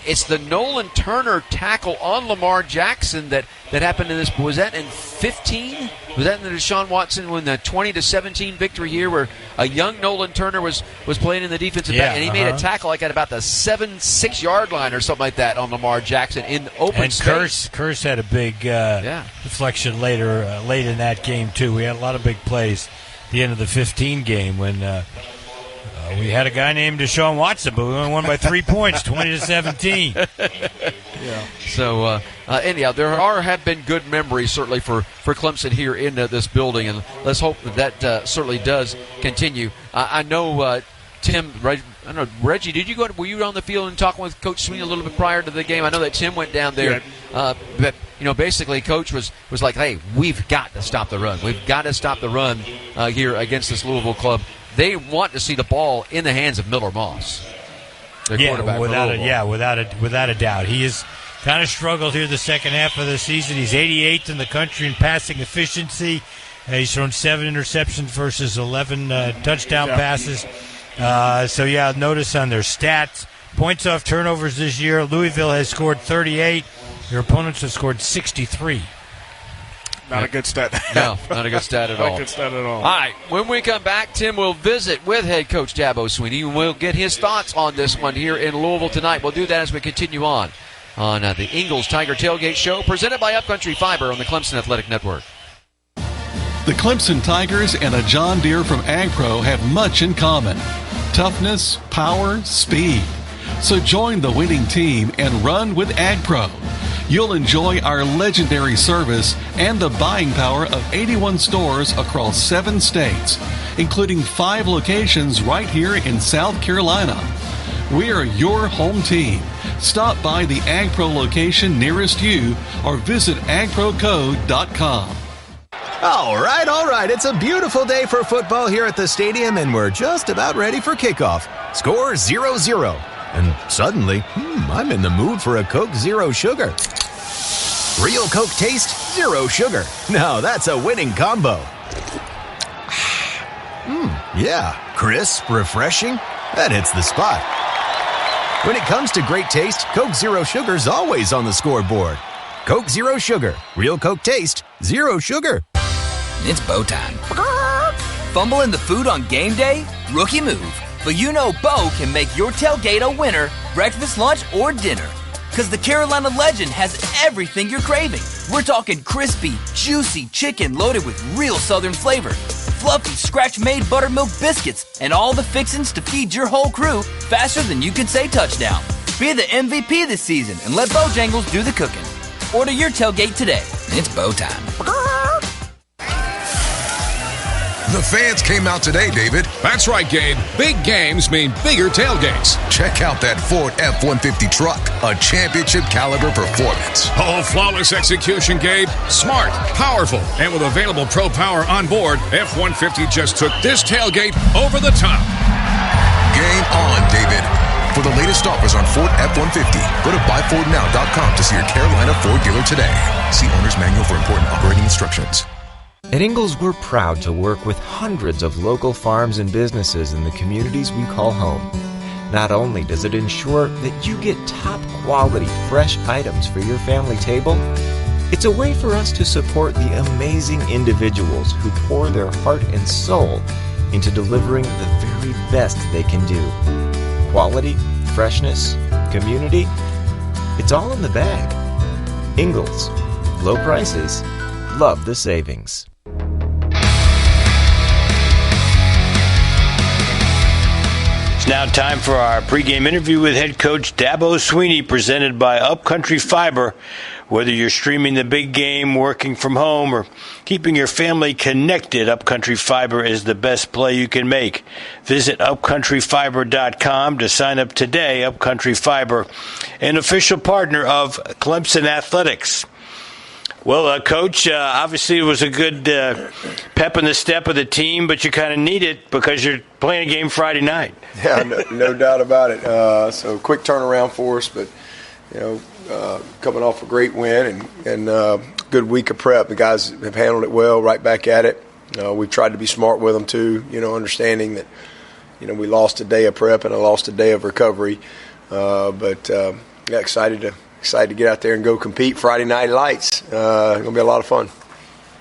it's the Nolan Turner tackle on Lamar Jackson that happened in this. Was that in 15? Was that in the Deshaun Watson when the 20-17 victory year where a young Nolan Turner was playing in the defensive back, and he made a tackle like at about the 7-6 yard line or something like that on Lamar Jackson in open space. Curse had a big deflection late in that game too. We had a lot of big plays at the end of the 15 game when we had a guy named Deshaun Watson, but we only won by 3 points, 20-17. Yeah. So anyhow, there have been good memories certainly for Clemson here in this building, and let's hope that certainly does continue. I know Tim. I don't know, Reggie. Were you on the field and talking with Coach Sweeney a little bit prior to the game? I know that Tim went down there, but basically, Coach was like, "Hey, we've got to stop the run. We've got to stop the run here against this Louisville club." They want to see the ball in the hands of Miller Moss, their quarterback. Without a doubt. He has kind of struggled here the second half of the season. He's 88th in the country in passing efficiency. He's thrown 7 interceptions versus 11 touchdown passes. Notice on their stats, points off turnovers this year, Louisville has scored 38. Their opponents have scored 63. Not a good stat. No, not a good stat at all. Not a good stat at all. All right, when we come back, Tim will visit with head coach Dabo Sweeney, and we'll get his thoughts on this one here in Louisville tonight. We'll do that as we continue on the Ingles Tiger Tailgate Show, presented by Upcountry Fiber on the Clemson Athletic Network. The Clemson Tigers and a John Deere from AgPro have much in common: toughness, power, speed. So join the winning team and run with AgPro. You'll enjoy our legendary service and the buying power of 81 stores across 7 states, including 5 locations right here in South Carolina. We are your home team. Stop by the AgPro location nearest you or visit agprocode.com. All right. It's a beautiful day for football here at the stadium, and we're just about ready for kickoff. Score 0-0. And suddenly, I'm in the mood for a Coke Zero Sugar. Real Coke taste, zero sugar. Now that's a winning combo. Yeah, crisp, refreshing. That hits the spot. When it comes to great taste, Coke Zero Sugar's always on the scoreboard. Coke Zero Sugar. Real Coke taste, zero sugar. It's bow time. Fumble in the food on game day? Rookie move. But Bo can make your tailgate a winner, breakfast, lunch, or dinner. Because the Carolina Legend has everything you're craving. We're talking crispy, juicy chicken loaded with real Southern flavor, fluffy, scratch-made buttermilk biscuits, and all the fixins to feed your whole crew faster than you can say touchdown. Be the MVP this season and let Bojangles do the cooking. Order your tailgate today. It's bow time. The fans came out today, David. That's right, Gabe. Big games mean bigger tailgates. Check out that Ford F-150 truck, a championship-caliber performance. Oh, flawless execution, Gabe. Smart, powerful, and with available Pro Power on board, F-150 just took this tailgate over the top. Game on, David. For the latest offers on Ford F-150, go to buyfordnow.com to see your Carolina Ford dealer today. See owner's manual for important operating instructions. At Ingles, we're proud to work with hundreds of local farms and businesses in the communities we call home. Not only does it ensure that you get top-quality, fresh items for your family table, it's a way for us to support the amazing individuals who pour their heart and soul into delivering the very best they can do. Quality, freshness, community, it's all in the bag. Ingles. Low prices. Love the savings. It's now time for our pregame interview with head coach Dabo Sweeney, presented by Upcountry Fiber. Whether you're streaming the big game, working from home, or keeping your family connected, Upcountry Fiber is the best play you can make. Visit upcountryfiber.com to sign up today. Upcountry Fiber, an official partner of Clemson Athletics. Well, Coach, obviously it was a good pep in the step of the team, but you kind of need it because you're playing a game Friday night. Yeah, no doubt about it. So quick turnaround for us, but, coming off a great win and good week of prep. The guys have handled it well, right back at it. We've tried to be smart with them too, understanding that, we lost a day of prep and I lost a day of recovery. But excited to get out there and go compete. Friday Night Lights. Going to be a lot of fun.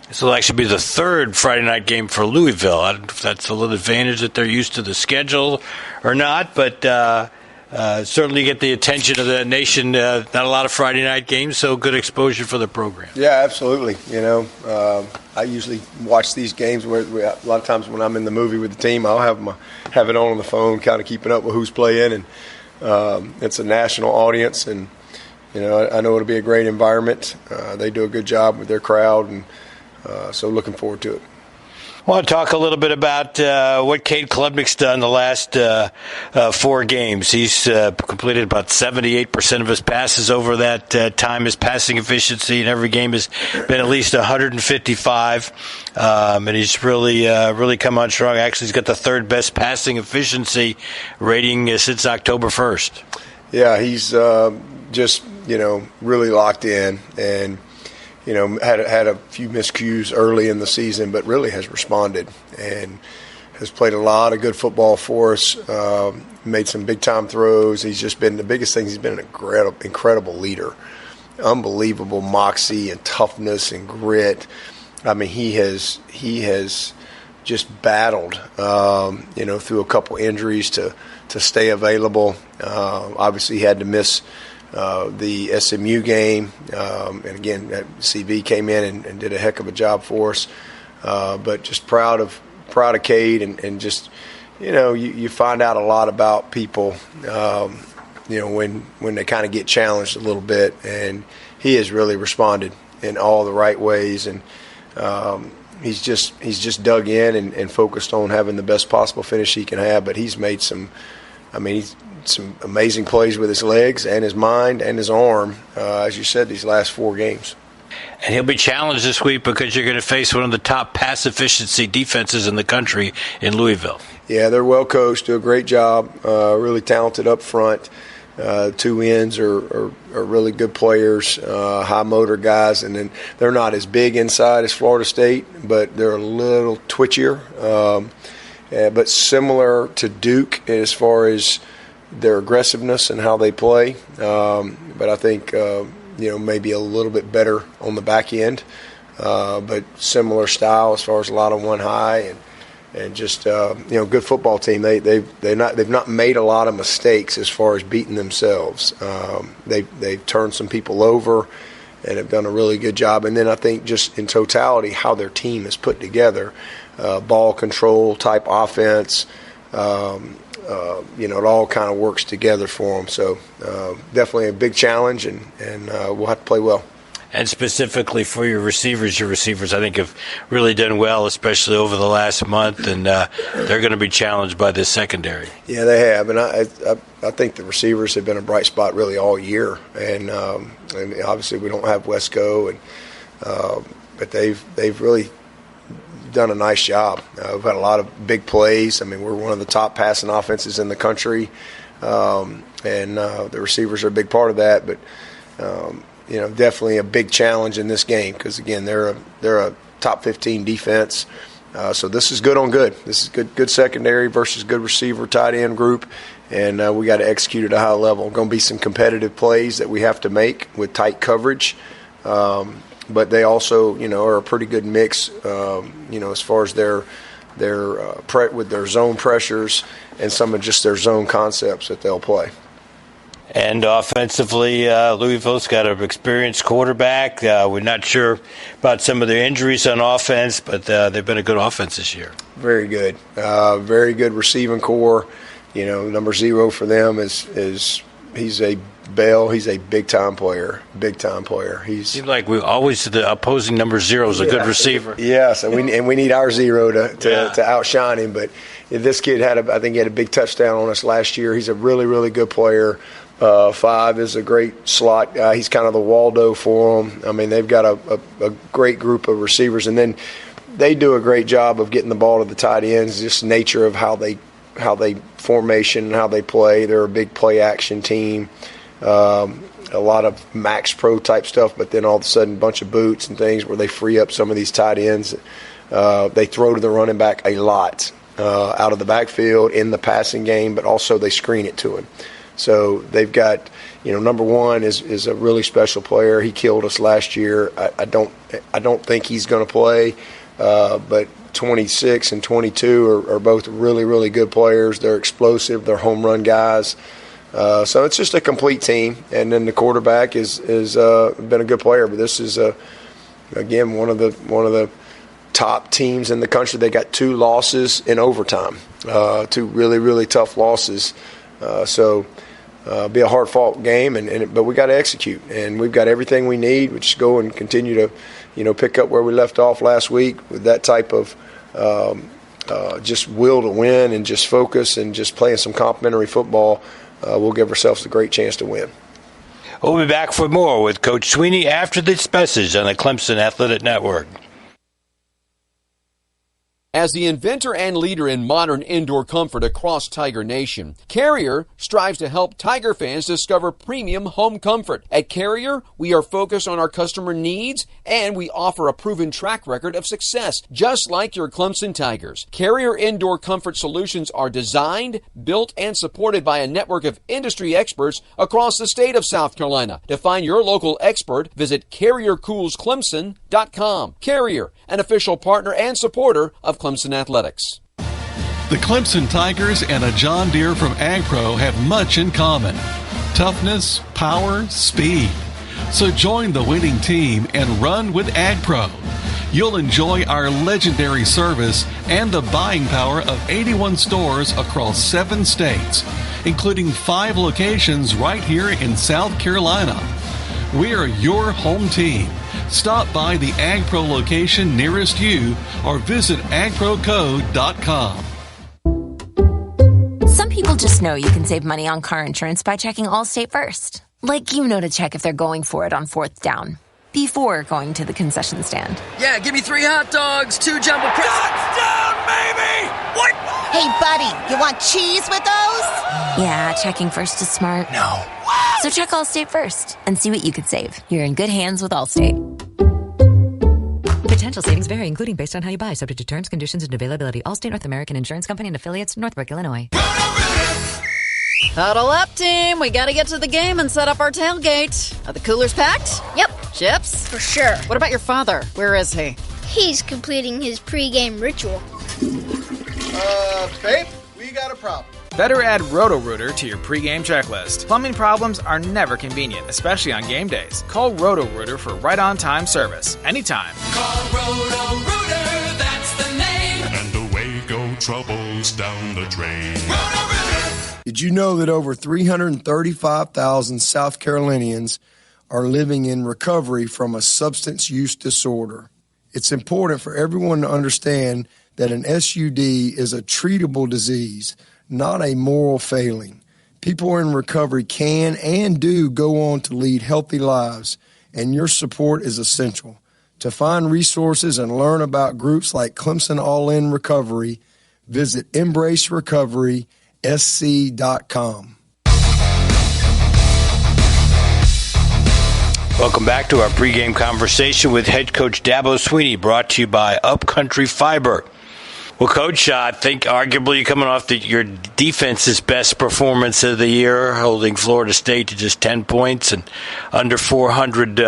This will actually be the third Friday night game for Louisville. I don't know if that's a little advantage that they're used to the schedule or not, but certainly get the attention of the nation. Not a lot of Friday night games, so good exposure for the program. Yeah, absolutely. I usually watch these games where a lot of times when I'm in the movie with the team, I'll have it on the phone, kind of keeping up with who's playing, and it's a national audience, and I know it'll be a great environment. They do a good job with their crowd, and so looking forward to it. I want to talk a little bit about what Cade Klubnik's done the last 4 games. He's completed about 78% of his passes over that time. His passing efficiency in every game has been at least 155, and he's really come on strong. Actually, he's got the third best passing efficiency rating since October 1st. Yeah, he's just really locked in, and had a few miscues early in the season, but really has responded and has played a lot of good football for us, made some big-time throws. He's just been, the biggest thing, he's been an incredible leader. Unbelievable moxie and toughness and grit. I mean, he has just battled, through a couple injuries to stay available. Obviously, he had to miss the SMU game, and again, CV came in and did a heck of a job for us. But just proud of Cade, and just you find out a lot about people, when they kind of get challenged a little bit, and he has really responded in all the right ways, and he's just dug in and focused on having the best possible finish he can have. But he's made some amazing plays with his legs and his mind and his arm, as you said, these last 4 games. And he'll be challenged this week because you're going to face one of the top pass efficiency defenses in the country in Louisville. Yeah, they're well coached, do a great job, really talented up front. 2 ends are really good players, high motor guys, and then they're not as big inside as Florida State, but they're a little twitchier, but similar to Duke as far as their aggressiveness and how they play, but I think maybe a little bit better on the back end, but similar style as far as a lot of one high, and just good football team. They've not made a lot of mistakes as far as beating themselves. They've turned some people over and have done a really good job. And then I think just in totality how their team is put together, ball control type offense. It all kind of works together for them. So definitely a big challenge, and we'll have to play well. And specifically for your receivers I think have really done well, especially over the last month, and they're going to be challenged by this secondary. Yeah, they have, and I think the receivers have been a bright spot really all year. And obviously we don't have Wesco, but they've really done a nice job. We've had a lot of big plays. I mean, we're one of the top passing offenses in the country, and the receivers are a big part of that. But definitely a big challenge in this game because again, they're a top 15 defense. So this is good on good. This is good secondary versus good receiver tight end group, and we got to execute at a high level. Going to be some competitive plays that we have to make with tight coverage. But they also, are a pretty good mix, as far as their with their zone pressures and some of just their zone concepts that they'll play. And offensively, Louisville's got an experienced quarterback. We're not sure about some of their injuries on offense, but they've been a good offense this year. Very good. Very good receiving core. Number 0 for them is he's a Bell. He's a big-time player. Big-time player. Seems like we always the opposing number 0 is a good receiver. Yeah, so we need our 0 to outshine him. But this kid I think he had a big touchdown on us last year. He's a really, really good player. 5 is a great slot guy. He's kind of the Waldo for them. I mean, they've got a great group of receivers, and then they do a great job of getting the ball to the tight ends. Just nature of how they formation, how they play. They're a big play action team. A lot of max pro type stuff, but then all of a sudden a bunch of boots and things where they free up some of these tight ends. They throw to the running back a lot out of the backfield in the passing game, but also they screen it to him. So they've got, number one is a really special player. He killed us last year. I don't think he's going to play, but 26 and 22 are both really, really good players. They're explosive. They're home run guys. So it's just a complete team. And then the quarterback is been a good player. But this is again one of the top teams in the country. They got 2 losses in overtime, 2 really, really tough losses. So be a hard-fought game, but we got to execute, and we've got everything we need. We just go and continue to, pick up where we left off last week with that type of just will to win and just focus and just playing some complimentary football. We'll give ourselves a great chance to win. We'll be back for more with Coach Sweeney after this message on the Clemson Athletic Network. As the inventor and leader in modern indoor comfort across Tiger Nation, Carrier strives to help Tiger fans discover premium home comfort. At Carrier, we are focused on our customer needs, and we offer a proven track record of success, just like your Clemson Tigers. Carrier Indoor Comfort Solutions are designed, built, and supported by a network of industry experts across the state of South Carolina. To find your local expert, visit CarrierCoolsClemson.com. Carrier, an official partner and supporter of Clemson Athletics. The Clemson Tigers and a John Deere from AgPro have much in common: toughness, power, speed. So join the winning team and run with AgPro. You'll enjoy our legendary service and the buying power of 81 stores across 7 states, including 5 locations right here in South Carolina. We are your home team. Stop by the AgPro location nearest you or visit agprocode.com. Some people just know you can save money on car insurance by checking Allstate first. Like to check if they're going for it on 4th down before going to the concession stand. Yeah, give me 3 hot dogs, 2 jumbo Touchdown, baby! What? Hey, buddy, you want cheese with those? Yeah, checking first is smart. No. So check Allstate first and see what you could save. You're in good hands with Allstate. Potential savings vary, including based on how you buy, subject to terms, conditions, and availability. Allstate North American Insurance Company and affiliates, Northbrook, Illinois. Huddle up, team. We got to get to the game and set up our tailgate. Are the coolers packed? Yep. Chips? For sure. What about your father? Where is he? He's completing his pregame ritual. Babe, we got a problem. Better add Roto-Rooter to your pregame checklist. Plumbing problems are never convenient, especially on game days. Call Roto-Rooter for right-on-time service, anytime. Call Roto-Rooter, that's the name. And away go troubles down the drain. Roto-Rooter! Did you know that over 335,000 South Carolinians are living in recovery from a substance use disorder? It's important for everyone to understand that an SUD is a treatable disease, not a moral failing. People in recovery can and do go on to lead healthy lives, and your support is essential. To find resources and learn about groups like Clemson All-In Recovery, visit embracerecoverysc.com. Welcome back to our pregame conversation with head coach Dabo Sweeney, brought to you by Upcountry Fiber. Well, Coach, I think arguably coming off your defense's best performance of the year, holding Florida State to just 10 points and under 400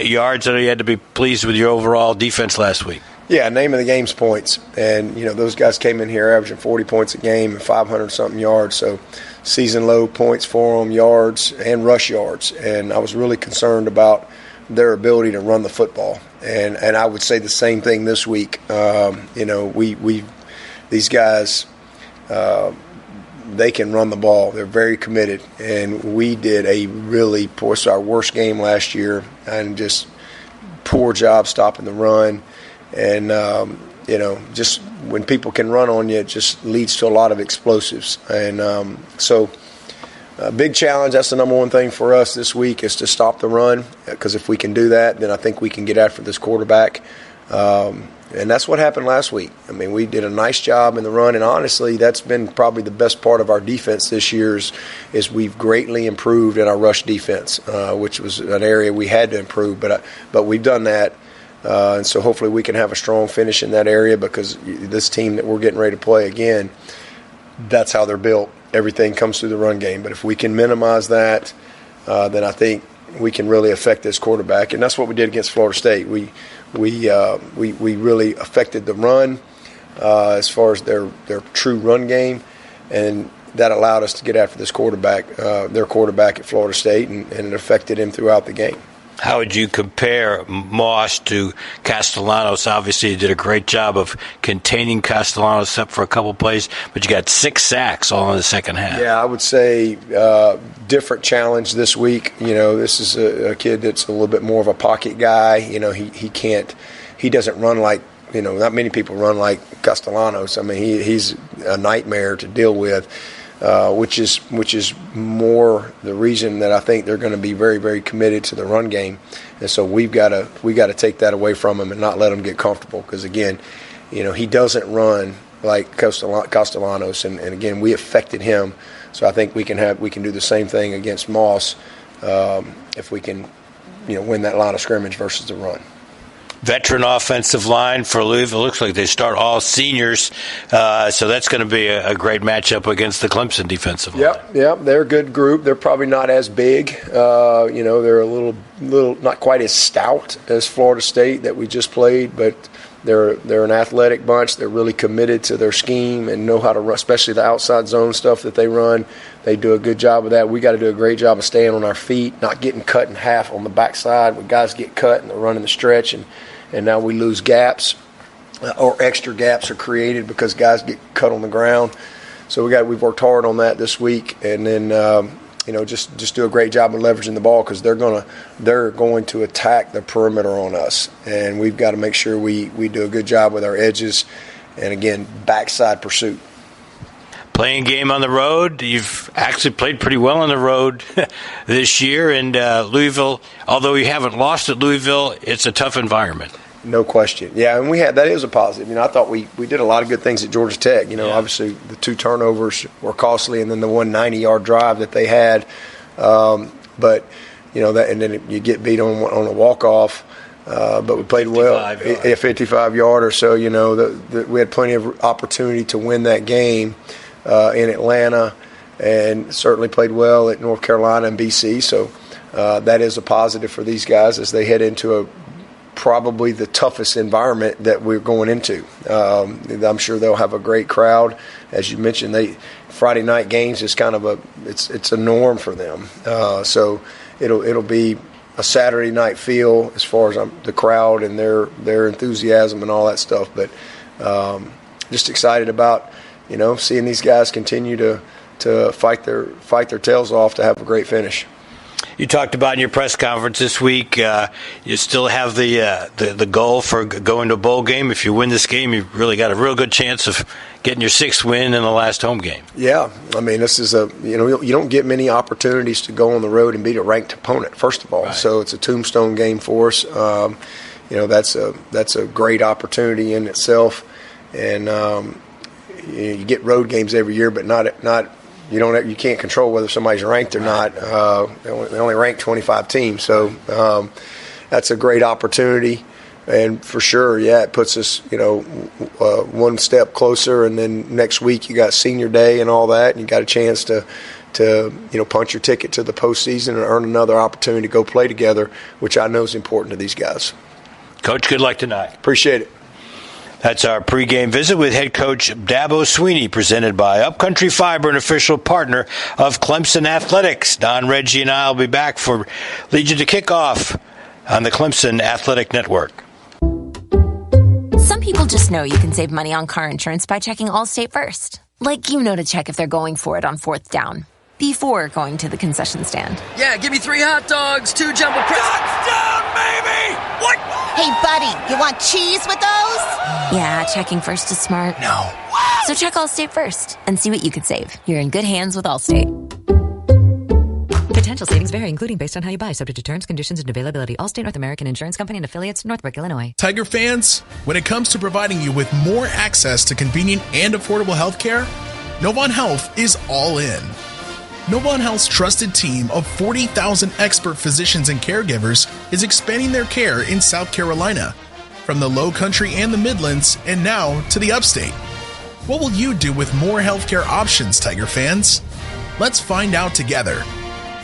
yards. I know you had to be pleased with your overall defense last week. Yeah, name of the game's points. And, those guys came in here averaging 40 points a game and 500-something yards. So season-low points for them, yards and rush yards. And I was really concerned about their ability to run the football. And I would say the same thing this week. These guys, they can run the ball. They're very committed. And we did a really poor, it's our worst game last year, and just poor job stopping the run. And, just when people can run on you, it just leads to a lot of explosives. And so a big challenge, that's the number one thing for us this week, is to stop the run, because if we can do that, then I think we can get after this quarterback. And that's what happened last week. I mean, we did a nice job in the run, and honestly, that's been probably the best part of our defense this year is we've greatly improved in our rush defense, which was an area we had to improve, but we've done that. And so hopefully we can have a strong finish in that area, because this team that we're getting ready to play again, that's how they're built. everything comes through the run game. But if we can minimize that, then I think we can really affect this quarterback, and that's what we did against Florida State. We really affected the run as far as their true run game, and that allowed us to get after this quarterback, their quarterback at Florida State, and it affected him throughout the game. How would you compare Moss to Castellanos? Obviously, you did a great job of containing Castellanos except for a couple plays, but you got 6 sacks all in the second half. Yeah, I would say different challenge this week. This is a kid that's a little bit more of a pocket guy. He doesn't run like, not many people run like Castellanos. I mean, he's a nightmare to deal with. Which is more the reason that I think they're going to be very, very committed to the run game, and so we got to take that away from him and not let him get comfortable, because again, he doesn't run like Castellanos, and again we affected him, so I think we can do the same thing against Moss if we can win that line of scrimmage versus the run. Veteran offensive line for Louisville. Looks like they start all seniors, so that's going to be a great matchup against the Clemson defensive line. Yep, they're a good group. They're probably not as big. They're a little not quite as stout as Florida State that we just played, but they're an athletic bunch. They're really committed to their scheme and know how to run, especially the outside zone stuff that they run. They do a good job of that. We got to do a great job of staying on our feet, not getting cut in half on the backside when guys get cut and they're running the stretch, and now we lose gaps or extra gaps are created because guys get cut on the ground. So we've worked hard on that this week, and then just do a great job of leveraging the ball, because they're going to attack the perimeter on us, and we've got to make sure we do a good job with our edges, and again, backside pursuit. Playing game on the road, you've actually played pretty well on the road this year, and Louisville, although you haven't lost at Louisville, it's a tough environment. No question. Yeah, and that is a positive. I thought we did a lot of good things at Georgia Tech. Obviously the 2 turnovers were costly, and then the 190-yard drive that they had. But that, and then you get beat on a walk-off. But we played well. A 55-yard or so. We had plenty of opportunity to win that game in Atlanta, and certainly played well at North Carolina and BC. So that is a positive for these guys as they head into probably the toughest environment that we're going into. I'm sure they'll have a great crowd. As you mentioned, Friday night games is kind of it's a norm for them. So it'll be a Saturday night feel as far as the crowd and their enthusiasm and all that stuff. But just excited about seeing these guys continue to fight their tails off to have a great finish. You talked about in your press conference this week, you still have the goal for going to a bowl game. If you win this game, you've really got a real good chance of getting your 6th win in the last home game. Yeah, I mean, this is you don't get many opportunities to go on the road and beat a ranked opponent, first of all. Right. So it's a tombstone game for us. That's a great opportunity in itself, and you get road games every year, but not. You can't control whether somebody's ranked or not. They only rank 25 teams, so that's a great opportunity. And for sure, it puts us, one step closer. And then next week you got senior day and all that, and you got a chance to punch your ticket to the postseason and earn another opportunity to go play together, which I know is important to these guys. Coach, good luck tonight. Appreciate it. That's our pregame visit with head coach Dabo Swinney, presented by Upcountry Fiber, an official partner of Clemson Athletics. Don, Reggie, and I will be back for Lead You to Kickoff on the Clemson Athletic Network. Some people just know you can save money on car insurance by checking Allstate first. Like to check if they're going for it on 4th down before going to the concession stand. Yeah, give me 3 hot dogs, 2 jumbo touchdown, baby! What? Hey, buddy, you want cheese with those? Yeah, checking first is smart. No. What? So check Allstate first and see what you could save. You're in good hands with Allstate. Potential savings vary, including based on how you buy, subject to terms, conditions, and availability. Allstate North American Insurance Company and affiliates, Northbrook, Illinois. Tiger fans, when it comes to providing you with more access to convenient and affordable health care, Novant Health is all in. Novant Health's trusted team of 40,000 expert physicians and caregivers is expanding their care in South Carolina, from the Low Country and the Midlands, and now to the Upstate. What will you do with more healthcare options, Tiger fans? Let's find out together.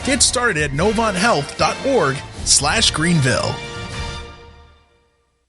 Get started at novanthealth.org/Greenville.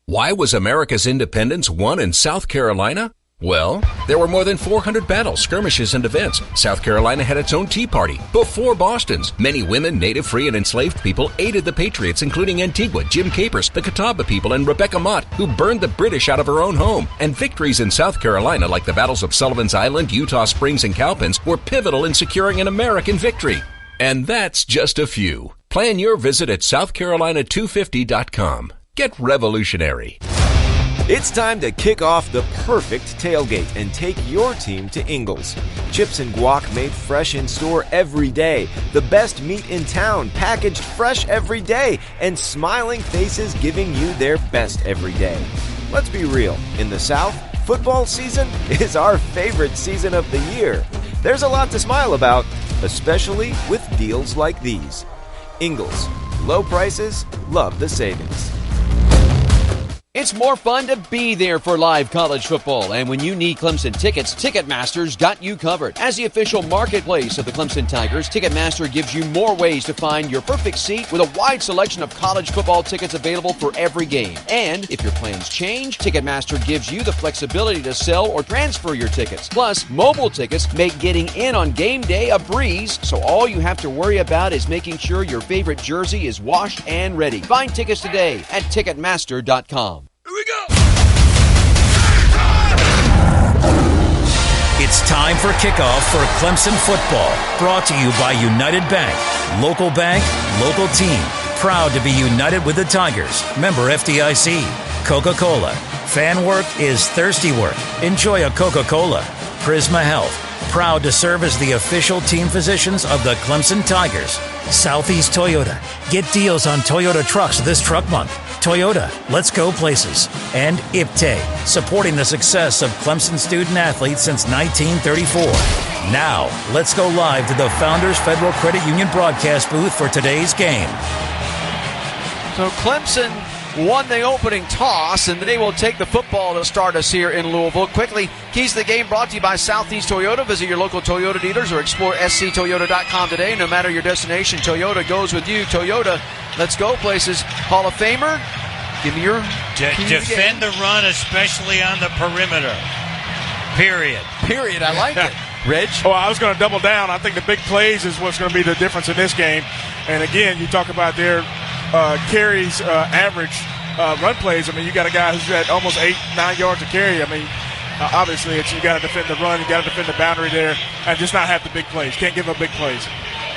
Why was America's independence won in South Carolina? Well, there were more than 400 battles, skirmishes, and events. South Carolina had its own Tea Party before Boston's. Many women, native, free, and enslaved people aided the Patriots, including Antigua, Jim Capers, the Catawba people, and Rebecca Mott, who burned the British out of her own home. And victories in South Carolina, like the battles of Sullivan's Island, Utah Springs, and Cowpens, were pivotal in securing an American victory. And that's just a few. Plan your visit at SouthCarolina250.com. Get revolutionary. It's time to kick off the perfect tailgate and take your team to Ingles. Chips and guac made fresh in store every day. The best meat in town packaged fresh every day. And smiling faces giving you their best every day. Let's be real. In the South, football season is our favorite season of the year. There's a lot to smile about, especially with deals like these. Ingles. Low prices, love the savings. It's more fun to be there for live college football. And when you need Clemson tickets, Ticketmaster's got you covered. As the official marketplace of the Clemson Tigers, Ticketmaster gives you more ways to find your perfect seat with a wide selection of college football tickets available for every game. And if your plans change, Ticketmaster gives you the flexibility to sell or transfer your tickets. Plus, mobile tickets make getting in on game day a breeze, so all you have to worry about is making sure your favorite jersey is washed and ready. Find tickets today at Ticketmaster.com. It's time for kickoff for Clemson football. Brought to you by United Bank. Local bank, local team. Proud to be united with the Tigers. Member FDIC. Coca-Cola. Fan work is thirsty work. Enjoy a Coca-Cola. Prisma Health. Proud to serve as the official team physicians of the Clemson Tigers. Southeast Toyota. Get deals on Toyota trucks this truck month. Toyota, let's go places. And IPTE, supporting the success of Clemson student athletes since 1934. Now, let's go live to the Founders Federal Credit Union broadcast booth for today's game. So Clemson won the opening toss, and they will take the football to start us here in Louisville. Quickly, keys to the game brought to you by Southeast Toyota. Visit your local Toyota dealers or explore sctoyota.com today. No matter your destination, Toyota goes with you. Toyota, let's go places. Hall of Famer, give me your defend the run, especially on the perimeter. Period. I like it. Reg? Oh, I was going to double down. I think the big plays is what's going to be the difference in this game. And again, you talk about their carries, average run plays. I mean, you got a guy who's at almost 8-9 yards a carry. I mean, obviously, you got to defend the run, you got to defend the boundary there, and just not have the big plays. Can't give up big plays.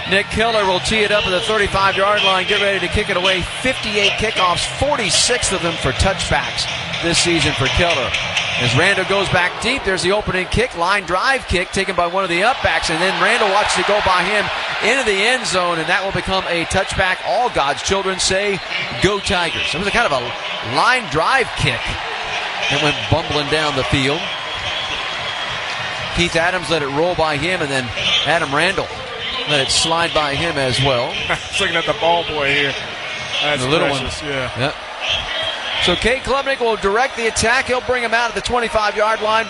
Nick Keller will tee it up at the 35-yard line, get ready to kick it away. 58 kickoffs, 46 of them for touchbacks this season for Keller. As Randall goes back deep, there's the opening kick, line drive kick taken by one of the upbacks, and then Randall watches it go by him into the end zone, and that will become a touchback. All God's children say, go Tigers. It was a kind of a line drive kick that went bumbling down the field. Keith Adams let it roll by him, and then Adam Randall let it slide by him as well. Just looking at the ball boy here. That's the little precious, one. Yeah. Yep. So Kate Klubnik will direct the attack. He'll bring him out at the 25-yard line.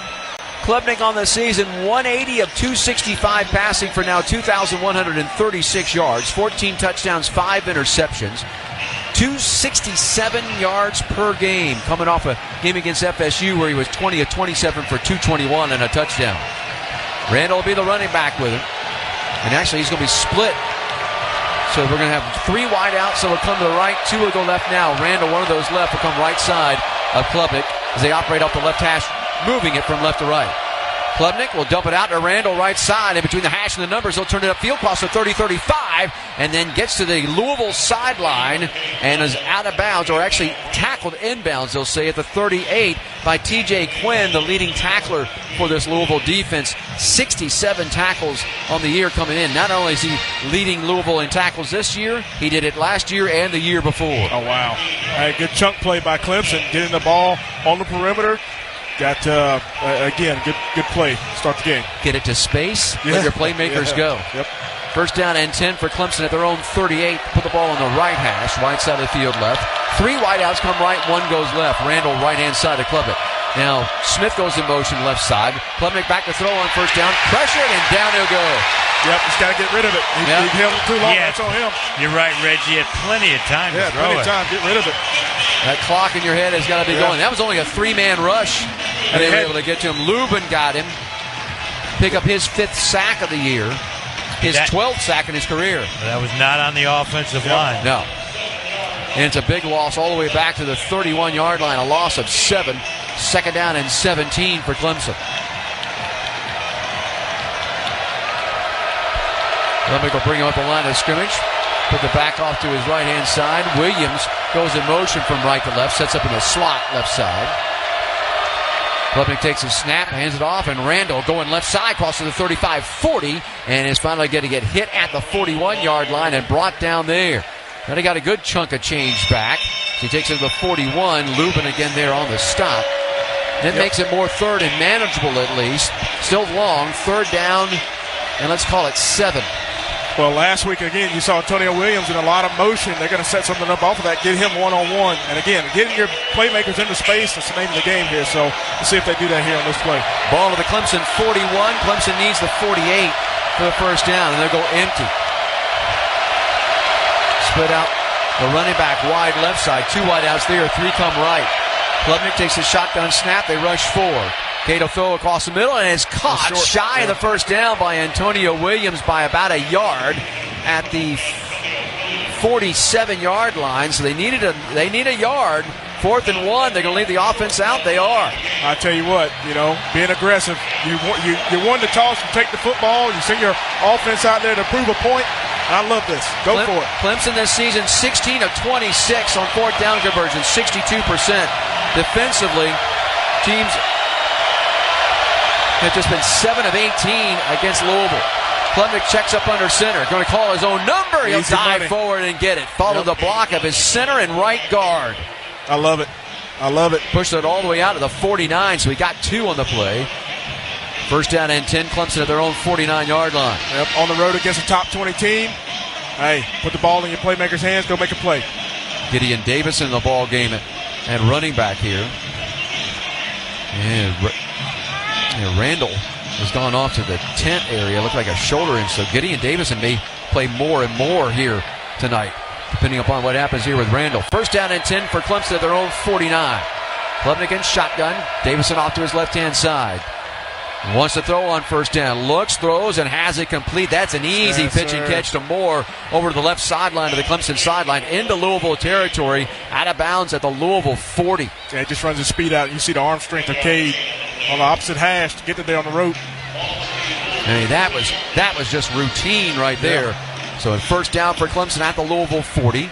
Klubnik on the season, 180 of 265 passing for now 2,136 yards, 14 touchdowns, 5 interceptions, 267 yards per game, coming off a game against FSU where he was 20 of 27 for 221 and a touchdown. Randall will be the running back with him. And actually, he's going to be split. So we're going to have 3 wide outs that will come to the right, 2 will go left now. Randall, one of those left, will come right side of Klubnik as they operate off the left hash, moving it from left to right. Klubnik will dump it out to Randall right side, and between the hash and the numbers, he'll turn it upfield, across the 30-35, and then gets to the Louisville sideline and is out of bounds, or actually tackled inbounds, they'll say, at the 38 by T.J. Quinn, the leading tackler for this Louisville defense. 67 tackles on the year coming in. Not only is he leading Louisville in tackles this year, he did it last year and the year before. Oh, wow. Good chunk play by Clemson, getting the ball on the perimeter. Got, again, good play. Start the game. Get it to space. Let your playmakers go. Yep. First down and 10 for Clemson at their own 38. Put the ball on the right hash, right side of the field left. 3 wideouts come right, 1 goes left. Randall right-hand side of Klubnik. Now, Smith goes in motion left side. Klubnik back to throw on first down. Pressured, and down he'll go. Yep, he's got to get rid of it. He held it too long. Yeah. That's on him. You're right, Reggie. He had plenty of time to throw plenty of time. Get rid of it. That clock in your head has got to be going. That was only a 3-man rush. And they were able to get to him. Lubin got him. Pick up his 5th sack of the year. His 12th sack in his career. That was not on the offensive line. No. And it's a big loss all the way back to the 31-yard line. A loss of 7. Second down and 17 for Clemson. Klubnik will bring him up the line of scrimmage. Put the back off to his right-hand side. Williams goes in motion from right to left. Sets up in the slot left side. Klubnik takes a snap, hands it off, and Randall going left side, crosses the 35-40, and is finally going to get hit at the 41-yard line and brought down there. Then he got a good chunk of change back. So he takes it to the 41. Lubin again there on the stop. That makes it more third and manageable at least. Still long, third down, and let's call it 7. Well, last week, again, you saw Antonio Williams in a lot of motion. They're going to set something up off of that, get him one-on-one. And, again, getting your playmakers into space is the name of the game here. So let's see if they do that here on this play. Ball to the Clemson 41. Clemson needs the 48 for the first down, and they'll go empty. Split out the running back wide left side. 2 wide outs there, 3 come right. Klubnik takes a shotgun snap. They rush 4. Cato throw across the middle, and is caught shy of the first down by Antonio Williams by about a yard at the 47-yard line. So they need a yard. 4th and 1. They're going to leave the offense out. They are. I tell you what, being aggressive. You won the toss. You take the football. You send your offense out there to prove a point. I love this. Go for it. Clemson this season, 16 of 26 on 4th down conversion, 62%. Defensively, teams have just been 7 of 18 against Louisville. Klubnik checks up under center. Going to call his own number. He'll dive forward and get it. Follow the block of his center and right guard. I love it. I love it. Pushed it all the way out to the 49, so he got 2 on the play. First down and 10, Clemson at their own 49-yard line. Yep, on the road against a top 20 team. Hey, put the ball in your playmaker's hands. Go make a play. Gideon Davis in the ball game at running back here. And Randall has gone off to the tent area. Looked like a shoulder injury. So Gideon Davison may play more and more here tonight, depending upon what happens here with Randall. First down and 10 for Clemson at their own 49. Klubnik in shotgun. Davison off to his left-hand side. Wants to throw on first down. Looks, throws, and has it complete. That's an easy pitch and catch to Moore over to the left sideline, to the Clemson sideline, into Louisville territory, out of bounds at the Louisville 40. Yeah, it just runs his speed out. You see the arm strength of Cade on the opposite hash to get to there on the rope. Hey, that was just routine right there. Yeah. So first down for Clemson at the Louisville 40.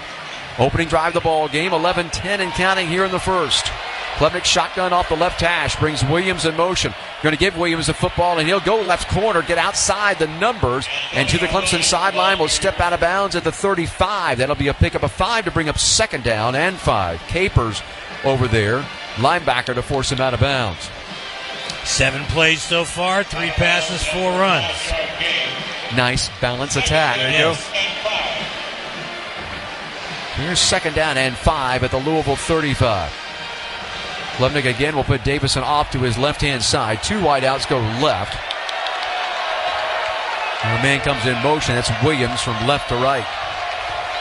Opening drive of the ball game, 11-10 and counting here in the first. Klubnik shotgun off the left hash, brings Williams in motion. Going to give Williams the football, and he'll go left corner, get outside the numbers, and to the Clemson sideline will step out of bounds at the 35. That'll be a pickup of 5 to bring up second down and 5. Capers over there, linebacker, to force him out of bounds. 7 plays so far, 3 passes, 4 runs. Nice balance attack. There you go. Here's second down and 5 at the Louisville 35. Klubnik again will put Davison off to his left-hand side. 2 wideouts go left. And the man comes in motion. That's Williams from left to right.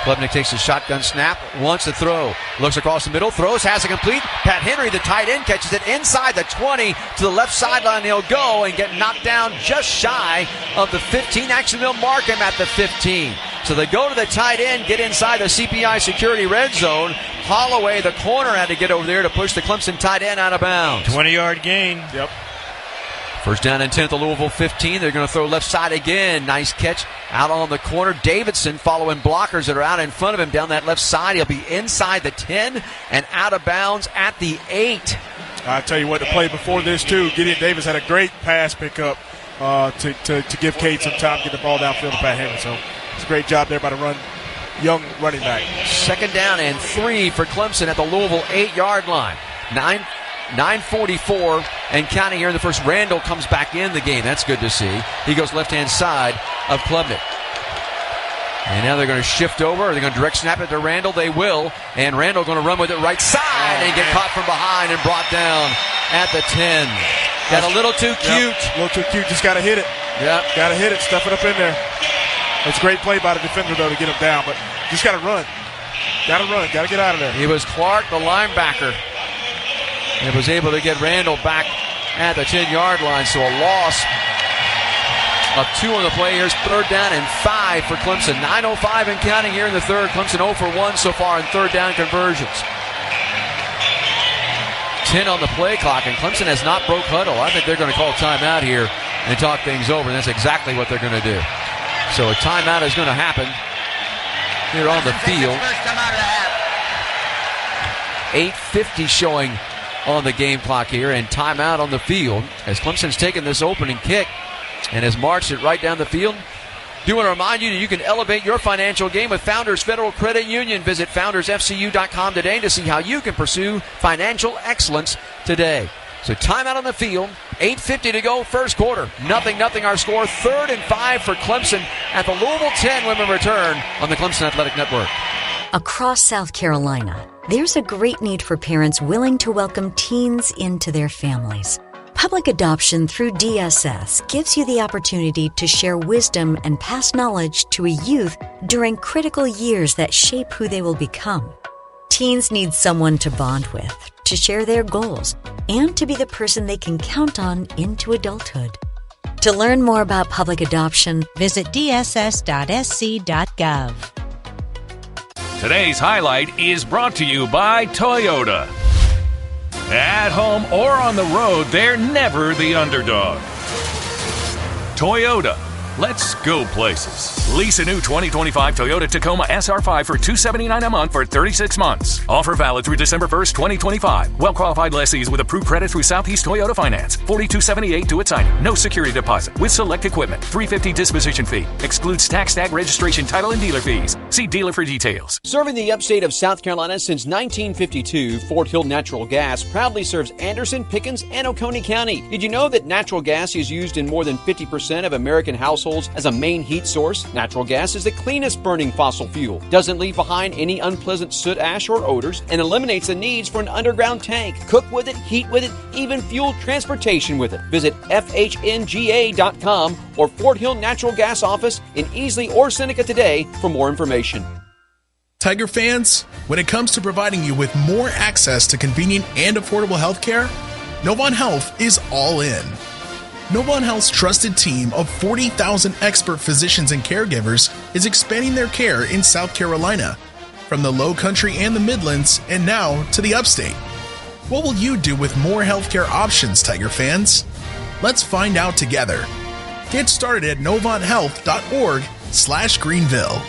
Klubnik takes a shotgun snap, wants to throw. Looks across the middle, throws, has it complete. Pat Henry, the tight end, catches it inside the 20 to the left sideline. He'll go and get knocked down just shy of the 15. Actually, they'll mark him at the 15. So they go to the tight end, get inside the CPI security red zone. Holloway, the corner, had to get over there to push the Clemson tight end out of bounds. 20-yard gain. Yep. First down and 10 at the Louisville 15. They're going to throw left side again. Nice catch out on the corner. Davidson following blockers that are out in front of him down that left side. He'll be inside the 10 and out of bounds at the 8. I tell you what, the play before this, too, Gideon Davis had a great pass pickup to give Cade some time to get the ball downfield to Pat Henry. So it's a great job there by the young running back. Second down and 3 for Clemson at the Louisville 8-yard line. 9:44 and counting here in the first. Randall comes back in the game. That's good to see. He goes left-hand side of Klubnik. And now they're going to shift over. They're going to direct snap it to Randall. They will. And Randall going to run with it right side and get caught from behind and brought down at the 10. Got a little too cute. A little too cute. Just got to hit it. Yeah. Got to hit it. Stuff it up in there. It's a great play by the defender, though, to get him down. But just got to run. Got to run. Got to get out of there. It was Clark, the linebacker, and was able to get Randall back at the 10-yard line. So a loss of 2 on the play. Here's 3rd down and 5 for Clemson. 9:05 and counting here in the third. Clemson 0 for 1 so far in 3rd down conversions. 10 on the play clock, and Clemson has not broke huddle. I think they're going to call timeout here and talk things over, and that's exactly what they're going to do. So a timeout is going to happen here on the field. 8:50 showing on the game clock here, and timeout on the field as Clemson's taken this opening kick and has marched it right down the field. Do want to remind you that you can elevate your financial game with Founders Federal Credit Union. Visit foundersfcu.com today to see how you can pursue financial excellence today. So timeout on the field, 8:50 to go, first quarter. 0-0 our score. 3rd and 5 for Clemson at the Louisville 10 when we return on the Clemson Athletic Network. Across South Carolina, there's a great need for parents willing to welcome teens into their families. Public adoption through DSS gives you the opportunity to share wisdom and pass knowledge to a youth during critical years that shape who they will become. Teens need someone to bond with, to share their goals, and to be the person they can count on into adulthood. To learn more about public adoption, visit dss.sc.gov. Today's highlight is brought to you by Toyota. At home or on the road, they're never the underdog. Toyota. Let's go places. Lease a new 2025 Toyota Tacoma SR5 for $279 a month for 36 months. Offer valid through December 1st, 2025. Well-qualified lessees with approved credit through Southeast Toyota Finance. $42.78 due at signing. No security deposit. With select equipment. $350 disposition fee. Excludes tax, tag, registration, title, and dealer fees. See dealer for details. Serving the upstate of South Carolina since 1952, Fort Hill Natural Gas proudly serves Anderson, Pickens, and Oconee County. Did you know that natural gas is used in more than 50% of American households as a main heat source? Natural gas is the cleanest burning fossil fuel, doesn't leave behind any unpleasant soot, ash, or odors, and eliminates the needs for an underground tank. Cook with it, heat with it, even fuel transportation with it. Visit FHNGA.com or Fort Hill Natural Gas Office in Easley or Seneca today for more information. Tiger fans, when it comes to providing you with more access to convenient and affordable health care, Novant Health is all in. Novant Health's trusted team of 40,000 expert physicians and caregivers is expanding their care in South Carolina, from the Low Country and the Midlands, and now to the Upstate. What will you do with more healthcare options, Tiger fans? Let's find out together. Get started at novanthealth.org/Greenville.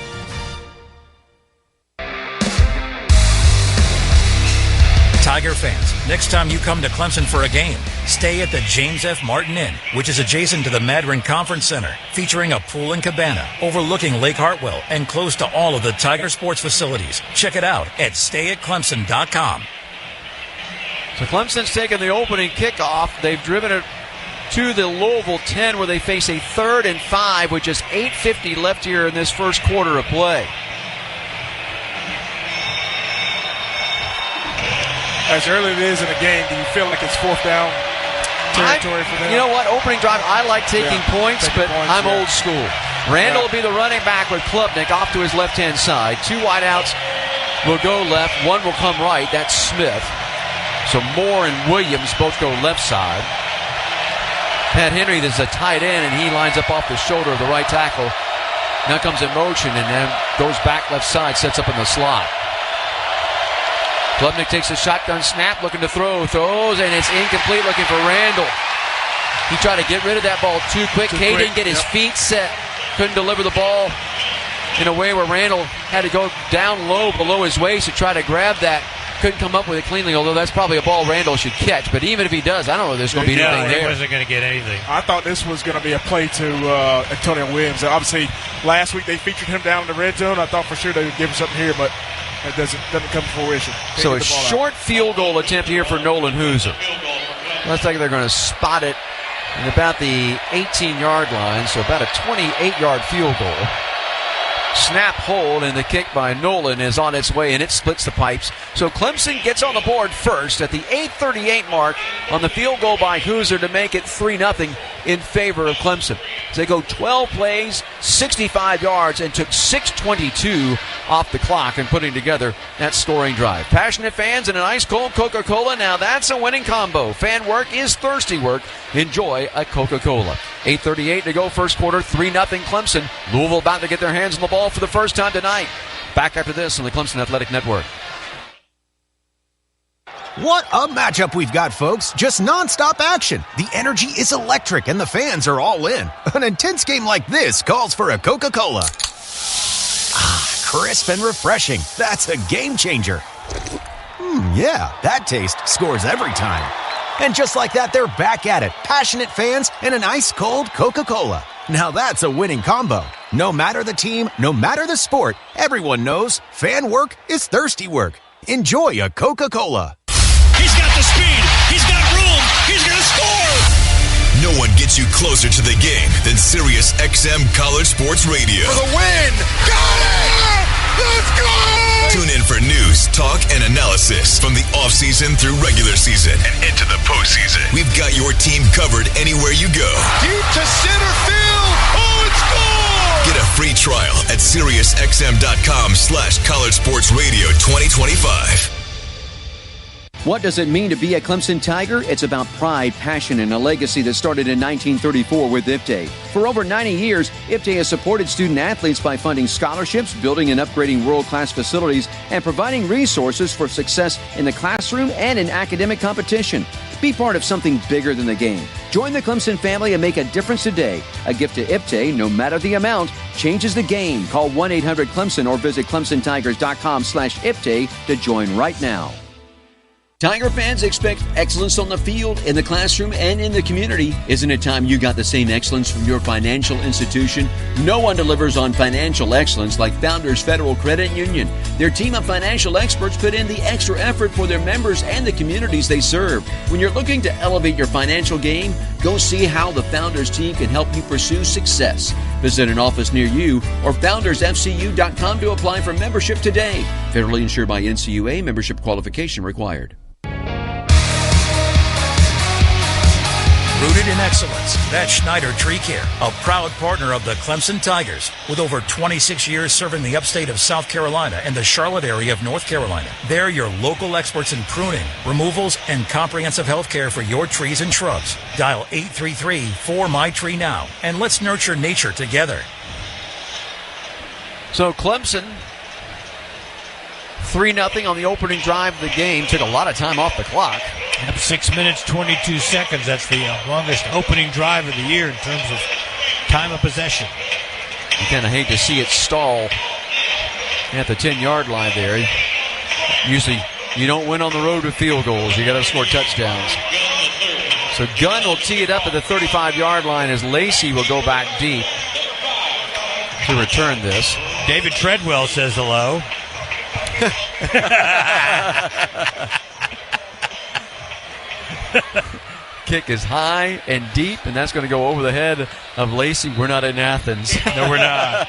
Tiger fans, next time you come to Clemson for a game, stay at the James F. Martin Inn, which is adjacent to the Madron Conference Center, featuring a pool and cabana overlooking Lake Hartwell and close to all of the Tiger sports facilities. Check it out at stayatclemson.com. So Clemson's taken the opening kickoff. They've driven it to the Louisville 10 where they face a 3rd and 5 with just 8:50 left here in this first quarter of play. As early as it is in the game, do you feel like it's 4th down territory for them? You know what? Opening drive, I like taking points, but I'm old school. Randall will be the running back with Klubnik off to his left-hand side. 2 wideouts will go left. 1 will come right. That's Smith. So Moore and Williams both go left side. Pat Henry is a tight end, and he lines up off the shoulder of the right tackle. Now comes in motion and then goes back left side, sets up in the slot. Klubnik takes a shotgun snap, looking to throws, and it's incomplete, looking for Randall. He tried to get rid of that ball too quick. Kay didn't get his feet set. Couldn't deliver the ball in a way where Randall had to go down low below his waist to try to grab that. Couldn't come up with it cleanly, although that's probably a ball Randall should catch. But even if he does, I don't know if there's going to be anything there. He wasn't going to get anything. I thought this was going to be a play to Antonio Williams. Obviously, last week they featured him down in the red zone. I thought for sure they would give him something here, but it doesn't come to fruition. So a short field goal attempt here for Nolan Hooser. Looks like they're going to spot it at about the 18-yard line, so about a 28-yard field goal. snap hold, and the kick by Nolan is on its way, and it splits the pipes. So Clemson gets on the board first at the 8:38 mark on the field goal by Hoosier to make it 3-0 in favor of Clemson. So they go 12 plays, 65 yards, and took 6:22 off the clock in putting together that scoring drive. Passionate fans and an ice-cold Coca-Cola, now that's a winning combo. Fan work is thirsty work. Enjoy a Coca-Cola. 8:38 to go, first quarter, 3-0 Clemson. Louisville about to get their hands on the ball for the first time tonight. Back after this on the Clemson Athletic Network. What a matchup we've got, folks. Just nonstop action. The energy is electric and the fans are all in. An intense game like this calls for a Coca-Cola. Ah, crisp and refreshing. That's a game changer. Yeah, that taste scores every time. And just like that, they're back at it. Passionate fans and an ice-cold Coca-Cola. Now that's a winning combo. No matter the team, no matter the sport, everyone knows fan work is thirsty work. Enjoy a Coca-Cola. He's got the speed. He's got room. He's going to score. No one gets you closer to the game than Sirius XM College Sports Radio. For the win. Got it. Let's go. Tune in for news, talk, and analysis from the offseason through regular season and into the postseason. We've got your team covered anywhere you go. Deep to center field. Oh, it's gone. Get a free trial at SiriusXM.com/College Sports Radio 2025. What does it mean to be a Clemson Tiger? It's about pride, passion, and a legacy that started in 1934 with IPTAY. For over 90 years, IPTAY has supported student athletes by funding scholarships, building and upgrading world-class facilities, and providing resources for success in the classroom and in academic competition. Be part of something bigger than the game. Join the Clemson family and make a difference today. A gift to IPTAY, no matter the amount, changes the game. Call 1-800-CLEMSON or visit ClemsonTigers.com/IPTAY to join right now. Tiger fans expect excellence on the field, in the classroom, and in the community. Isn't it time you got the same excellence from your financial institution? No one delivers on financial excellence like Founders Federal Credit Union. Their team of financial experts put in the extra effort for their members and the communities they serve. When you're looking to elevate your financial game, go see how the Founders team can help you pursue success. Visit an office near you or foundersfcu.com to apply for membership today. Federally insured by NCAA, membership qualification required. Rooted in excellence, that's Schneider Tree Care, a proud partner of the Clemson Tigers. With over 26 years serving the upstate of South Carolina and the Charlotte area of North Carolina, they're your local experts in pruning, removals, and comprehensive health care for your trees and shrubs. Dial 833-4MY-TREE now, and let's nurture nature together. So Clemson, 3-0 on the opening drive of the game. Took a lot of time off the clock. Yep, 6 minutes, 22 seconds. That's the longest opening drive of the year in terms of time of possession. You kind of hate to see it stall at the 10-yard line there. Usually you don't win on the road with field goals. You got to score touchdowns. So Gunn will tee it up at the 35-yard line as Lacey will go back deep to return this. David Treadwell says hello. Kick is high and deep, and that's going to go over the head of Lacey. We're not in Athens. No, we're not.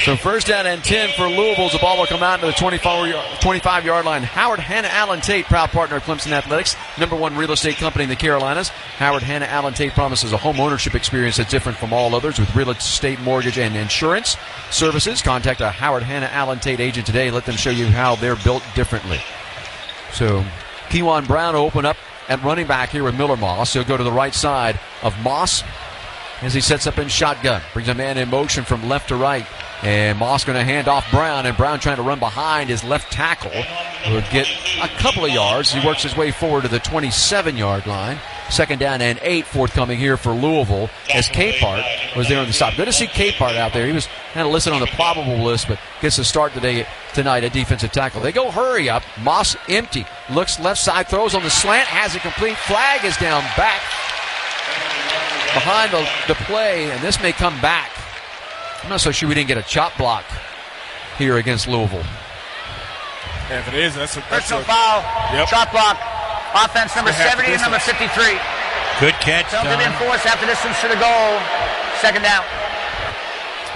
So first down and 10 for Louisville. The ball will come out to the 25-yard line. Howard Hanna Allen Tate, proud partner of Clemson Athletics, #1 real estate company in the Carolinas. Howard Hanna Allen Tate promises a home ownership experience that's different from all others with real estate, mortgage, and insurance services. Contact a Howard Hanna Allen Tate agent today. Let them show you how they're built differently. So Kewan Brown will open up at running back here with Miller Moss. He'll go to the right side of Moss as he sets up in shotgun. Brings a man in motion from left to right. And Moss going to hand off Brown, and Brown trying to run behind his left tackle. Will get a couple of yards. He works his way forward to the 27-yard line. Second down and 8 forthcoming here for Louisville as Capehart was there on the stop. Good to see Capehart out there. He was kind of listed on the probable list, but gets a start tonight at defensive tackle. They go hurry up. Moss empty. Looks left side, throws on the slant, has it complete. Flag is down back behind the play, and this may come back. I'm not so sure we didn't get a chop block here against Louisville. And if it is, that's a personal foul. Yep. Chop block. Offense number 70 and number 53. Good catch, They'll give in force after this one to the goal. Second down.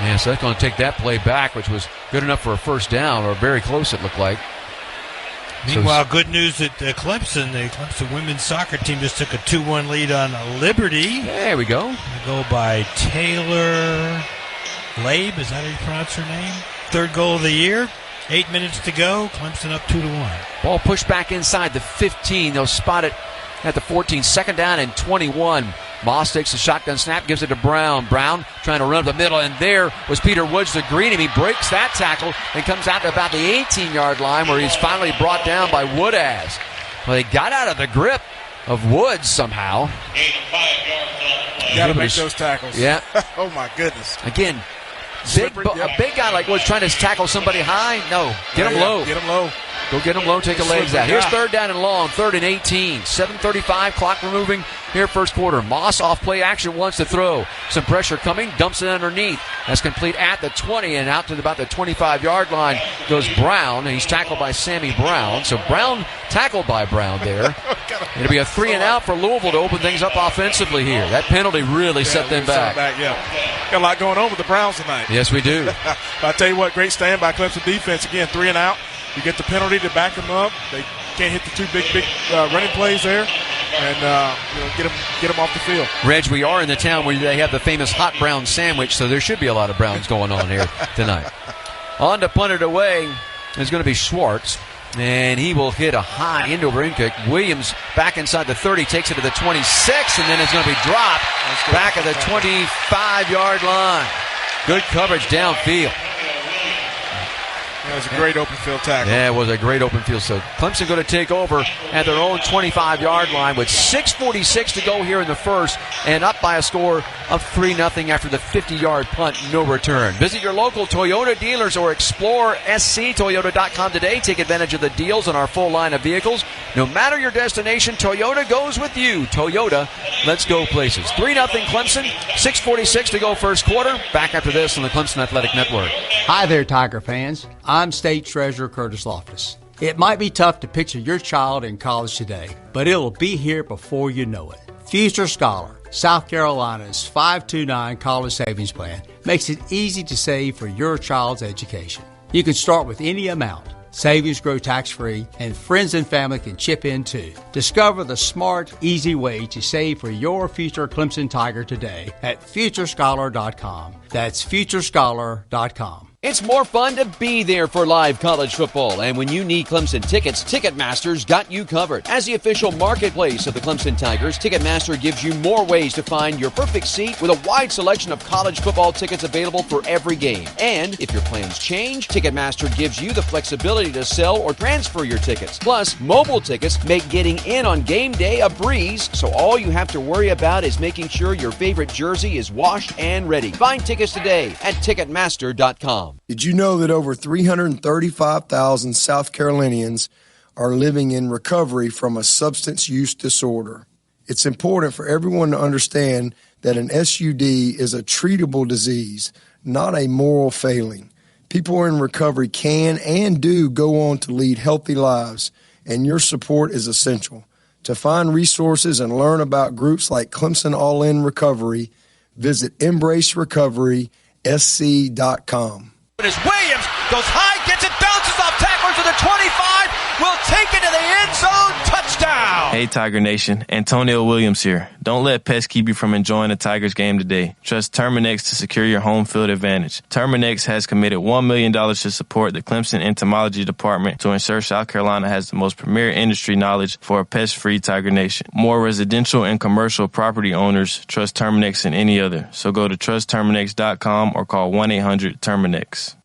Yeah, so that's going to take that play back, which was good enough for a first down, or very close it looked like. Meanwhile, good news at Clemson. The Clemson women's soccer team just took a 2-1 lead on Liberty. There we go. They go by Taylor Labe. Is that how you pronounce her name? Third goal of the year. 8 minutes to go. Clemson up 2-1. Ball pushed back inside the 15. They'll spot it at the 14. Second down and 21. Moss takes the shotgun snap, gives it to Brown. Brown trying to run up the middle, and there was Peter Woods to greet him. He breaks that tackle and comes out to about the 18-yard line, where he's finally brought down by Woodaz. Well, they got out of the grip of Woods somehow. You got to make those tackles. Yeah. Oh, my goodness. Again, a big guy like Woods trying to tackle somebody high. No, get him low. Get him low. Go get him low, take the legs out. Here's third down and long, 3rd and 18. 7:35, clock removing here first quarter. Moss off play action, wants to throw. Some pressure coming, dumps it underneath. That's complete at the 20 and out to about the 25-yard line goes Brown. And he's tackled by Sammy Brown. So Brown tackled by Brown there. It'll be a 3 and out for Louisville to open things up offensively here. That penalty really set them back. Got a lot going on with the Browns tonight. Yes, we do. I'll tell you what, great stand by Clemson defense. Again, 3 and out. You get the penalty to back them up. They can't hit the two big running plays there, and get them off the field. Reg, we are in the town where they have the famous hot brown sandwich, so there should be a lot of Browns going on here tonight. On to punt it away is going to be Schwartz, and he will hit a high end-over-end kick. Williams back inside the 30, takes it to the 26, and then it's going to be dropped back at the 25-yard line. Good coverage downfield. That was a great open field tackle. Yeah, it was a great open field. So Clemson going to take over at their own 25-yard line with 6:46 to go here in the first, and up by a score of 3-0 after the 50-yard punt, no return. Visit your local Toyota dealers or explore sctoyota.com today. Take advantage of the deals on our full line of vehicles. No matter your destination, Toyota goes with you. Toyota, let's go places. 3-0 Clemson, 6:46 to go first quarter. Back after this on the Clemson Athletic Network. Hi there, Tiger fans. I'm State Treasurer Curtis Loftus. It might be tough to picture your child in college today, but it'll be here before you know it. Future Scholar, South Carolina's 529 college savings plan, makes it easy to save for your child's education. You can start with any amount. Savings grow tax-free, and friends and family can chip in too. Discover the smart, easy way to save for your future Clemson Tiger today at FutureScholar.com. That's FutureScholar.com. It's more fun to be there for live college football, and when you need Clemson tickets, Ticketmaster's got you covered. As the official marketplace of the Clemson Tigers, Ticketmaster gives you more ways to find your perfect seat with a wide selection of college football tickets available for every game. And if your plans change, Ticketmaster gives you the flexibility to sell or transfer your tickets. Plus, mobile tickets make getting in on game day a breeze, so all you have to worry about is making sure your favorite jersey is washed and ready. Find tickets today at Ticketmaster.com. Did you know that over 335,000 South Carolinians are living in recovery from a substance use disorder? It's important for everyone to understand that an SUD is a treatable disease, not a moral failing. People in recovery can and do go on to lead healthy lives, and your support is essential. To find resources and learn about groups like Clemson All In Recovery, visit EmbraceRecoverySC.com. As Williams goes high, gets it, bounces off tackler to the 25, will take it to the end zone, touchdown! Hey Tiger Nation, Antonio Williams here. Don't let pets keep you from enjoying the Tigers game today. Trust Terminex to secure your home field advantage. Terminex has committed $1 million to support the Clemson Entomology Department to ensure South Carolina has the most premier industry knowledge for a pest-free Tiger Nation. More residential and commercial property owners trust Terminex than any other. So go to trustterminex.com or call 1-800-TERMINEX.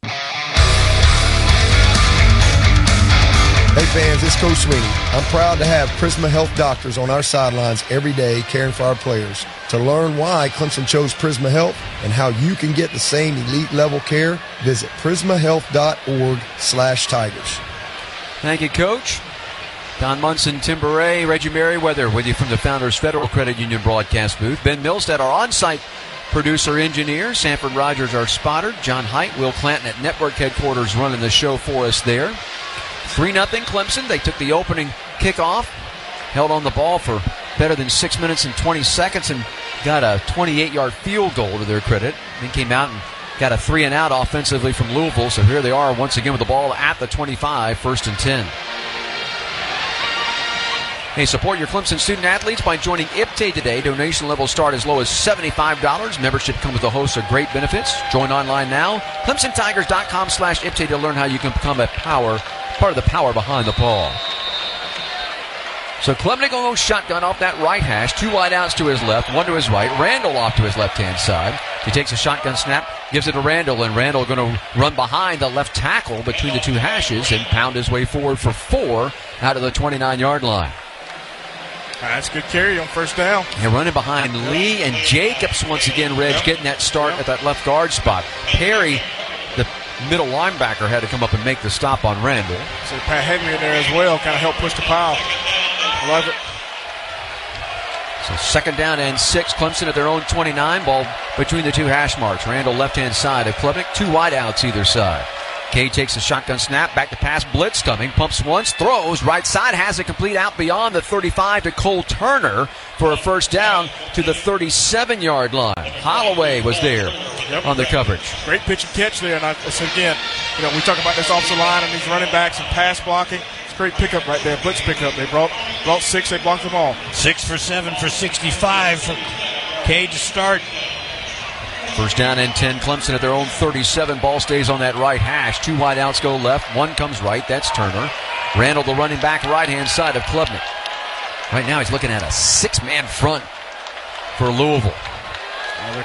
Hey fans, it's Coach Sweeney. I'm proud to have Prisma Health doctors on our sidelines every day caring for our players. To learn why Clemson chose Prisma Health and how you can get the same elite level care, visit prismahealth.org/Tigers. Thank you, Coach. Don Munson, Tim Beret, Reggie Merriweather with you from the Founders Federal Credit Union broadcast booth. Ben Milstead, our on-site producer engineer. Sanford Rogers, our spotter. John Height, Will Clanton at network headquarters running the show for us there. 3-0 Clemson. They took the opening kickoff, held on the ball for better than 6 minutes and 20 seconds and got a 28-yard field goal to their credit. Then came out and got a 3-and-out offensively from Louisville. So here they are once again with the ball at the 25, 1st and 10. Hey, support your Clemson student athletes by joining IPTAY today. Donation levels start as low as $75. Membership comes with a host of great benefits. Join online now. ClemsonTigers.com/IPTAY to learn how you can become part of the power behind the ball. So Klubnik will go shotgun off that right hash. 2 wide outs to his left, 1 to his right. Randall off to his left-hand side. He takes a shotgun snap, gives it to Randall, and Randall going to run behind the left tackle between the 2 hashes and pound his way forward for 4 out of the 29-yard line. That's a good carry on 1st down. And running behind Lee and Jacobs once again, Reg, getting that start at that left guard spot. Perry, the middle linebacker, had to come up and make the stop on Randall. So Pat Henry in there as well, kind of helped push the pile. I love it. So 2nd down and 6. Clemson at their own 29. Ball between the 2 hash marks. Randall left-hand side of Klubnik. 2 wide outs either side. Kay takes a shotgun snap, back to pass, blitz coming, pumps once, throws, right side, has it complete out beyond the 35 to Cole Turner for a 1st down to the 37-yard line. Holloway was there on the coverage. Great pitch and catch there, and again, we talk about this offensive line and these running backs and pass blocking. It's a great pickup right there, blitz pickup. They brought 6, they blocked them all. 6 for 7 for 65 for Kay to start. 1st down and 10. Clemson at their own 37. Ball stays on that right hash. 2 wide outs go left. 1 comes right. That's Turner. Randall, the running back, right-hand side of Klubnik. Right now he's looking at a 6-man front for Louisville.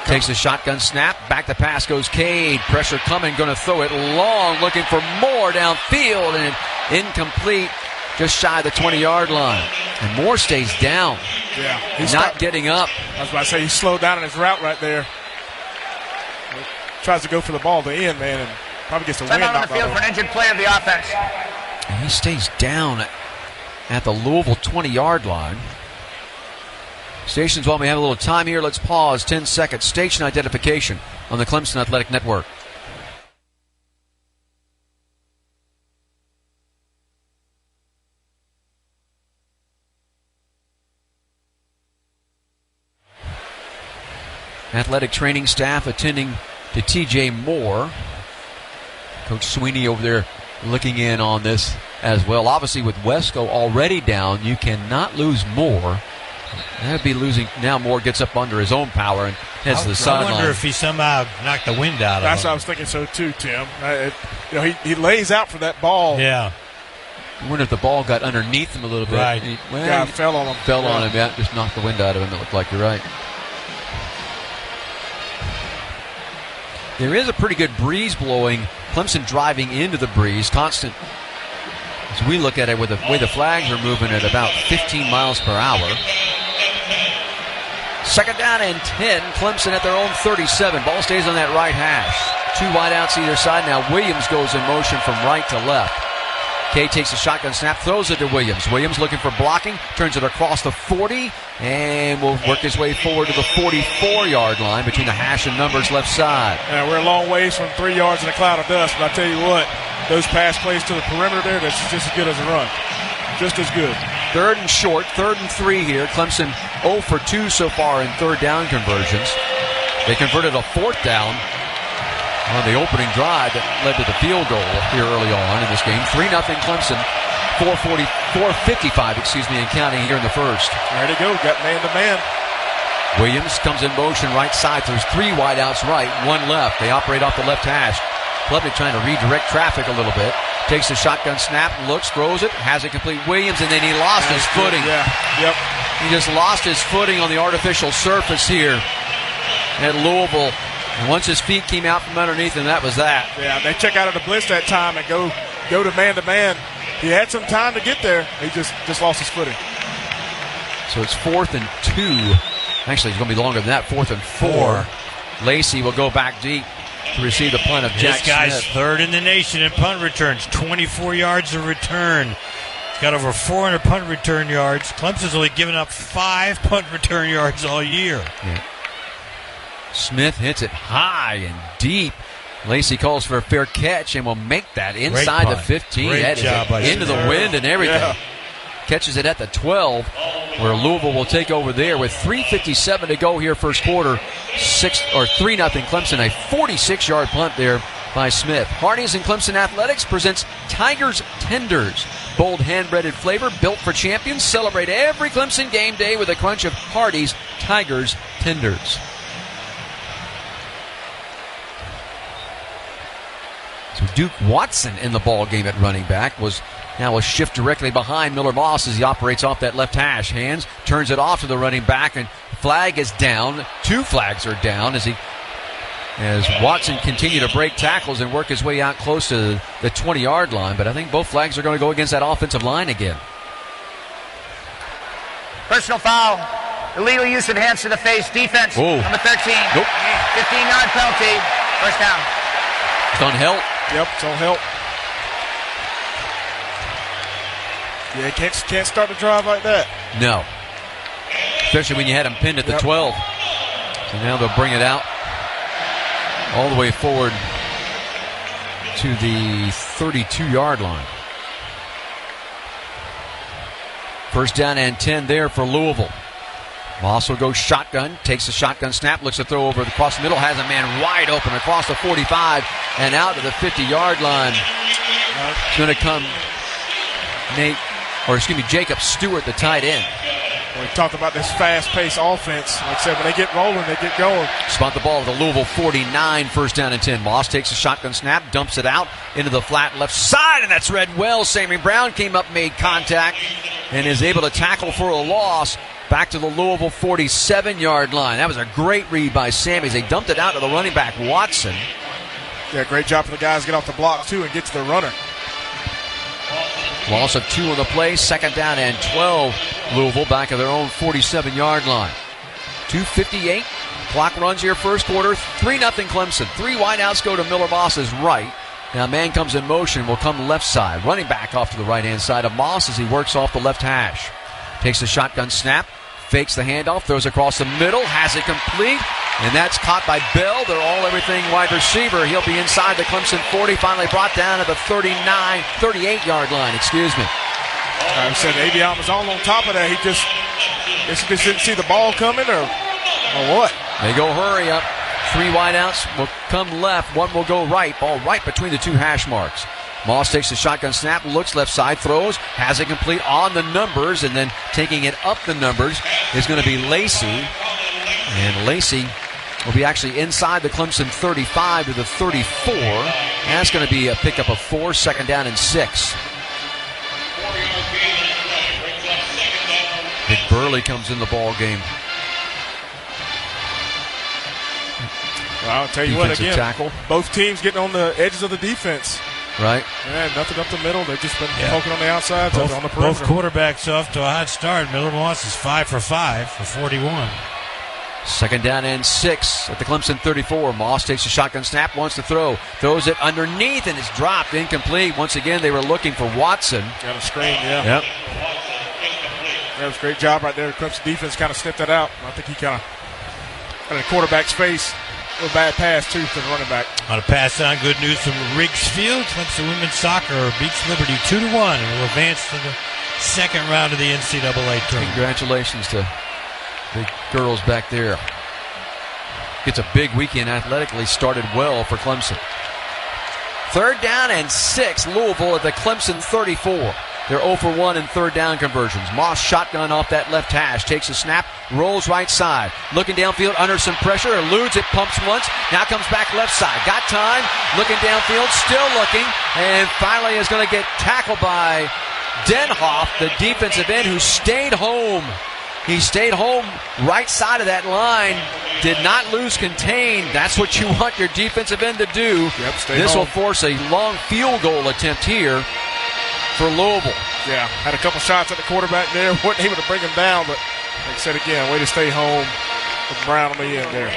Takes a shotgun snap. Back to pass goes Cade. Pressure coming. Going to throw it long. Looking for more downfield. And incomplete. Just shy of the 20-yard line. And Moore stays down. Yeah. He's not getting up. I was about to say he slowed down in his route right there. Tries to go for the ball to end, man, and probably gets a win. On the field for an injured play of the offense. And he stays down at the Louisville 20-yard line. Stations, while we have a little time here, let's pause 10 seconds. Station identification on the Clemson Athletic Network. Athletic training staff attending to TJ Moore. Coach Sweeney over there looking in on this as well. Obviously, with Wesco already down, you cannot lose Moore. That'd be losing. Now Moore gets up under his own power and heads to the sideline. I wonder if he somehow knocked the wind out of him. That's what I was thinking so too, Tim. He lays out for that ball. Yeah. I wonder if the ball got underneath him a little bit. Right. He fell on him. Fell on him, yeah. Just knocked the wind out of him. It looked like you're right. There is a pretty good breeze blowing. Clemson driving into the breeze. Constant, as we look at it, with the way the flags are moving at about 15 miles per hour. 2nd down and 10. Clemson at their own 37. Ball stays on that right hash. 2 wide outs either side. Now Williams goes in motion from right to left. Kay takes a shotgun snap, throws it to Williams. Williams looking for blocking, turns it across the 40, and will work his way forward to the 44-yard line between the hash and numbers left side. Yeah, we're a long ways from 3 yards in a cloud of dust, but I tell you what, those pass plays to the perimeter there, that's just as good as a run. Just as good. 3rd and short, 3rd and 3 here. Clemson 0 for 2 so far in 3rd down conversions. They converted a 4th down on the opening drive that led to the field goal here early on in this game. 3-0 Clemson, 4:55, and counting here in the 1st. There they go, got man-to-man. Williams comes in motion right side. There's 3 wide outs right, 1 left. They operate off the left hash. Klubnik trying to redirect traffic a little bit. Takes the shotgun snap, looks, throws it, has it complete. Williams, and then he lost his footing. Yeah, yep. He just lost his footing on the artificial surface here at Louisville. And once his feet came out from underneath him, that was that. Yeah, they check out of the blitz that time and go to man-to-man. He had some time to get there. He just lost his footing. So it's 4th and 2. Actually, it's going to be longer than that. 4th and 4. Lacey will go back deep to receive the punt of Jack This guy's Smith. 3rd in the nation in punt returns. 24 yards of return. He's got over 400 punt return yards. Clemson's only given up 5 punt return yards all year. Yeah. Smith hits it high and deep. Lacey calls for a fair catch and will make that inside the 15. Great that job is into the wind and everything. Yeah. Catches it at the 12. where Louisville will take over there with 3:57 to go here first quarter. 3-0 Clemson, a 46-yard punt there by Smith. Hardee's and Clemson Athletics presents Tigers Tenders. Bold hand-breaded flavor built for champions. Celebrate every Clemson game day with a crunch of Hardee's Tigers Tenders. So Duke Watson in the ball game at running back was now a shift directly behind Miller Moss as he operates off that left hash. Hands, turns it off to the running back, and flag is down. 2 flags are down as Watson continued to break tackles and work his way out close to the 20-yard line. But I think both flags are going to go against that offensive line again. Personal foul. Illegal use of hands to the face. Defense. Whoa. Number 13. Nope. 15-yard penalty. First down. It's on help. Yep, it's on help. Yeah, can't start the drive like that. No. Especially when you had him pinned at the 12. So now they'll bring it out all the way forward to the 32-yard line. First down and 10 there for Louisville. Moss will go shotgun, takes the shotgun snap, looks to throw over across the middle, has a man wide open across the 45 and out to the 50-yard line. It's going to come Jacob Stewart, the tight end. We talked about this fast-paced offense. Like I said, when they get rolling, they get going. Spot the ball at the Louisville 49, first down and 10. Moss takes a shotgun snap, dumps it out into the flat left side, and that's read well. Sammy Brown came up, made contact, and is able to tackle for a loss back to the Louisville 47-yard line. That was a great read by Sammy as they dumped it out to the running back, Watson. Yeah, great job for the guys to get off the block, too, and get to the runner. Loss of 2 on the play, second down and 12. Louisville back at their own 47-yard line. 2:58. Clock runs here first quarter. 3-0 Clemson. 3 wideouts go to Miller Moss's right. Now man comes in motion, will come left side. Running back off to the right-hand side of Moss as he works off the left hash. Takes the shotgun snap, fakes the handoff, throws across the middle, has it complete, and that's caught by Bell, their all-everything wide receiver. He'll be inside the Clemson 40, finally brought down at the 38-yard line, I said Avion was all on top of that. He just didn't see the ball coming or what? They go hurry up. 3 wideouts will come left, 1 will go right. Ball right between the 2 hash marks. Moss takes the shotgun snap, looks left side, throws, has it complete on the numbers, and then taking it up the numbers is going to be Lacey. And Lacey will be actually inside the Clemson 35 to the 34. And that's going to be a pickup of 4, second down and 6. Big Burley comes in the ball game. Well, I'll tell you what, again, tackle. Both teams getting on the edges of the defense. Right. Yeah, nothing up the middle. They've just been poking on the outside, on the perimeter. Both quarterbacks off to a hot start. Miller Moss is 5 for 5 for 41. Second down and 6 at the Clemson 34. Moss takes a shotgun snap, wants to throw. Throws it underneath, and it's dropped, incomplete. Once again, they were looking for Watson. Got a screen, yeah. Yep. That was a great job right there. The Clemson defense kind of sniffed that out. I think he kind of got in the quarterback's face. A little bad pass, too, to the running back. On a pass down, good news from Riggs Field. Clemson women's soccer beats Liberty 2-1 and will advance to the second round of the NCAA tournament. Congratulations to the girls back there. Gets a big weekend athletically, started well for Clemson. Third down and 6, Louisville at the Clemson 34. They're 0 for 1 in third down conversions. Moss shotgun off that left hash. Takes a snap, rolls right side. Looking downfield under some pressure, eludes it, pumps once. Now comes back left side. Got time, looking downfield, still looking. And finally is going to get tackled by Denhoff, the defensive end, who stayed home. He stayed home right side of that line. Did not lose contain. That's what you want your defensive end to do. Yep, this home. will force a long field goal attempt here for Louisville. Yeah, had a couple shots at the quarterback there. Wasn't able to bring him down, but like I said again, way to stay home with Brown on the end there.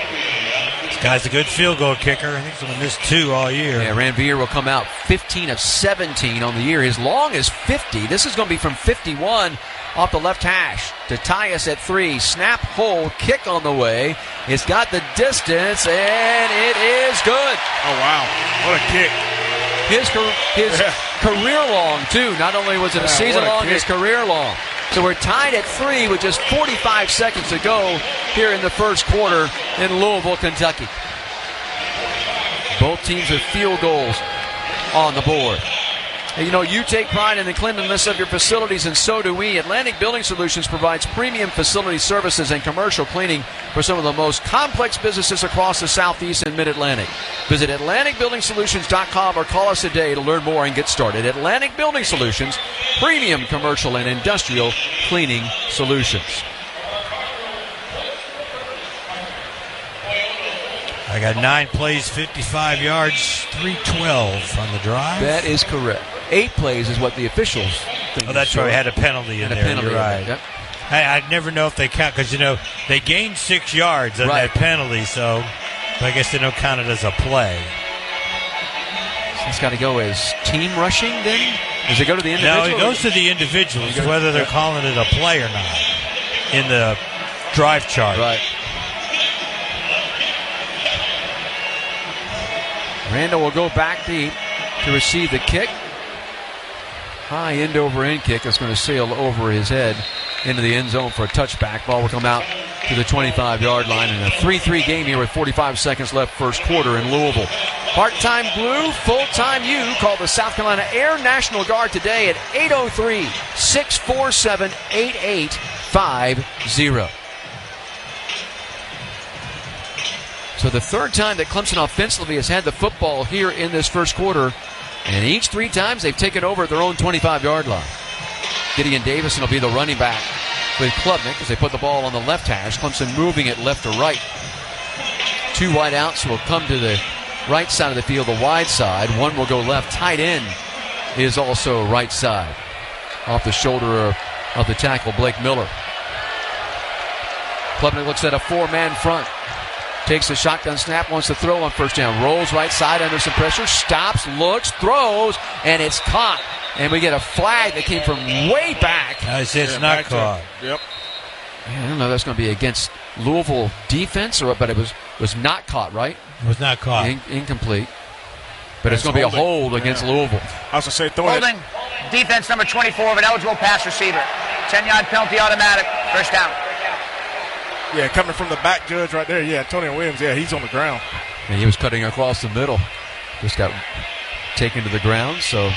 This guy's a good field goal kicker. I think he's going to miss 2 all year. Yeah, Ranvier will come out 15 of 17 on the year. As long as 50. This is going to be from 51 off the left hash to tie us at 3. Snap, hold, kick on the way. It's got the distance, and it is good. Oh, wow. What a kick. His career long, too. Not only was it a season long, his career long. So we're tied at 3 with just 45 seconds to go here in the first quarter in Louisville, Kentucky. Both teams with field goals on the board. And you know, you take pride in the cleanliness of your facilities, and so do we. Atlantic Building Solutions provides premium facility services and commercial cleaning for some of the most complex businesses across the Southeast and Mid-Atlantic. Visit AtlanticBuildingSolutions.com or call us today to learn more and get started. Atlantic Building Solutions, premium commercial and industrial cleaning solutions. I got 9 plays, 55 yards, 312 on the drive. That is correct. 8 plays is what the officials think. Oh, that's right. We had a penalty in there. You're right. Yep. I'd never know if they count because, you know, they gained 6 yards on that penalty, so I guess they don't count it as a play. So it's got to go as team rushing then? Does it go to the individual? No, it goes to the individuals, whether they're calling it a play or not in the drive chart. Right. Randall will go back deep to receive the kick. High end over end kick is going to sail over his head into the end zone for a touchback. Ball will come out to the 25-yard line in a 3-3 game here with 45 seconds left first quarter in Louisville. Part-time Blue, full-time U. Call the South Carolina Air National Guard today at 803-647-8850. So the third time that Clemson offensively has had the football here in this first quarter, and each 3 times they've taken over at their own 25-yard line. Gideon Davison will be the running back with Klubnik as they put the ball on the left hash. Clemson moving it left to right. 2 wide outs will come to the right side of the field, the wide side. 1 will go left. Tight end is also right side. Off the shoulder of the tackle, Blake Miller. Klubnik looks at a 4-man front. Takes the shotgun snap, wants to throw on first down. Rolls right side under some pressure. Stops, looks, throws, and it's caught. And we get a flag that came from way back. I say it's not caught. Yep. Man, I don't know if that's going to be against Louisville defense, but it was not caught, right? It was not caught. Incomplete. But it's going to be a hold against Louisville. I was going to say, holding. Defense number 24 of an eligible pass receiver. 10-yard penalty automatic. First down. Yeah, coming from the back judge right there. Yeah, Antonio Williams, he's on the ground. And he was cutting across the middle. Just got taken to the ground. So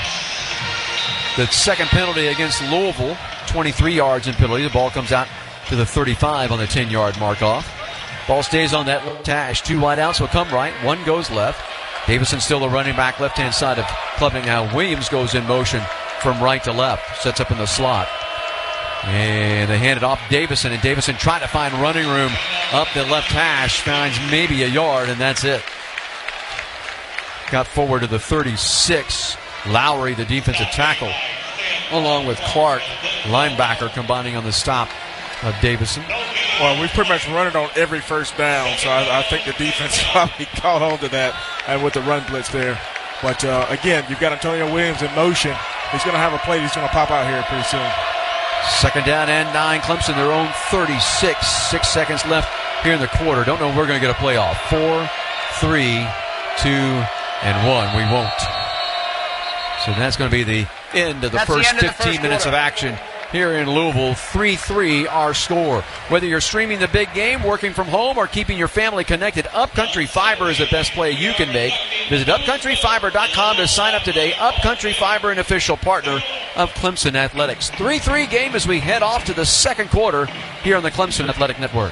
the second penalty against Louisville, 23 yards in penalty. The ball comes out to the 35 on the 10-yard mark off. Ball stays on that left hash. 2 wide outs will come right. 1 goes left. Davison still the running back, left-hand side of Klubnik. Now Williams goes in motion from right to left. Sets up in the slot. And they hand it off Davison, and Davison trying to find running room up the left hash, finds maybe a yard, and that's it. Got forward to the 36. Lowry, the defensive tackle, along with Clark, linebacker, combining on the stop of Davison. Well, we pretty much run it on every first down, so I think the defense probably caught on to that and with the run blitz there. But, again, you've got Antonio Williams in motion. He's going to have a play he's going to pop out here pretty soon. Second down and 9. Clemson, their own 36. 6 seconds left here in the quarter. Don't know if we're going to get a playoff. 4, 3, 2, and 1. We won't. So that's going to be the end of the first 15 minutes of action here in Louisville. 3-3 our score. Whether you're streaming the big game, working from home, or keeping your family connected, Upcountry Fiber is the best play you can make. Visit upcountryfiber.com to sign up today. Upcountry Fiber, an official partner of Clemson Athletics. 3-3 game as we head off to the second quarter here on the Clemson Athletic Network.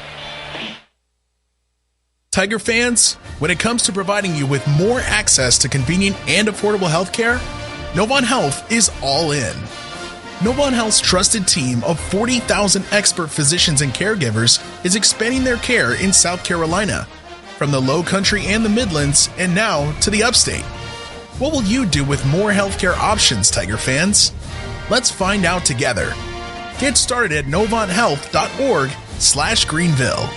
Tiger fans, when it comes to providing you with more access to convenient and affordable health care, Novant Health is all in. Novant Health's trusted team of 40,000 expert physicians and caregivers is expanding their care in South Carolina, from the Low Country and the Midlands, and now to the Upstate. What will you do with more healthcare options, Tiger fans? Let's find out together. Get started at novanthealth.org/Greenville.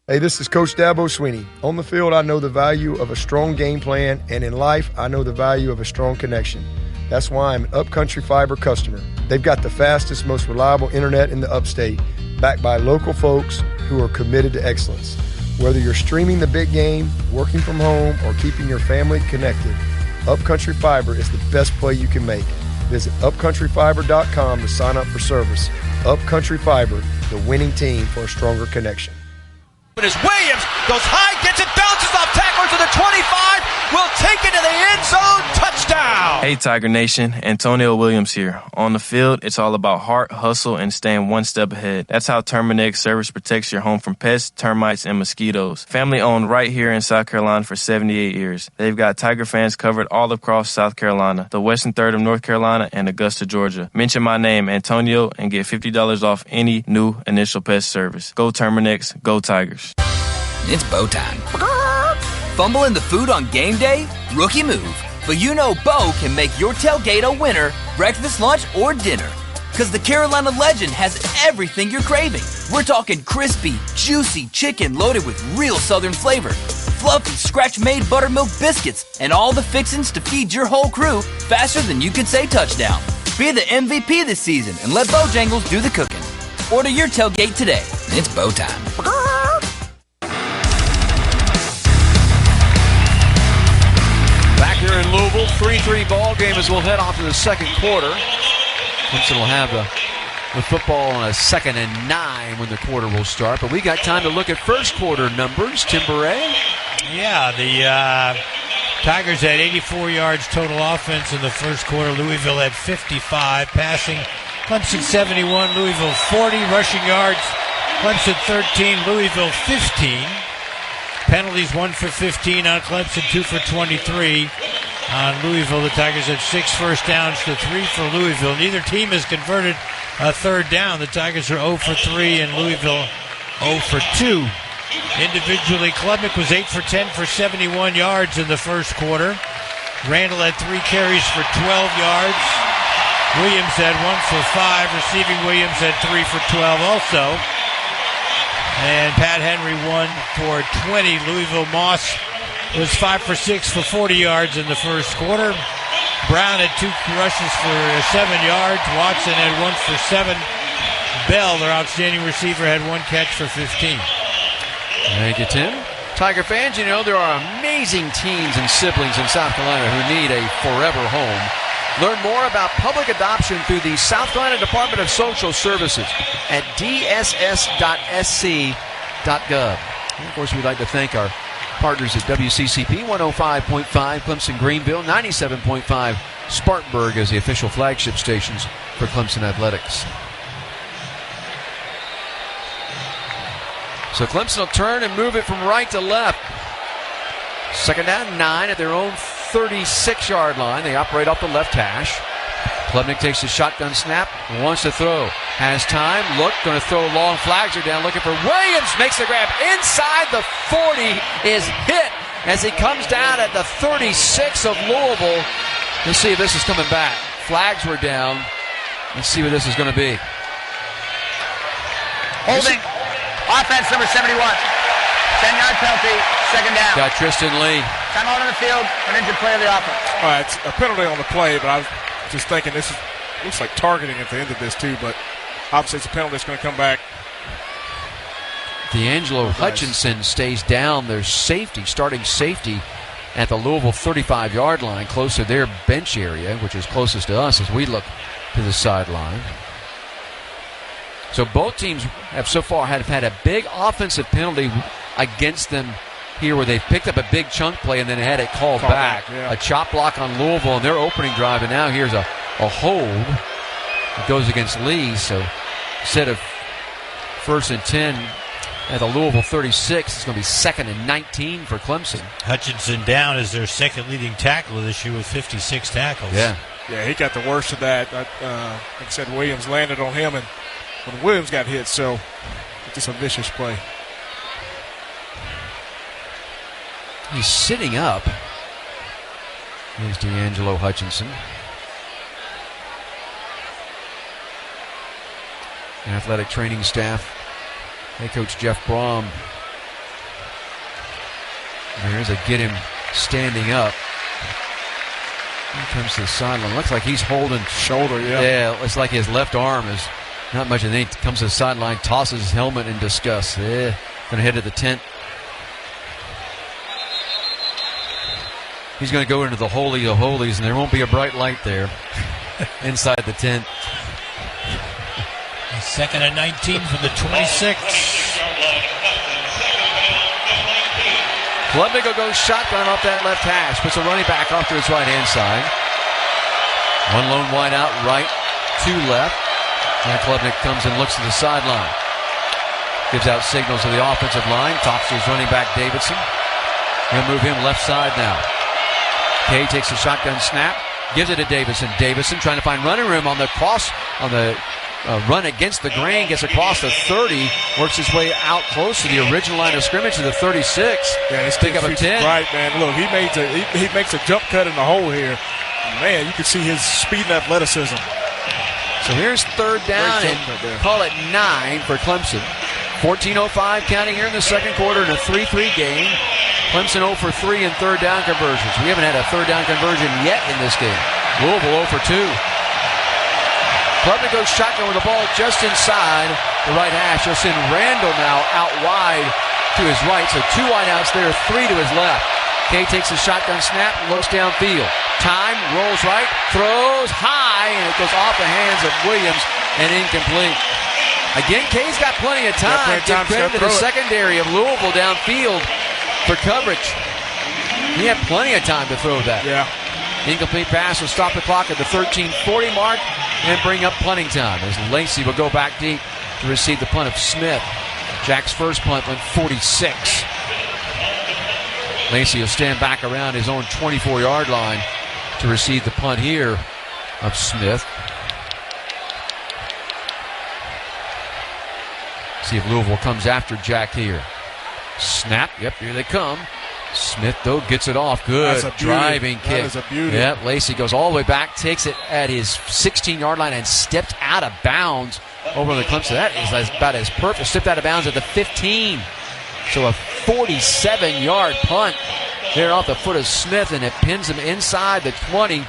Hey, this is Coach Dabo Swinney. On the field, I know the value of a strong game plan, and in life, I know the value of a strong connection. That's why I'm an Upcountry Fiber customer. They've got the fastest, most reliable internet in the upstate, backed by local folks who are committed to excellence. Whether you're streaming the big game, working from home, or keeping your family connected, Upcountry Fiber is the best play you can make. Visit upcountryfiber.com to sign up for service. Upcountry Fiber, the winning team for a stronger connection. As Williams goes high, gets it, bounces off tackler to the 25, will take it to the end zone, touchdown! Hey Tiger Nation, Antonio Williams here. On the field, it's all about heart, hustle, and staying one step ahead. That's how Terminix service protects your home from pests, termites, and mosquitoes. Family owned right here in South Carolina for 78 years. They've got Tiger fans covered all across South Carolina, the western third of North Carolina, and Augusta, Georgia. Mention my name, Antonio, and get $50 off any new initial pest service. Go Terminix, go Tigers. It's Bo time. Fumbling the food on game day? Rookie move. But you know Bo can make your tailgate a winner, breakfast, lunch, or dinner. Because the Carolina Legend has everything you're craving. We're talking crispy, juicy chicken loaded with real southern flavor, fluffy, scratch-made buttermilk biscuits, and all the fixins to feed your whole crew faster than you could say touchdown. Be the MVP this season and let Bojangles do the cooking. Order your tailgate today. It's Bo time. Back here in Louisville, 3-3 ball game as we'll head off to the second quarter. Clemson will have the football on a 2nd and 9 when the quarter will start. But we got time to look at first quarter numbers. Tim Beret? Yeah, the Tigers had 84 yards total offense in the first quarter. Louisville had 55 passing. Clemson 71, Louisville 40 rushing yards. Clemson 13, Louisville 15. Penalties 1 for 15 on Clemson, 2 for 23 on Louisville. The Tigers had 6 first downs to 3 for Louisville. Neither team has converted a third down. The Tigers are 0 for 3 and Louisville 0 for 2. Individually, Klubnik was 8 for 10 for 71 yards in the first quarter. Randall had 3 carries for 12 yards. Williams had 1 for 5. Receiving Williams had 3 for 12 also. And Pat Henry 1 for 20. Louisville Moss was 5 for 6 for 40 yards in the first quarter. Brown had 2 rushes for 7 yards. Watson had 1 for 7. Bell, their outstanding receiver, had 1 catch for 15. Thank you, Tim. Tiger fans, you know there are amazing teens and siblings in South Carolina who need a forever home. Learn more about public adoption through the South Carolina Department of Social Services at dss.sc.gov. And of course, we'd like to thank our partners at WCCP 105.5 Clemson Greenville, 97.5 Spartanburg as the official flagship stations for Clemson Athletics. So Clemson will turn and move it from right to left. 2nd down, 9 at their own 36-yard line. They operate off the left hash. Klubnik takes the shotgun snap, wants to throw. Has time, look, going to throw long. Flags are down, looking for Williams. Makes the grab inside the 40, is hit as he comes down at the 36 of Louisville. Let's see if this is coming back. Flags were down. Let's see what this is going to be. Holding. Offense number 71. 10-yard penalty, 2nd down. Got Tristan Lee. Time out on the field, an injured play of the offense. All right, it's a penalty on the play, but I was just thinking this looks like targeting at the end of this too, but obviously it's a penalty that's going to come back. D'Angelo Hutchinson stays down. Their safety, starting safety at the Louisville 35-yard line, close to their bench area, which is closest to us as we look to the sideline. So both teams have so far had a big offensive penalty against them here where they picked up a big chunk play and then had it called back. Yeah. A chop block on Louisville in their opening drive, and now here's a hold. It goes against Lee, so instead of 1st and 10 at the Louisville 36, it's going to be 2nd and 19 for Clemson. Hutchinson down as their second leading tackler this year with 56 tackles. Yeah, he got the worst of that. Like I said, Williams landed on him, and when Williams got hit, so it's just a vicious play. He's sitting up. Here's D'Angelo Hutchinson. Athletic training staff. Head coach Jeff Brom. There's a get him standing up. Here comes to the sideline. Looks like he's holding shoulder, Yeah, looks like his left arm is not much. And then he comes to the sideline, tosses his helmet in disgust. Going to head to the tent. He's going to go into the Holy of Holies, and there won't be a bright light there. inside the 10. Second and 19 from the 26. Klubnik will go shotgun off that left hash. Puts a running back off to his right-hand side. One lone wide out right, two left. And Klubnik comes and looks to the sideline. Gives out signals to the offensive line. Talks to his running back, Davidson. He'll move him left side now. Kay takes a shotgun snap. Gives it to Davidson. Davidson trying to find running room on the cross, on the run against the grain. Gets across the 30. Works his way out close to the original line of scrimmage to the 36. Yeah, this pick up a 10. Right, man. Look, he makes a jump cut in the hole here. Man, you can see his speed and athleticism. So here's third down and call it 9 for Clemson. 14:05 counting here in the second quarter in a 3-3 game. Clemson 0 for 3 in third down conversions. We haven't had a third down conversion yet in this game. Louisville 0 for 2. Klubnik goes shotgun with the ball just inside the right hash. You'll send Randall now out wide to his right. So 2 wideouts there, 3 to his left. Kay takes a shotgun snap, looks downfield. Time, rolls right, throws high, and it goes off the hands of Williams and incomplete. Again, Kay's got plenty of time. Give credit to the secondary of Louisville downfield for coverage. He had plenty of time to throw that. Yeah. Incomplete pass will stop the clock at the 13:40 mark and bring up punting time as Lacey will go back deep to receive the punt of Smith. Jack's first punt went 46. Lacey will stand back around his own 24-yard line to receive the punt here of Smith. See if Louisville comes after Jack here. Snap. Yep, here they come. Smith, though, gets it off. Good driving kick. That is a beauty. Yep, Lacey goes all the way back, takes it at his 16-yard line, and stepped out of bounds over the Clemson. That is about as perfect. Stepped out of bounds at the 15. So a 47-yard punt there off the foot of Smith, and it pins him inside the 20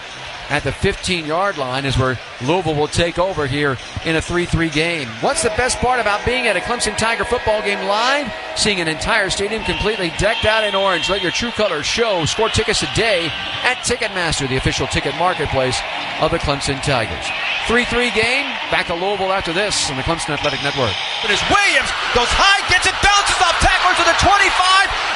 at the 15-yard line is where Louisville will take over here in a 3-3 game. What's the best part about being at a Clemson Tiger football game live? Seeing an entire stadium completely decked out in orange. Let your true colors show. Score tickets today at Ticketmaster, the official ticket marketplace of the Clemson Tigers. 3-3 game. Back to Louisville after this on the Clemson Athletic Network. It is Williams. Goes high, gets it, bounces off tackler to the 25.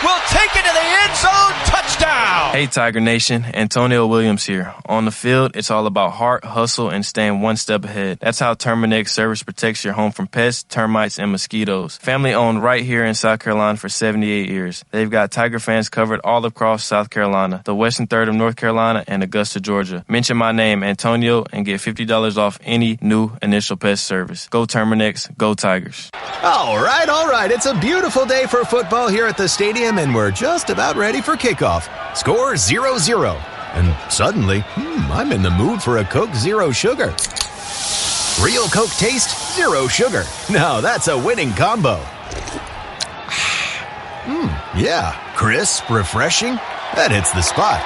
Will take it to the end zone. Touchdown. Hey, Tiger Nation. Antonio Williams here. On the field, it's all about heart, hustle, and staying one step ahead. That's how Terminix Service protects your home from pests, termites, and mosquitoes. Family owned right here in South Carolina for 78 years. They've got Tiger fans covered all across South Carolina, the western third of North Carolina, and Augusta, Georgia. Mention my name, Antonio, and get $50 off any new initial pest service. Go Terminix, go Tigers. All right. It's a beautiful day for football here at the stadium, and we're just about ready for kickoff. Score 0-0. And suddenly, I'm in the mood for a Coke Zero Sugar. Real Coke taste, zero sugar. Now that's a winning combo. Yeah, crisp, refreshing. That hits the spot.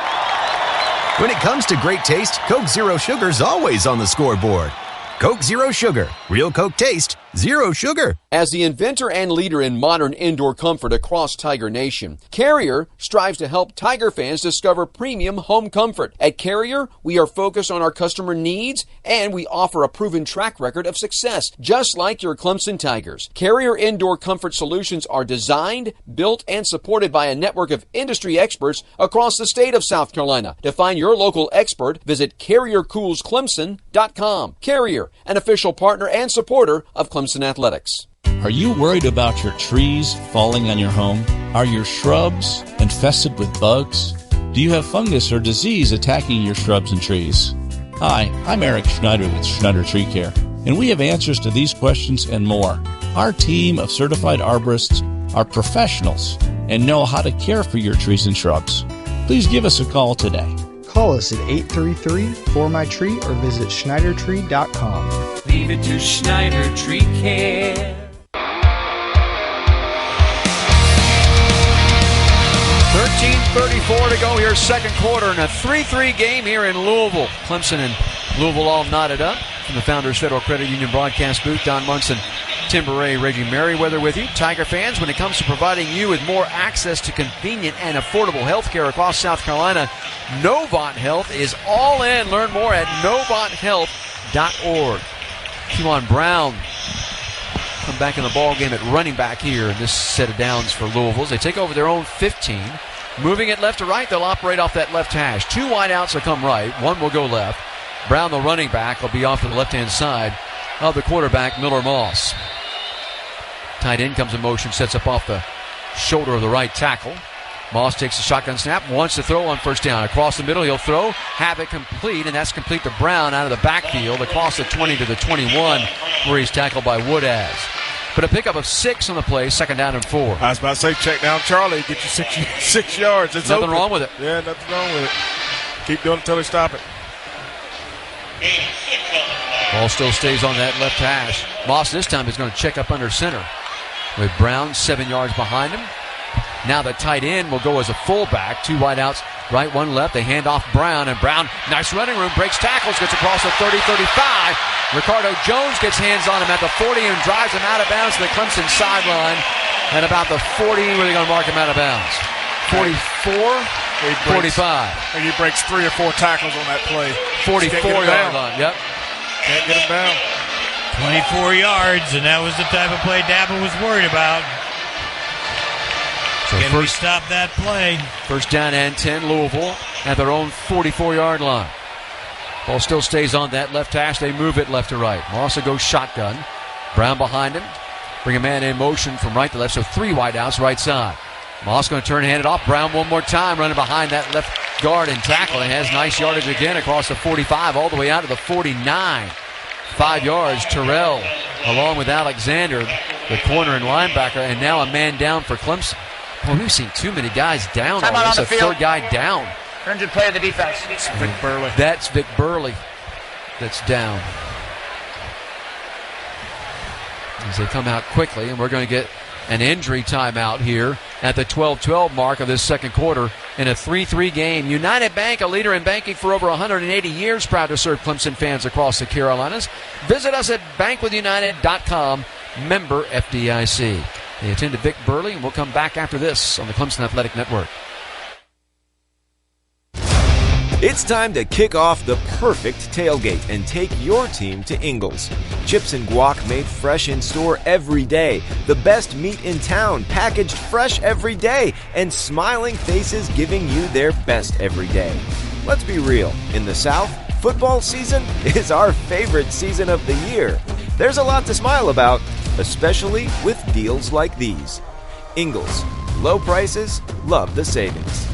When it comes to great taste, Coke Zero Sugar's always on the scoreboard. Coke Zero Sugar. Real Coke taste, zero sugar. As the inventor and leader in modern indoor comfort across Tiger Nation, Carrier strives to help Tiger fans discover premium home comfort. At Carrier, we are focused on our customer needs, and we offer a proven track record of success, just like your Clemson Tigers. Carrier Indoor Comfort Solutions are designed, built, and supported by a network of industry experts across the state of South Carolina. To find your local expert, visit CarrierCoolsClemson.com. Carrier, an official partner and supporter of Clemson Athletics. Are you worried about your trees falling on your home? Are your shrubs infested with bugs? Do you have fungus or disease attacking your shrubs and trees? Hi, I'm Eric Schneider with Schneider Tree Care, and we have answers to these questions and more. Our team of certified arborists are professionals and know how to care for your trees and shrubs. Please give us a call today. Call us at 833-4MY-TREE or visit SchneiderTree.com. Leave it to Schneider Tree Care. 13:34 to go here, second quarter, in a 3-3 game here in Louisville. Clemson and Louisville all knotted up from the Founders Federal Credit Union broadcast booth. Don Munson Tim Beret, Reggie Merriweather with you. Tiger fans, when it comes to providing you with more access to convenient and affordable health care across South Carolina, Novant Health is all in. Learn more at NovantHealth.org. Kewan Brown come back in the ball game at running back here in this set of downs for Louisville. They take over their own 15. Moving it left to right, they'll operate off that left hash. 2 wideouts will come right. 1 will go left. Brown, the running back, will be off to the left-hand side of the quarterback, Miller Moss. Tight end comes in motion, sets up off the shoulder of the right tackle. Moss takes the shotgun snap, wants to throw on first down. Across the middle, he'll throw, have it complete, and that's complete to Brown out of the backfield across the 20 to the 21, where he's tackled by Woodaz. But a pickup of 6 on the play, 2nd down and 4. I was about to say, check down Charlie, get you 6 yards. It's nothing open. wrong with it. Yeah, nothing wrong with it. Keep doing it until they stop it. Ball still stays on that left hash. Moss this time is going to check up under center with Brown 7 yards behind him. Now the tight end will go as a fullback. 2 wideouts, right, 1 left. They hand off Brown, and Brown, nice running room, breaks tackles, gets across the 30-35. Ricardo Jones gets hands on him at the 40 and drives him out of bounds to the Clemson sideline at about the 40. Where are they going to mark him out of bounds? 44? 45. I think he breaks 3 or 4 tackles on that play. 44-yard line, yep. Can't get him down. 24 yards, and that was the type of play Dabo was worried about. So Can we stop that play? First down and 10, Louisville at their own 44-yard line. Ball still stays on that left hash. They move it left to right. Moss will go shotgun. Brown behind him. Bring a man in motion from right to left, so 3 wideouts right side. Moss going to turn, hand it off. Brown one more time, running behind that left guard and tackle. And has nice yardage again across the 45 all the way out to the 49. 5 yards, Terrell, along with Alexander, the corner and linebacker, and now a man down for Clemson. Well, we've seen too many guys down on this. A third guy down. 100 play of the defense. Vic Burley. That's Vic Burley that's down. As they come out quickly, and we're going to get an injury timeout here at the 12-12 mark of this second quarter in a 3-3 game. United Bank, a leader in banking for over 180 years, proud to serve Clemson fans across the Carolinas. Visit us at bankwithunited.com, member FDIC. They attend to Vic Burley, and we'll come back after this on the Clemson Athletic Network. It's time to kick off the perfect tailgate and take your team to Ingles. Chips and guac made fresh in store every day. The best meat in town packaged fresh every day. And smiling faces giving you their best every day. Let's be real. In the South, football season is our favorite season of the year. There's a lot to smile about, especially with deals like these. Ingles. Low prices, love the savings.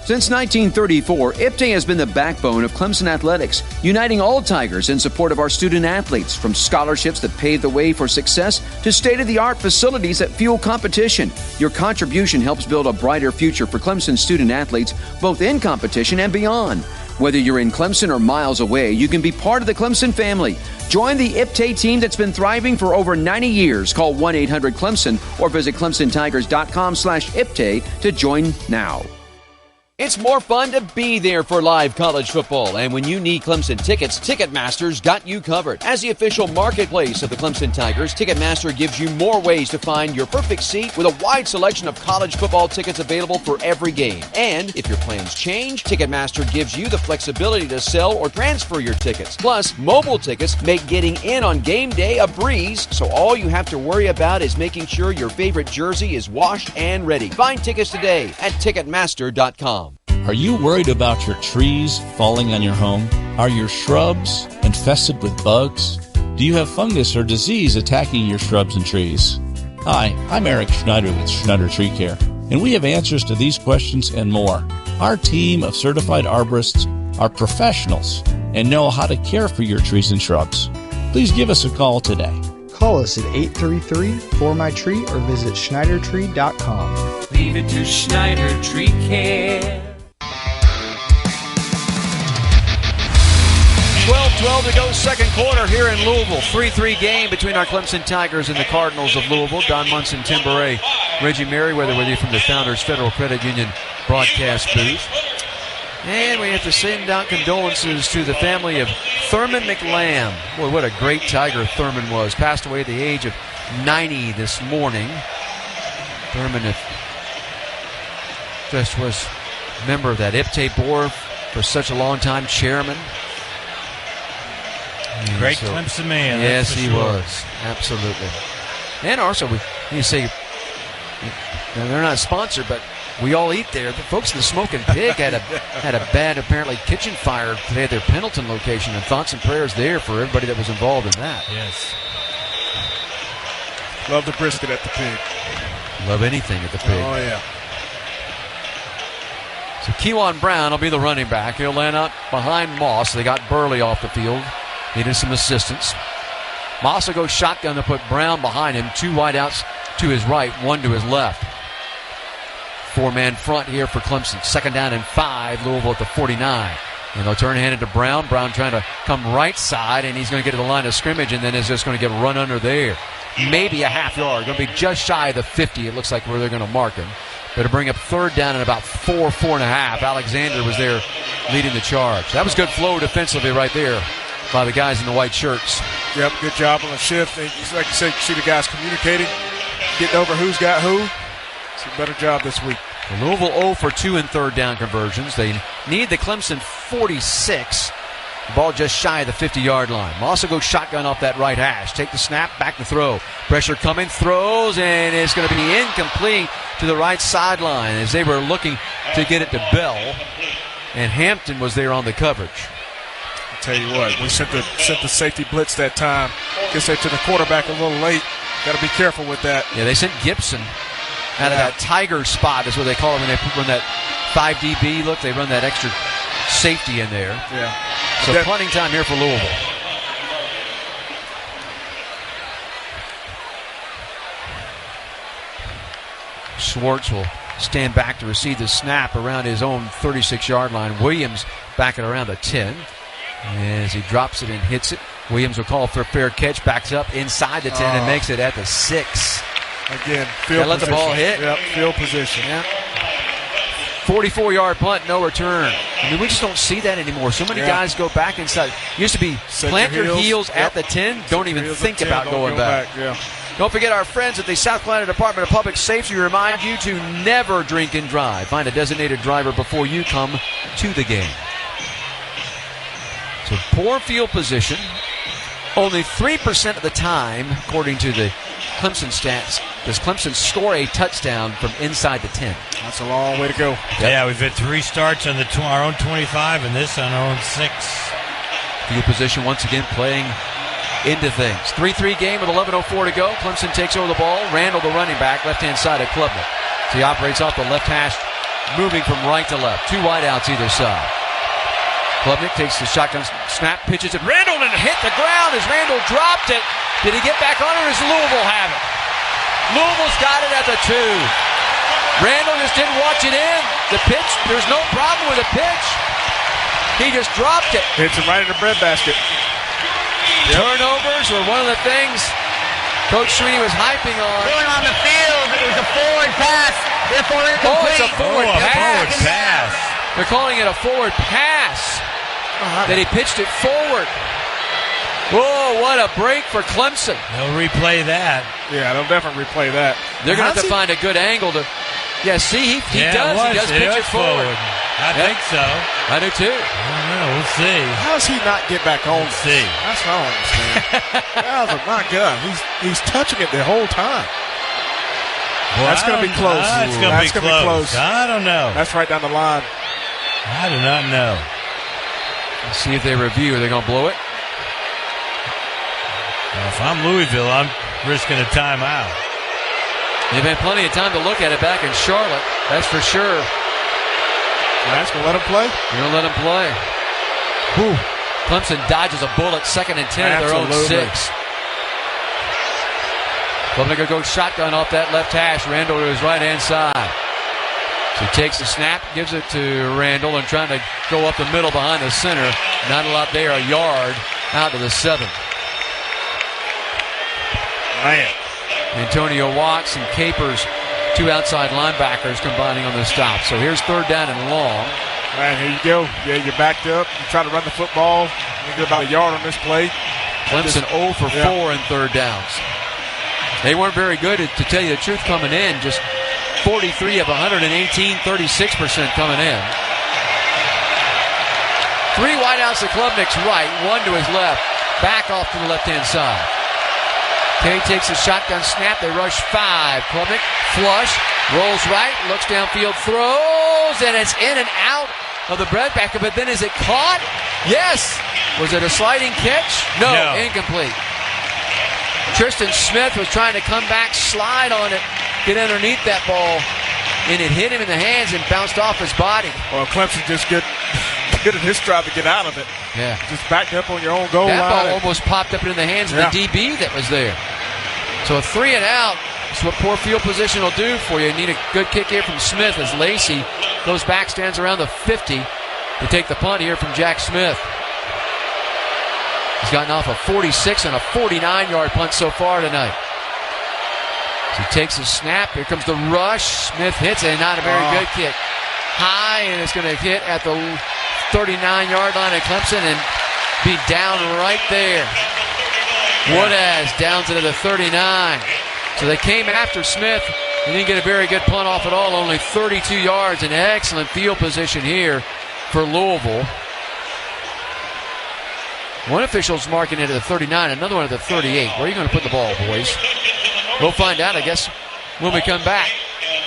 Since 1934, IPTAY has been the backbone of Clemson athletics, uniting all Tigers in support of our student athletes, from scholarships that pave the way for success to state-of-the-art facilities that fuel competition. Your contribution helps build a brighter future for Clemson student athletes, both in competition and beyond. Whether you're in Clemson or miles away, you can be part of the Clemson family. Join the IPTAY team that's been thriving for over 90 years. Call 1-800-CLEMSON or visit ClemsonTigers.com/IPTAY to join now. It's more fun to be there for live college football. And when you need Clemson tickets, Ticketmaster's got you covered. As the official marketplace of the Clemson Tigers, Ticketmaster gives you more ways to find your perfect seat with a wide selection of college football tickets available for every game. And if your plans change, Ticketmaster gives you the flexibility to sell or transfer your tickets. Plus, mobile tickets make getting in on game day a breeze, so all you have to worry about is making sure your favorite jersey is washed and ready. Find tickets today at Ticketmaster.com. Are you worried about your trees falling on your home? Are your shrubs infested with bugs? Do you have fungus or disease attacking your shrubs and trees? Hi, I'm Eric Schneider with Schneider Tree Care, and we have answers to these questions and more. Our team of certified arborists are professionals and know how to care for your trees and shrubs. Please give us a call today. Call us at 833-4MY-TREE or visit SchneiderTree.com. Leave it to Schneider Tree Care. 12-12 to go, second quarter here in Louisville. 3-3 game between our Clemson Tigers and the Cardinals of Louisville. Don Munson, Tim Beret, Reggie Merriweather with you from the Founders Federal Credit Union broadcast booth. And we have to send out condolences to the family of Thurman McLam. Boy, what a great Tiger Thurman was. Passed away at the age of 90 this morning. Thurman just was a member of that IPTAY board for such a long time, chairman. Great Clemson man. Yes, he was. Absolutely. And also, you say, they're not sponsored, but we all eat there. The folks in the Smoking Pig had a bad, apparently, kitchen fire today at their Pendleton location, and thoughts and prayers there for everybody that was involved in that. Yes. Love the brisket at the Pig. Love anything at the Pig. Oh, yeah. So Kewan Brown will be the running back. He'll land up behind Moss. They got Burley off the field. Needed some assistance. Moss will go shotgun to put Brown behind him. 2 wideouts to his right, 1 to his left. 4-man front here for Clemson. 2nd down and 5. Louisville at the 49. And they'll turn handed to Brown. Brown trying to come right side, and he's going to get to the line of scrimmage, and then is just going to get run under there. Maybe a half yard. Going to be just shy of the 50, it looks like, where they're going to mark him. Better bring up 3rd down and about 4.5. Alexander was there leading the charge. That was good flow defensively right there by the guys in the white shirts. Yep, good job on the shift. And like you said, you see the guys communicating, getting over who's got who. It's a better job this week. Louisville 0 for 2 in 3rd down conversions. They need the Clemson 46. Ball just shy of the 50-yard line. Moss will go shotgun off that right hash. Take the snap, back to throw. Pressure coming, throws, and it's going to be incomplete to the right sideline as they were looking to get it to Bell. And Hampton was there on the coverage. I'll tell you what, we sent the safety blitz that time. Guess they took the quarterback a little late. Got to be careful with that. Yeah, they sent Gibson out of that tiger spot is what they call it when they run that 5 DB look. They run that extra safety in there. Yeah. So punting time here for Louisville. Schwartz will stand back to receive the snap around his own 36-yard line. Williams back at around the 10. As he drops it and hits it, Williams will call for a fair catch, backs up inside the 10 and makes it at the 6. Again, field position. Let the ball hit. Yep, field position. Yep. 44-yard punt, no return. I mean, we just don't see that anymore. So many guys go back inside. Used to be plant your heels at the 10. Don't even think about going back. Yeah. Don't forget our friends at the South Carolina Department of Public Safety remind you to never drink and drive. Find a designated driver before you come to the game. So poor field position. Only 3% of the time, according to the Clemson stats, does Clemson score a touchdown from inside the 10. That's a long way to go. Yep. Yeah, we've had 3 starts on our own 25 and this on our own 6. Field position once again playing into things. 3-3 game with 11:04 to go. Clemson takes over the ball. Randall, the running back, left-hand side of Klubnik. So he operates off the left hash, moving from right to left. 2 wideouts either side. Klubnik takes the shotgun snap, pitches it. Randall and hit the ground as Randall dropped it. Did he get back on it or does Louisville have it? Louisville's got it at the 2. Randall just didn't watch it in. The pitch, there's no problem with the pitch. He just dropped it. Hits him right in the breadbasket. Yep. Turnovers were one of the things Coach Sweeney was hyping on. Going on the field, it was a forward pass. Therefore incomplete. Oh, it's a forward pass. They're calling it a forward pass. That he pitched it forward. Whoa, what a break for Clemson. They'll replay that. Yeah, they'll definitely replay that. They're going to have to find a good angle to... Yeah, see, he does. He does pitch it forward. I think so. I do too. I don't know. We'll see. How does he not get back home? Let's see. That's what I don't understand. My God, he's touching it the whole time. Well, that's going to be close. That's going to be close. I don't know. That's right down the line. I do not know. Let's see if they review. Are they going to blow it? Well, if I'm Louisville, I'm risking a timeout. They've had plenty of time to look at it back in Charlotte. That's for sure. That's going to let him play? You're going to let him play. Whew. Clemson dodges a bullet, 2nd and 10 at their own 6. Klubnik will go shotgun off that left hash. Randall to his right-hand side. So he takes the snap, gives it to Randall, and trying to go up the middle behind the center. Not a lot there, a yard out to the 7. Man. Antonio Watts and Capers, 2 outside linebackers combining on the stop. So here's 3rd down and long. And here you go. Yeah, you're backed up. You try to run the football. You get about a yard on this play. Clemson 0 for 4 in third downs. They weren't very good, to tell you the truth, coming in. Just 43 of 118, 36% coming in. 3 wideouts to Klubnik's right, 1 to his left. Back off to the left-hand side. K takes a shotgun snap. They rush 5. Klubnik, flush, rolls right, looks downfield, throws, and it's in and out of the breadbacker. But then is it caught? Yes. Was it a sliding catch? No. Incomplete. Tristan Smith was trying to come back, slide on it, get underneath that ball, and it hit him in the hands and bounced off his body. Well, Clemson just good at his drive to get out of it. Yeah. Just backed up on your own goal line. That ball almost popped up into the hands of the DB that was there. So a 3 and out is what poor field position will do for you. You need a good kick here from Smith as Lacey goes back, stands around the 50 to take the punt here from Jack Smith. He's gotten off a 46 and a 49-yard punt so far tonight. So he takes his snap. Here comes the rush. Smith hits it, not a very good kick. High, and it's going to hit at the 39-yard line of Clemson and be down right there. Woodaz downs it to the 39. So they came after Smith. He didn't get a very good punt off at all. Only 32 yards. An excellent field position here for Louisville. One official's marking it at the 39, another one at the 38. Where are you going to put the ball, boys? We'll find out, I guess, when we come back.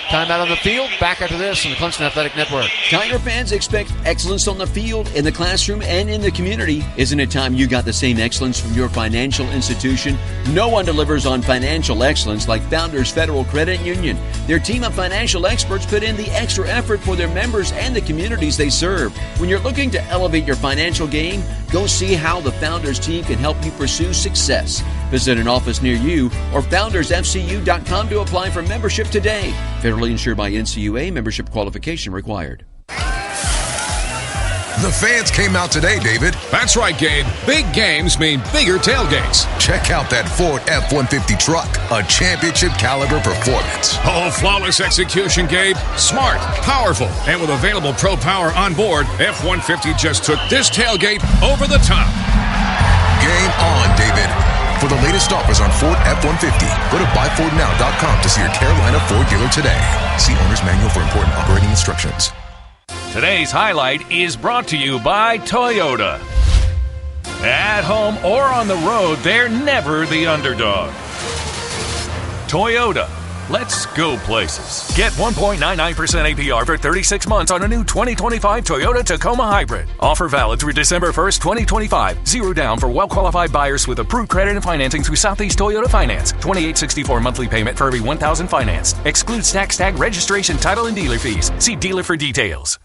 Timeout on the field. Back after this on the Clemson Athletic Network. Tiger fans expect excellence on the field, in the classroom, and in the community. Isn't it time you got the same excellence from your financial institution? No one delivers on financial excellence like Founders Federal Credit Union. Their team of financial experts put in the extra effort for their members and the communities they serve. When you're looking to elevate your financial game, go see how the Founders team can help you pursue success. Visit an office near you or foundersfcu.com to apply for membership today. Federally insured by NCAA, membership qualification required. The fans came out today, David. That's right, Gabe. Big games mean bigger tailgates. Check out that Ford F-150 truck, a championship caliber performance. Oh, flawless execution, Gabe. Smart, powerful, and with available Pro Power on board, F-150 just took this tailgate over the top. Game on, David. For the latest offers on Ford F-150, go to buyfordnow.com to see your Carolina Ford dealer today. See owner's manual for important operating instructions. Today's highlight is brought to you by Toyota. At home or on the road, they're never the underdog. Toyota. Let's go places. Get 1.99% APR for 36 months on a new 2025 Toyota Tacoma Hybrid. Offer valid through December 1st, 2025. Zero down for well-qualified buyers with approved credit and financing through Southeast Toyota Finance. $28.64 monthly payment for every $1,000 financed. Excludes tax tag, registration, title, and dealer fees. See dealer for details.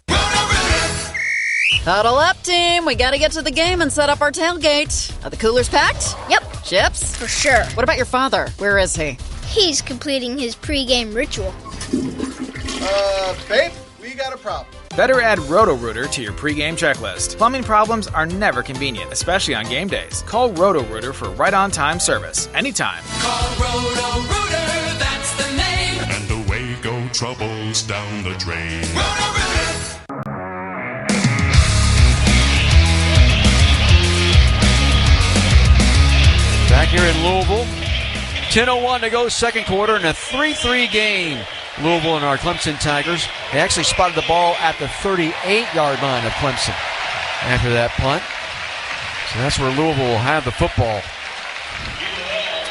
Huddle up, team. We gotta get to the game and set up our tailgate. Are the coolers packed? Yep. Chips? For sure. What about your father? Where is he? He's completing his pregame ritual. Babe, we got a problem. Better add Roto-Rooter to your pregame checklist. Plumbing problems are never convenient, especially on game days. Call Roto-Rooter for right-on-time service, anytime. Call Roto-Rooter, that's the name. And away go troubles down the drain. Roto-Rooter! Back here in Louisville. 10:01 to go, second quarter, in a 3-3 game. Louisville and our Clemson Tigers. They actually spotted the ball at the 38-yard line of Clemson after that punt. So that's where Louisville will have the football.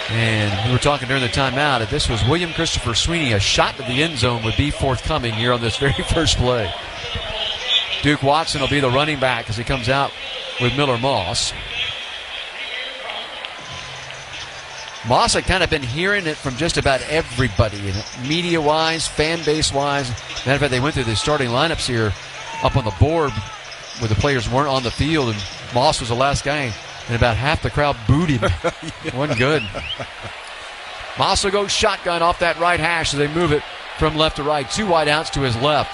And we were talking during the timeout, if this was William Christopher Sweeney, a shot to the end zone would be forthcoming here on this very first play. Duke Watson will be the running back as he comes out with Miller Moss. Moss had kind of been hearing it from just about everybody, media-wise, fan base-wise. Matter of fact, they went through the starting lineups here up on the board where the players weren't on the field, and Moss was the last guy, and about half the crowd booed him. Wasn't good. Moss will go shotgun off that right hash as they move it from left to right. 2 wideouts to his left.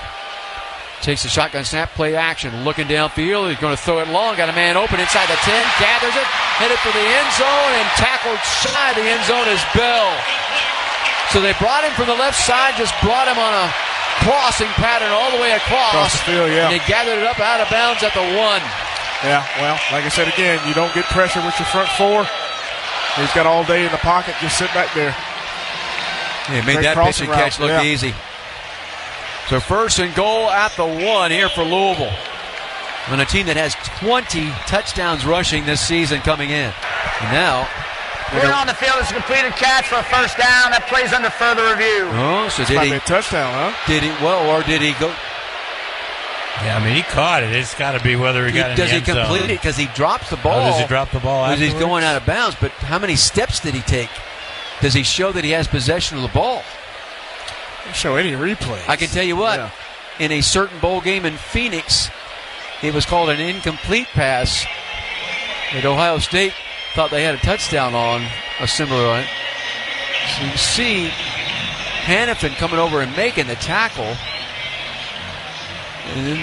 Takes the shotgun snap, play action, looking downfield. He's going to throw it long. Got a man open inside the 10, gathers it, headed for the end zone, and tackled shy of the end zone is Bell. So they brought him from the left side, just brought him on a crossing pattern all the way across the field, yeah. And he gathered it up out of bounds at the 1. Yeah, well, like I said again, you don't get pressure with your front 4. He's got all day in the pocket. Just sit back there. Yeah, made that pitch and catch look easy. So 1st and goal at the 1 here for Louisville. On a team that has 20 touchdowns rushing this season coming in. And now... Clear on the field is a completed catch for a 1st down. That plays under further review. Oh, so did he... a touchdown, huh? Did he... Well, or did he go... Yeah, I mean, he caught it. It's got to be whether he got in the end zone. Does he complete it? Because he drops the ball. Oh, does he drop the ball afterwards? Because he's going out of bounds. But how many steps did he take? Does he show that he has possession of the ball? Don't show any replays. I can tell you what. In a certain bowl game in Phoenix, it was called an incomplete pass that Ohio State thought they had a touchdown on, a similar one. So you see Hannafin coming over and making the tackle. And then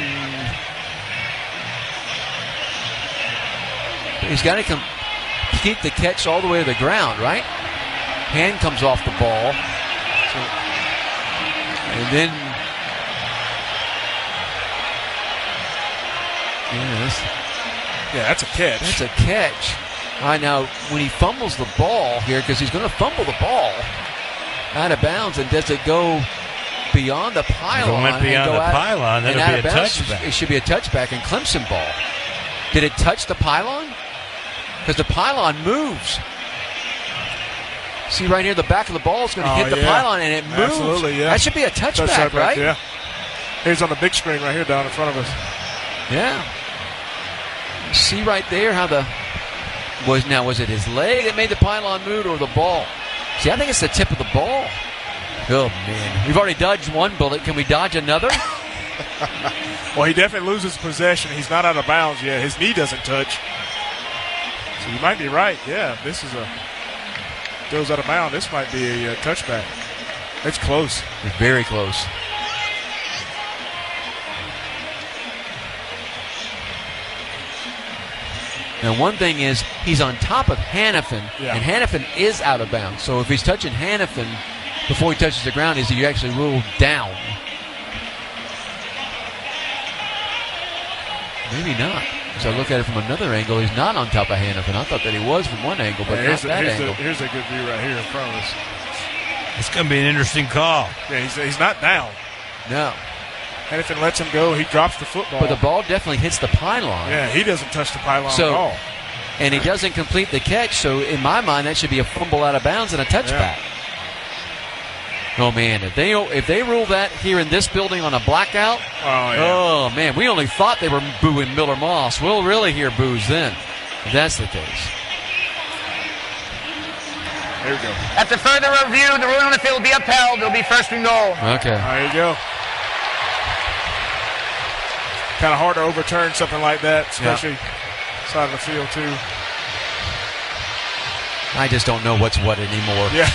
he's got to keep the catch all the way to the ground, right? Hand comes off the ball. And then that's a catch. That's a catch. All right, now when he fumbles the ball here, because he's going to fumble the ball out of bounds, and does it go beyond the pylon? If it went beyond the pylon, then it'll be a touchback. It should be a touchback and Clemson ball. Did it touch the pylon? Because the pylon moves. See right here, the back of the ball is going to hit the pylon, and it moves. Absolutely, yeah. That should be a touchback, right? Yeah. Here's on the big screen right here down in front of us. Yeah. You see right there how was it his leg that made the pylon move or the ball? See, I think it's the tip of the ball. Oh, man. We've already dodged one bullet. Can we dodge another? Well, he definitely loses possession. He's not out of bounds yet. His knee doesn't touch. So you might be right. Yeah, this is goes out of bounds. This might be a touchback. It's close. It's very close. Now, one thing is he's on top of Hannafin, and Hannafin is out of bounds. So if he's touching Hannafin before he touches the ground, is he actually ruled down? Maybe not. As I look at it from another angle, he's not on top of Hannafin. I thought that he was from one angle, but not that angle. Here's a good view right here in front of us. It's going to be an interesting call. Yeah, he's not down. No. Hannafin lets him go. He drops the football. But the ball definitely hits the pylon. Yeah, he doesn't touch the pylon at all. And he doesn't complete the catch, so in my mind, that should be a fumble out of bounds and a touchback. Oh, man, if they rule that here in this building on a blackout, oh, man, we only thought they were booing Miller Moss. We'll really hear boos then, if that's the case. There we go. After further review, the ruling on the field will be upheld. It'll be 1st and goal. Okay. There you go. Kind of hard to overturn something like that, especially side of the field, too. I just don't know what's what anymore. Yeah.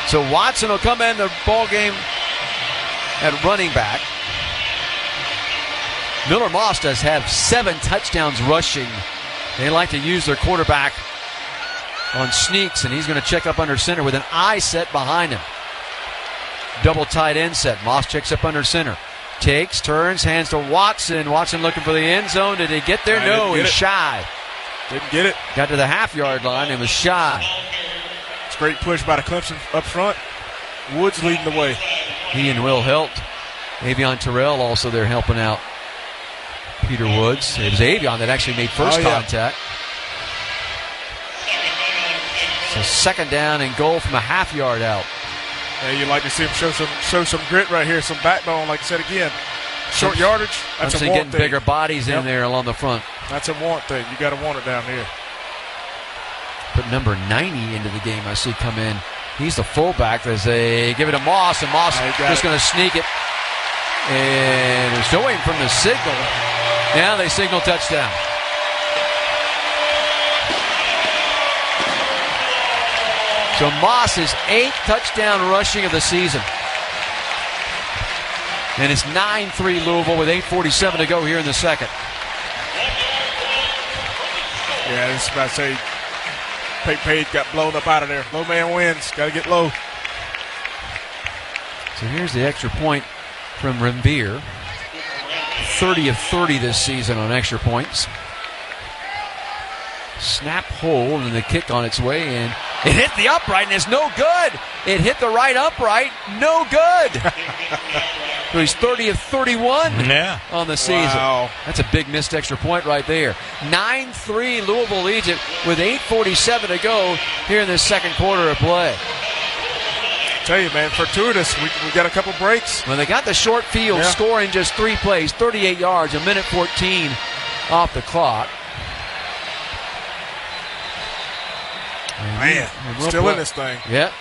So Watson will come in the ball game at running back. Miller Moss does have 7 touchdowns rushing. They like to use their quarterback on sneaks, and he's going to check up under center with an I set behind him. Double tight end set. Moss checks up under center. Takes, turns, hands to Watson. Watson looking for the end zone. Did he get there? No, he's shy. Didn't get it. Got to the half-yard line and was shy. It's a great push by the Clemson up front. Woods leading the way. He and Will helped. Avion Terrell also there helping out Peter Woods. It was Avion that actually made first contact. So 2nd down and goal from a half-yard out. Yeah, you'd like to see him show some grit right here, some backbone, like I said again. Short yardage, that's a want getting thing. Bigger bodies in there along the front. That's a want thing. You got to want it down here. Put number 90 into the game, I see come in. He's the fullback as they give it to Moss, and Moss just going to sneak it. And they're still waiting from the signal. Now they signal touchdown. So Moss's 8th touchdown rushing of the season. And it's 9-3 Louisville with 8:47 to go here in the second. Yeah, this is about to say Pate Page got blown up out of there. Low man wins. Got to get low. So here's the extra point from Revere. 30 of 30 this season on extra points. Snap hold and the kick on its way in. It hit the upright and it's no good. It hit the right upright, no good. So he's 30 of 31 on the season. Wow. That's a big missed extra point right there. 9-3 Louisville leads it with 8:47 to go here in this second quarter of play. Tell you, man, fortuitous. We got a couple breaks. When they got the short field, scoring just 3 plays, 38 yards, a minute 14 off the clock. Man, still in this thing. Yep.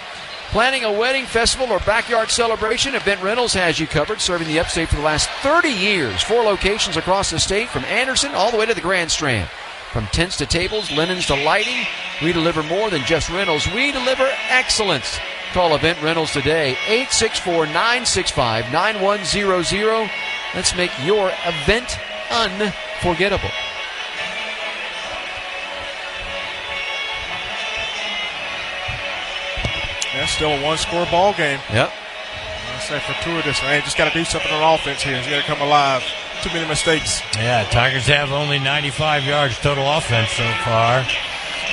Planning a wedding, festival, or backyard celebration, Event Rentals has you covered, serving the upstate for the last 30 years. 4 locations across the state, from Anderson all the way to the Grand Strand. From tents to tables, linens to lighting, we deliver more than just rentals. We deliver excellence. Call Event Rentals today, 864-965-9100. Let's make your event unforgettable. Yeah, still a one-score ball game. Yep. I say fortuitous, man. Just got to do something on offense here. He's got to come alive. Too many mistakes. Yeah, Tigers have only 95 yards total offense so far.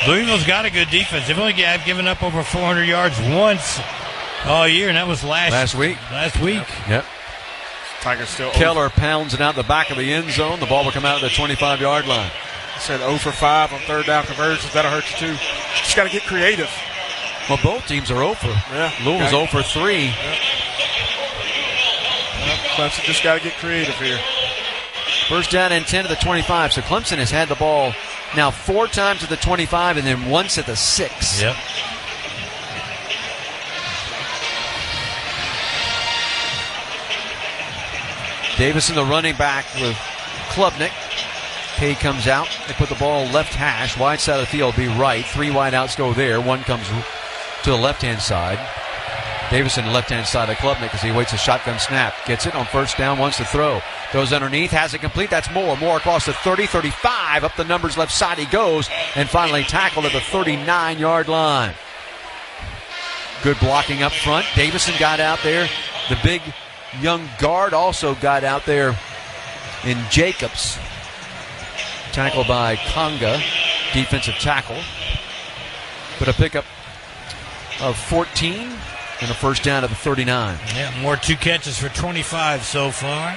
Louisville's got a good defense. They've only given up over 400 yards once all year, and that was last week. Yep. Tigers still. Keller pounds it out the back of the end zone. The ball will come out at the 25-yard line. I said 0 for 5 on third down conversions. That'll hurt you too. Just got to get creative. Well, both teams are 0 for. Yeah. Louisville's 0 for 3. Yep. Clemson just got to get creative here. First down and 10 to the 25. So Clemson has had the ball now 4 times at the 25 and then once at the 6. Yep. Davison, the running back, with Klubnik. Kay comes out. They put the ball left hash. Wide side of the field be right. 3 wideouts go there. 1 comes to the left-hand side. Davison, left-hand side of Klubnik as he waits a shotgun snap. Gets it on first down, wants to throw. Throws underneath, has it complete. That's Moore. Moore across the 30, 35. Up the numbers left side he goes. And finally tackled at the 39-yard line. Good blocking up front. Davison got out there. The big young guard also got out there in Jacobs. Tackled by Conga. Defensive tackle. But a pickup of 14 and a first down at the 39. Yeah, Moore 2 catches for 25 so far.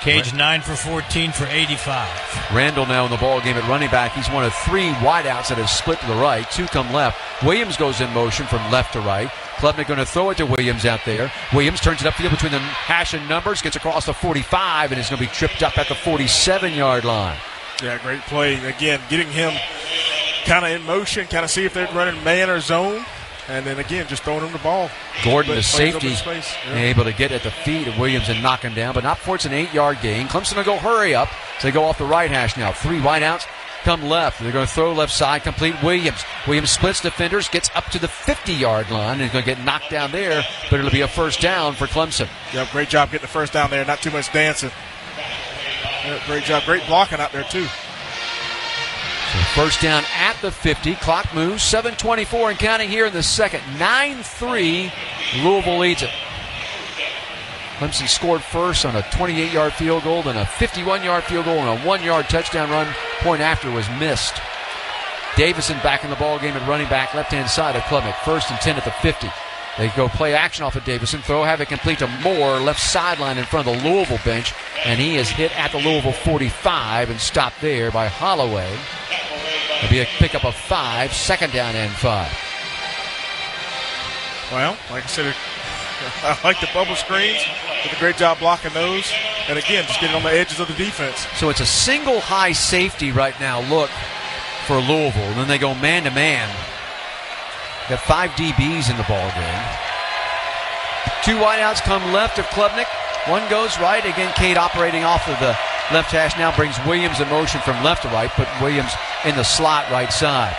Cage 9 for 14 for 85. Randall now in the ball game at running back. He's one of 3 wideouts that have split to the right. 2 come left. Williams goes in motion from left to right. Klubnik going to throw it to Williams out there. Williams turns it upfield between the hash and numbers, gets across the 45, and is going to be tripped up at the 47-yard line. Yeah, great play. Again, getting him kind of in motion, kind of see if they're running man or zone. And then again, just throwing him the ball. Gordon, the safety, able to get at the feet of Williams and knock him down, but not before it's an 8-yard gain. Clemson will go hurry up. So they go off the right hash now. 3 wideouts come left. They're going to throw left side, complete Williams. Williams splits defenders, gets up to the 50-yard line, and is going to get knocked down there, but it'll be a first down for Clemson. Yep, great job getting the first down there. Not too much dancing. Yep, great job. Great blocking out there, too. So first down at the 50. Clock moves. 7:24 and counting here in the second. 9-3. Louisville leads it. Clemson scored first on a 28-yard field goal, then a 51-yard field goal, and a 1-yard touchdown run. Point after was missed. Davison back in the ball game at running back, left-hand side of Klubnik. First and 10 at the 50. They go play action off of Davison. Throw, have it complete to Moore, left sideline in front of the Louisville bench. And he is hit at the Louisville 45 and stopped there by Holloway. It'll be a pickup of 5, second down and 5. Well, like I said, I like the bubble screens. Did a great job blocking those. And again, just getting on the edges of the defense. So it's a single high safety right now look for Louisville. And then they go man-to-man. Got 5 DBs in the ball game. 2 wideouts come left of Klubnik. 1 goes right. Again, Cade operating off of the left hash now brings Williams in motion from left to right. Put Williams in the slot right side.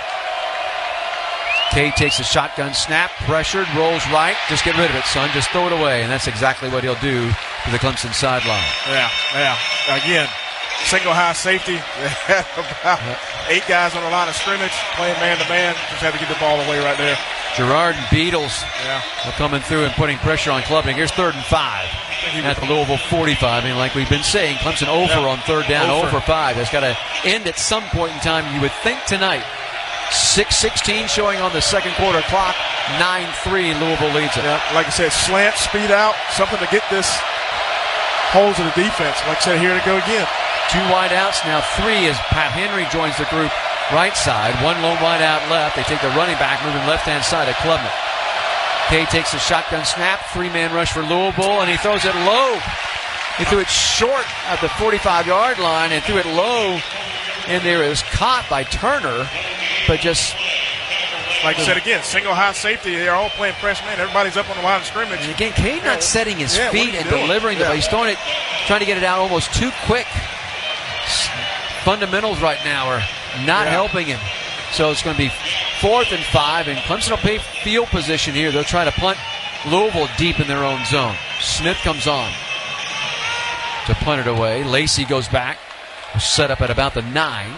Cade takes a shotgun snap, pressured, rolls right. Just get rid of it, son. Just throw it away. And that's exactly what he'll do to the Clemson sideline. Yeah. Again, single high safety. They had about 8 guys on the line of scrimmage playing man-to-man. Just had to get the ball away right there. Gerard and Beatles are coming through and putting pressure on Klubnik. Here's 3rd and 5 at the Louisville 45. I mean, like we've been saying, Clemson over on 3rd down, 0 for 5. That's got to end at some point in time, you would think tonight. 6:16 showing on the second quarter clock. 9-3 Louisville leads it. Yeah, like I said, slant, speed out, something to get this holes in the defense. Like I said, here to go again. 2 wide outs, now 3 as Pat Henry joins the group right side. 1 lone wide out left. They take the running back, moving left-hand side of Klubnik. Kay takes a shotgun snap, 3-man rush for Louisville, and he throws it low. He threw it short at the 45-yard line and threw it low, and there is caught by Turner, but just... Like I said again, single high safety. They're all playing press man. Everybody's up on the line of scrimmage. And again, Kay not setting his feet and delivering the ball. He's throwing it, trying to get it out almost too quick. Fundamentals right now are not helping him. So it's going to be 4th and 5, and Clemson will play field position here. They'll try to punt Louisville deep in their own zone. Smith comes on to punt it away. Lacey goes back. Set up at about the 9.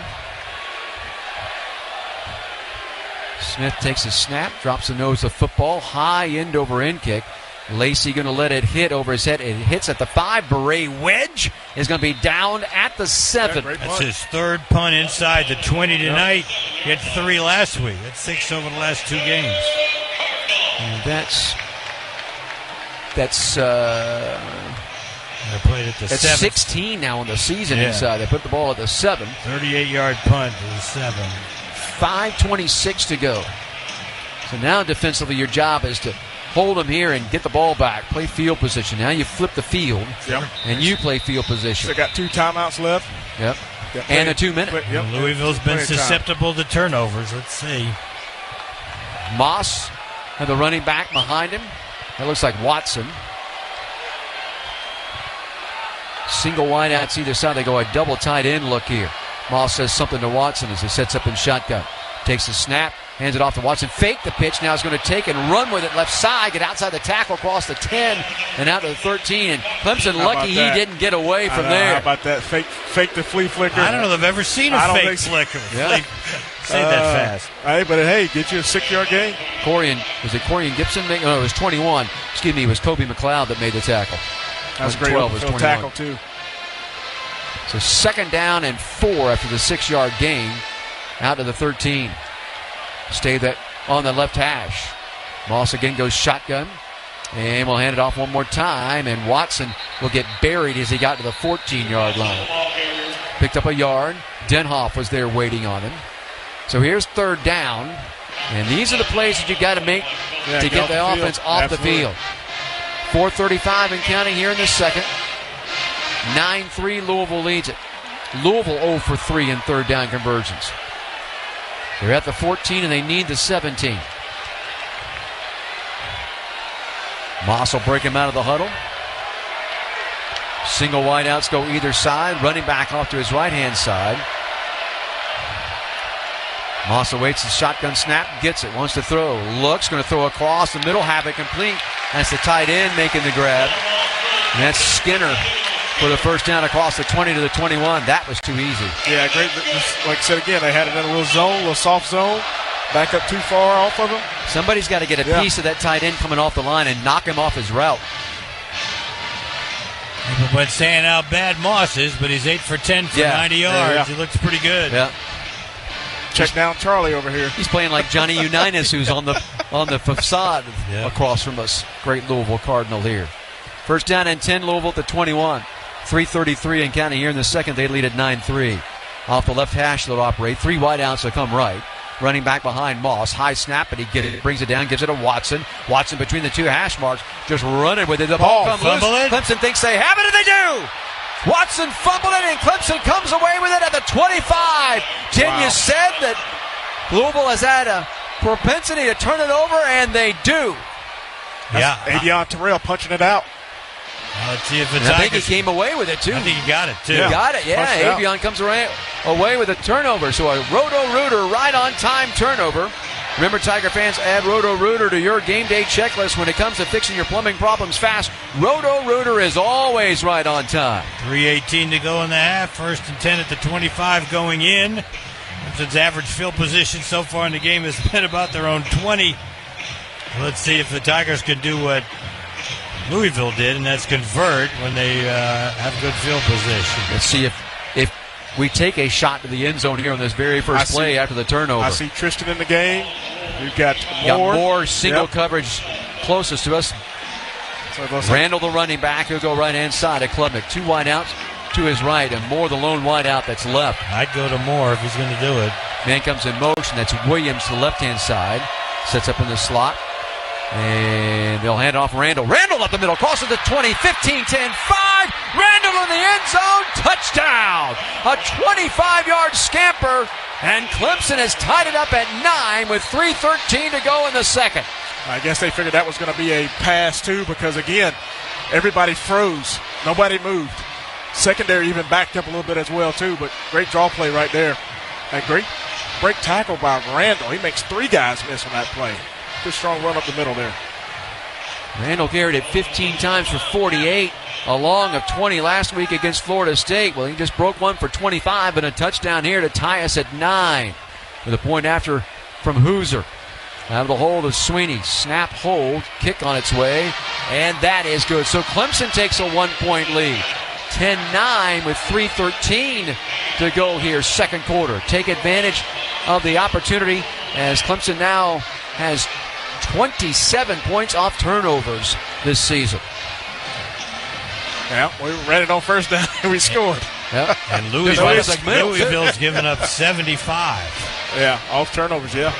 Smith takes a snap, drops the nose of football, high end over end kick. Lacey going to let it hit over his head. It hits at the 5. Beret wedge is going to be down at the 7. That's his 3rd punt inside the 20 tonight. He had 3 last week. That's 6 over the last 2 games. And that's they played at the 7. 16 now in the season inside. They put the ball at the 7. 38-yard punt to the 7. 5:26 to go. So now defensively your job is to hold them here and get the ball back. Play field position. Now you flip the field and you play field position. They got 2 timeouts left. Yep. And a 2-minute. Louisville's been susceptible to turnovers. Let's see. Moss and the running back behind him. That looks like Watson. Single wide outs either side. They go a double tight end look here. Moss says something to Watson as he sets up in shotgun. Takes the snap, hands it off to Watson. Fake the pitch. Now he's going to take and run with it left side. Get outside the tackle, across the 10, and out to the 13. And Clemson lucky he didn't get away from there. How about that? Fake the flea flicker. I don't know if I've ever seen a fake flicker. Say that fast. Hey, but hey, get you a 6-yard gain. Was it Corian Gibson? No, it was 21. Excuse me, it was Kobe McLeod that made the tackle. That was great. 12 was 21. Tackle, too. So 2nd down and 4 after the 6-yard gain. Out to the 13. Stay that on the left hash. Moss again goes shotgun. And we'll hand it off one more time. And Watson will get buried as he got to the 14-yard line. Picked up a yard. Denhoff was there waiting on him. So here's 3rd down. And these are the plays that you got to make to get the offense off the field. 4:35 and counting here in the second. 9-3 Louisville leads it. Louisville 0 for 3 in 3rd down conversions. They're at the 14 and they need the 17. Moss will break him out of the huddle. Single wide outs go either side. Running back off to his right-hand side. Moss awaits the shotgun snap. Gets it. Wants to throw. Looks. Going to throw across the middle. Have it complete. That's the tight end making the grab. And that's Skinner for the first down across the 20 to the 21. That was too easy. Yeah, great. Like I said again, they had it in a little zone, a little soft zone. Back up too far off of him. Somebody's got to get a piece of that tight end coming off the line and knock him off his route. People went saying how bad Moss is, but he's 8 for 10 for 90 yards. He looks pretty good. Yeah. Check down Charlie over here. He's playing like Johnny Unitas, who's on the facade across from us. Great Louisville Cardinal here. First down and 10, Louisville at the 21. 3:33 and counting here in the second. They lead at 9-3. Off the left hash they'll operate. 3 wide outs will come right. Running back behind Moss. High snap, but he brings it down, gives it to Watson. Watson between the 2 hash marks, just running with it. The ball comes loose. Clemson thinks they have it, and they do! Watson fumbled it, and Clemson comes away with it at the 25. Jim, you said that Louisville has had a propensity to turn it over, and they do. Avion Terrell punching it out. Let's see if it's. I think he came away with it too. I think he got it too. He got it, yeah. Avion comes away with a turnover. So a Roto-Rooter right on time turnover. Remember, Tiger fans, add Roto-Rooter to your game day checklist when it comes to fixing your plumbing problems fast. Roto-Rooter is always right on time. 3:18 to go in the half. 1st and 10 at the 25 going in. Clemson's average field position so far in the game has been about their own 20. Let's see if the Tigers can do what Louisville did, and that's convert when they have good field position. Let's see if we take a shot to the end zone here on this very first play after the turnover. I see Tristan in the game. We've got more single coverage closest to us. So Randall, the running back, he'll go right-hand side of Klubnik. 2 wide outs to his right, and Moore, the lone wide out that's left. I'd go to Moore if he's going to do it. Man comes in motion. That's Williams to the left-hand side. Sets up in the slot. And they'll hand it off Randall. Randall up the middle. Crosses the 20, 15, 10, 5. Randall in the end zone. Touchdown. A 25-yard scamper. And Clemson has tied it up at 9 with 3:13 to go in the second. I guess they figured that was going to be a pass, too, because, again, everybody froze. Nobody moved. Secondary even backed up a little bit as well, too, but great draw play right there. And great break tackle by Randall. He makes 3 guys miss on that play. Good strong run up the middle there. Randall carried it 15 times for 48, a long of 20 last week against Florida State. Well, he just broke one for 25 and a touchdown here to tie us at 9 with a point after from Hooser. Out of the hold of Sweeney. Snap, hold, kick on its way, and that is good. So Clemson takes a 1-point lead. 10-9 with 3:13 to go here, second quarter. Take advantage of the opportunity as Clemson now has 27 points off turnovers this season. Yeah, we ran it on first down and we scored. Yep. And Louisville's given up 75. Yeah, off turnovers, yeah.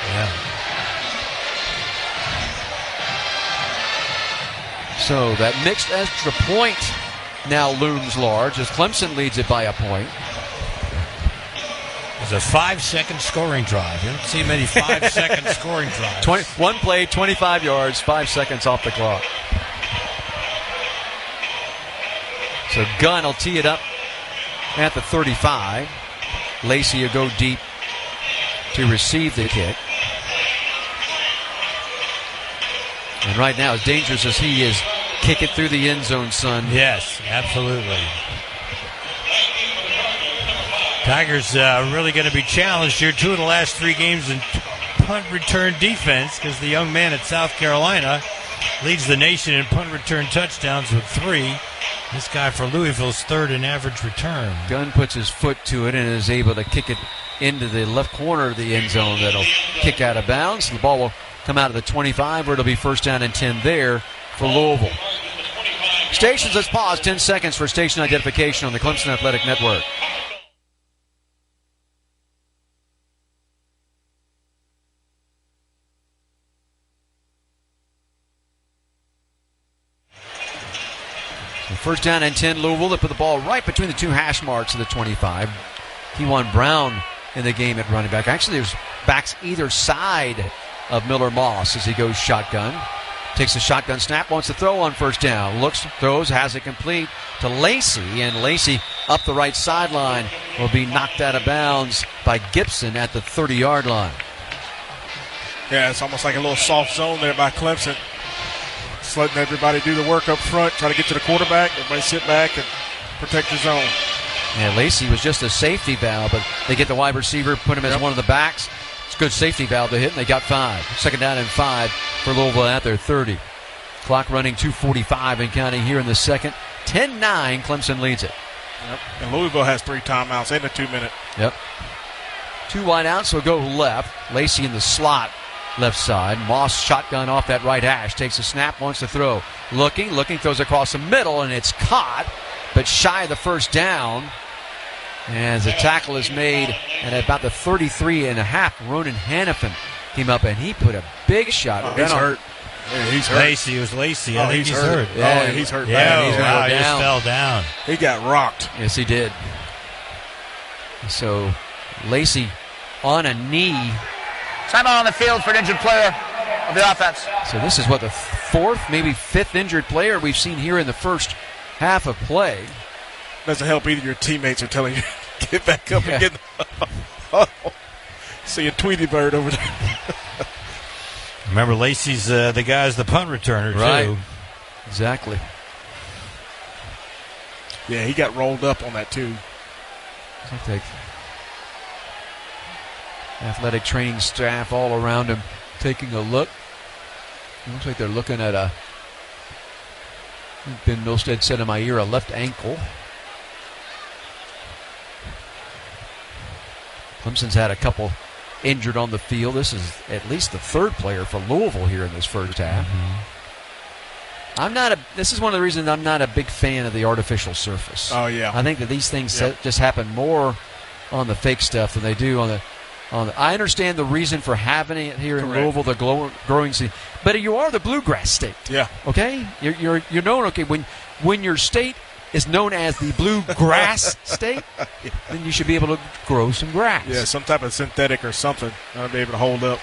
So that mixed extra point now looms large as Clemson leads it by a point. It's a 5-second scoring drive. You don't see many 5-second scoring drives. One play, 25 yards, 5 seconds off the clock. So Gunn will tee it up at the 35. Lacey will go deep to receive the kick. And right now, as dangerous as he is, kick it through the end zone, son. Yes, absolutely. Tigers really going to be challenged here. 2 of the last 3 games in punt return defense because the young man at South Carolina leads the nation in punt return touchdowns with 3. This guy for Louisville's 3rd in average return. Gunn puts his foot to it and is able to kick it into the left corner of the end zone. That'll kick out of bounds. The ball will come out of the 25 where it'll be first down and 10 there for Louisville. Stations, let's pause 10 seconds for station identification on the Clemson Athletic Network. So first down and 10, Louisville. They put the ball right between the 2 hash marks of the 25. Kewan Brown in the game at running back. Actually, there's backs either side of Miller Moss as he goes shotgun. Takes a shotgun snap, wants to throw on first down. Looks, throws, has it complete to Lacey. And Lacey up the right sideline will be knocked out of bounds by Gibson at the 30-yard line. Yeah, it's almost like a little soft zone there by Clemson. Just letting everybody do the work up front, try to get to the quarterback. Everybody sit back and protect your zone. Yeah, Lacey was just a safety valve, but they get the wide receiver, put him as one of the backs. It's a good safety valve to hit, and they got 5. Second down and 5 for Louisville at their 30. Clock running 2:45 and counting here in the second. 10-9, Clemson leads it. Yep. And Louisville has 3 timeouts in the 2-minute. Yep. 2 wide outs, so go left. Lacey in the slot, left side. Moss shotgun off that right hash. Takes a snap, wants to throw. Looking, throws across the middle, and it's caught, but shy of the first down. As the tackle is made at about the 33.5, Ronan Hannafin came up and he put a big shot. Oh, he's hurt. Yeah, he's hurt. Lacey was Lacey. I think he's hurt. Yeah, he's hurt. Yeah, he's wow, go he down. just fell down. He got rocked. Yes, he did. So Lacey on a knee. Timeout on the field for an injured player of the offense. So this is what, the 4th, maybe 5th injured player we've seen here in the first half of play. Doesn't help either. Your teammates are telling you, get back up and get. See a Tweety Bird over there. Remember, Lacey's the guy's the punt returner, right. too. Exactly. Yeah, he got rolled up on that, too. Athletic training staff all around him taking a look. Looks like they're looking at Ben Milstead said in my ear, a left ankle. Clemson's had a couple injured on the field. This is at least the third player for Louisville here in this first half. This is one of the reasons I'm not a big fan of the artificial surface. Oh, yeah. I think that these things just happen more on the fake stuff than they do on the. I understand the reason for having it here in Louisville, the growing season, but you are the bluegrass state. Yeah. Okay, you're known. Okay, when your state is known as the bluegrass state, then you should be able to grow some grass. Yeah, some type of synthetic or something to be able to hold up.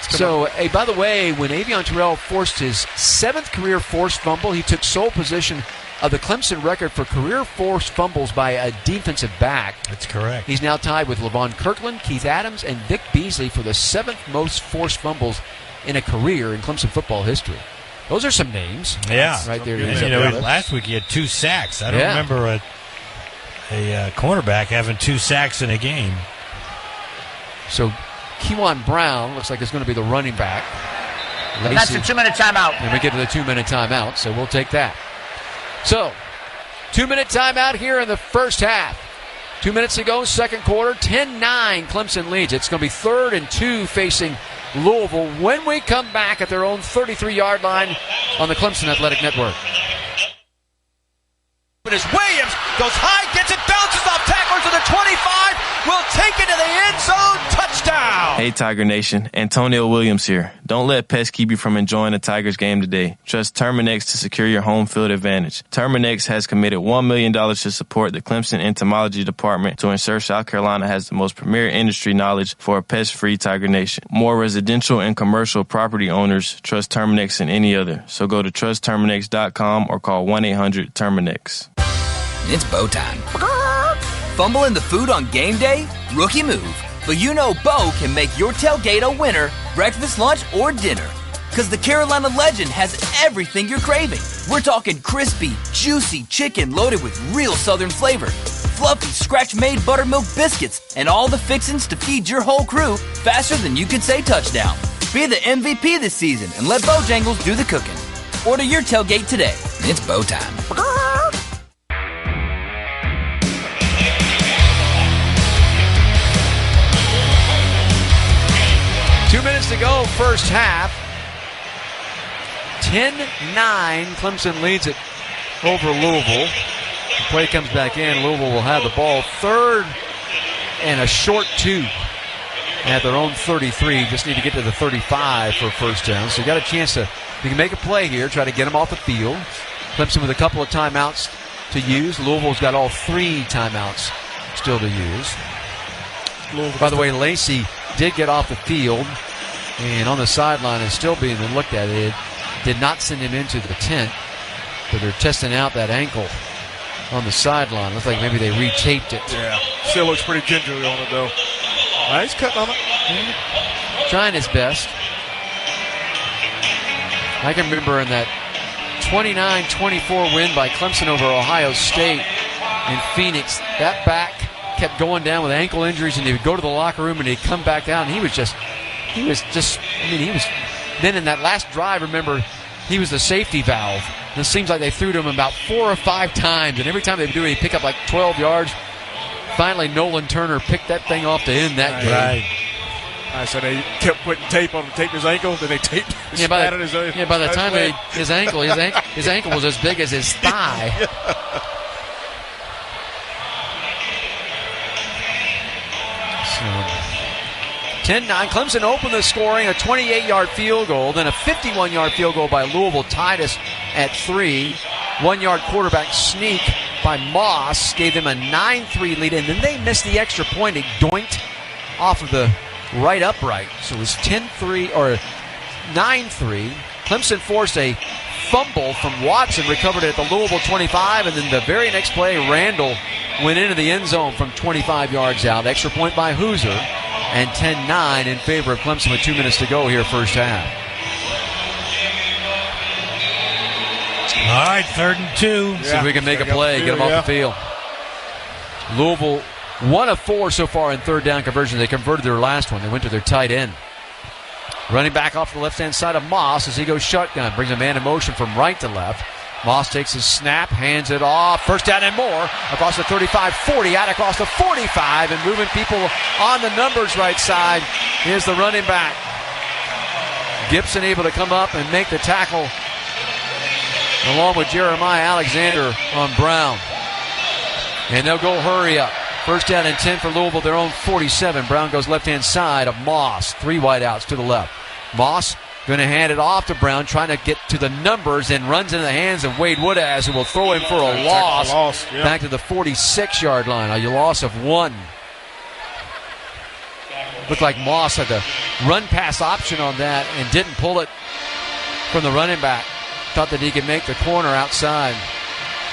So, hey, by the way, when Avion Terrell forced his 7th career forced fumble, he took sole position of the Clemson record for career forced fumbles by a defensive back. That's correct. He's now tied with Levon Kirkland, Keith Adams, and Vic Beasley for the 7th most forced fumbles in a career in Clemson football history. Those are some names. Yeah. Right there. Last week he had 2 sacks. I don't remember a cornerback having 2 sacks in a game. So, Kewan Brown looks like it's going to be the running back. That's a 2-minute timeout. And we get to the 2-minute timeout, so we'll take that. So, 2-minute timeout here in the first half. 2 minutes to go, second quarter, 10-9, Clemson leads. It's going to be 3rd and 2 facing Louisville when we come back at their own 33-yard line on the Clemson Athletic Network. But as Williams goes high, gets it, bounces off tackler to the 25, will take it to the end zone, touchdown! Hey, Tiger Nation. Antonio Williams here. Don't let pets keep you from enjoying the Tigers game today. Trust Terminix to secure your home field advantage. Terminix has committed $1 million to support the Clemson Entomology Department to ensure South Carolina has the most premier industry knowledge for a pest-free Tiger Nation. More residential and commercial property owners trust Terminix than any other. So go to trustterminix.com or call 1-800-TERMINIX. It's Bo time. Fumble in the food on game day? Rookie move. But you know Bo can make your tailgate a winner, breakfast, lunch, or dinner. Because the Carolina Legend has everything you're craving. We're talking crispy, juicy chicken loaded with real Southern flavor, fluffy, scratch-made buttermilk biscuits, and all the fixins to feed your whole crew faster than you could say touchdown. Be the MVP this season and let Bojangles do the cooking. Order your tailgate today. It's Bo time. 2 minutes to go, first half. 10-9, Clemson leads it over Louisville. The play comes back in. Louisville will have the ball, 3rd and a short 2 at their own 33. Just need to get to the 35 for a first down. So you got a chance to, you can make a play here, try to get them off the field. Clemson with a couple of timeouts to use. Louisville's got all 3 timeouts still to use. By the way, Lacey did get off the field and on the sideline is still being looked at. It did not send him into the tent, but they're testing out that ankle on the sideline. Looks like maybe they retaped it. Yeah, still looks pretty gingerly on it though. He's cutting on it. Yeah. Trying his best. I can remember in that 29-24 win by Clemson over Ohio State in Phoenix, that back kept going down with ankle injuries, and he would go to the locker room and he'd come back out, and he was then in that last drive, remember, he was the safety valve. And it seems like they threw to him about 4 or 5 times, and every time they would do it, he'd pick up like 12 yards. Finally, Nolan Turner picked that thing off to end that game. Right. So they kept putting tape on him, taped his ankle, then they taped by the time his ankle was as big as his thigh. So 10-9. Clemson opened the scoring, a 28-yard field goal, then a 51-yard field goal by Louisville tied us at 3. 1-yard quarterback sneak by Moss gave them a 9-3 lead, and then they missed the extra point. It doinked off of the right upright. So it was 10-3 or 9-3. Clemson forced a fumble from Watson, recovered it at the Louisville 25, and then the very next play, Randall went into the end zone from 25 yards out. Extra point by Hoosier, and 10-9 in favor of Clemson with 2 minutes to go here first half. All right, 3rd and 2. See if we can make a play, get them off the field. Louisville 1 of 4 so far in third down conversions. They converted their last one. They went to their tight end. Running back off the left-hand side of Moss as he goes shotgun. Brings a man in motion from right to left. Moss takes his snap, hands it off. First down and more. Across the 35-40, out across the 45, and moving people on the numbers right side. Here's the running back. Gibson able to come up and make the tackle along with Jeremiah Alexander on Brown. And they'll go hurry up. First down and 10 for Louisville, their own 47. Brown goes left-hand side of Moss. 3 wideouts to the left. Moss going to hand it off to Brown, trying to get to the numbers, and runs into the hands of Wade Woodaz, who will throw him for a loss. Yeah. Back to the 46-yard line. A loss of 1. Looked like Moss had the run-pass option on that and didn't pull it from the running back. Thought that he could make the corner outside.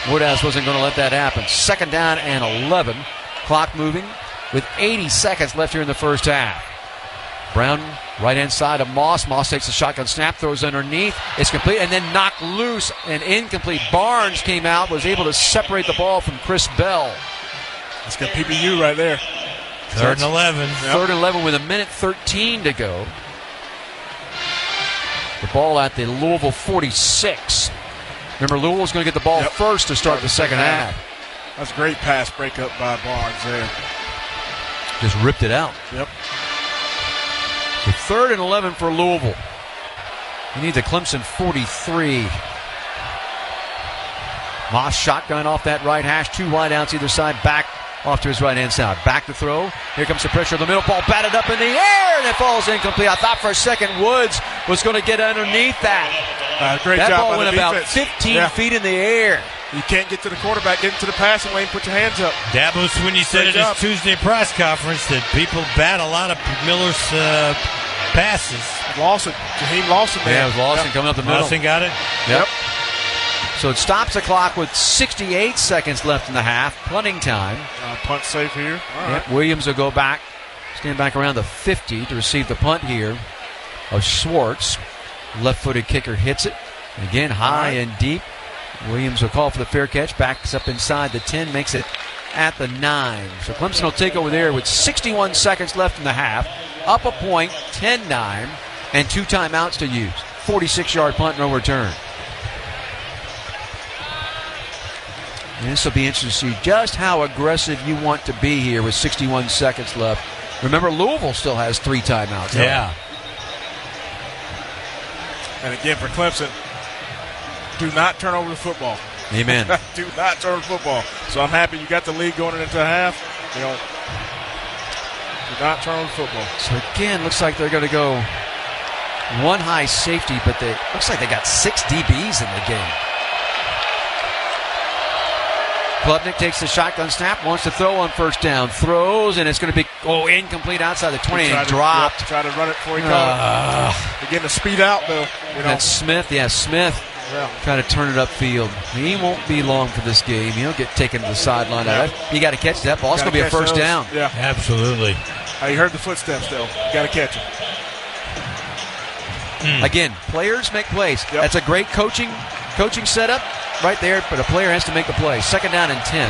Woodaz wasn't going to let that happen. Second down and 11. Clock moving with 80 seconds left here in the first half. Brown, right-hand side of Moss. Moss takes a shotgun snap, throws underneath. It's complete, and then knocked loose and incomplete. Barnes came out, was able to separate the ball from Chris Bell. That's got PPU right there. Third and 11. Third and 11 with 1:13 to go. The ball at the Louisville 46. Remember, Louisville's going to get the ball first to start the second half. That's a great pass breakup by Barnes there. Just ripped it out. Yep. So third and 11 for Louisville. You need the Clemson 43. Moss shotgun off that right hash. 2 wideouts either side. Back off to his right-hand side. Back to throw. Here comes the pressure. The middle ball batted up in the air, and it falls incomplete. I thought for a second Woods was going to get underneath that. Great that job ball by went the about defense. 15 feet in the air. You can't get to the quarterback, get into the passing lane, put your hands up. Dabo Swinney said at his Tuesday press conference that people bat a lot of Miller's passes. Lawson, Jaheim Lawson. Yeah, it was Lawson coming up the middle. Lawson got it? Yep. So it stops the clock with 68 seconds left in the half. Punting time. Punt safe here. All right. Williams will go back, stand back around the 50 to receive the punt here of Schwartz. Left-footed kicker hits it. Again, high and deep. Williams will call for the fair catch. Backs up inside the 10, makes it at the 9. So Clemson will take over there with 61 seconds left in the half. Up a point, 10-9, and 2 timeouts to use. 46-yard punt, no return. And this will be interesting to see just how aggressive you want to be here with 61 seconds left. Remember, Louisville still has 3 timeouts. Yeah. And again, for Clemson, do not turn over the football. Amen. Do not turn over the football. So I'm happy you got the lead going into the half. You know, do not turn over the football. So again, looks like they're going to go 1 high safety, but looks like they got 6 DBs in the game. Klubnik takes the shotgun snap, wants to throw on first down, throws, and it's going to be incomplete outside the 20 and dropped. Try to run it before he caught it. They're getting the speed out, though. That's Smith. Yeah, Smith trying to turn it upfield. He won't be long for this game. He'll get taken to the sideline. You got to catch that ball. It's going to be a first down. Yeah, absolutely. You heard the footsteps, though. You got to catch them. Again, players make plays. That's a great coaching setup right there, but a player has to make the play. Second down and 10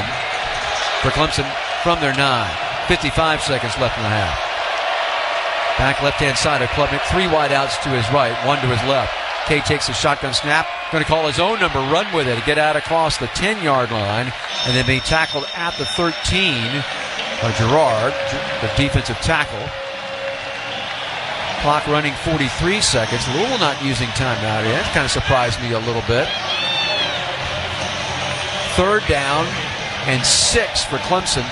for Clemson from their 9. 55 seconds left in the half. Back left-hand side of Klubnik. 3 wideouts to his right, 1 to his left. Kay takes a shotgun snap. Going to call his own number, run with it, get out across the 10-yard line, and then be tackled at the 13 by Gerard, the defensive tackle. Clock running 43 seconds. Louisville not using timeout yet. That kind of surprised me a little bit. Third down and 6 for Clemson.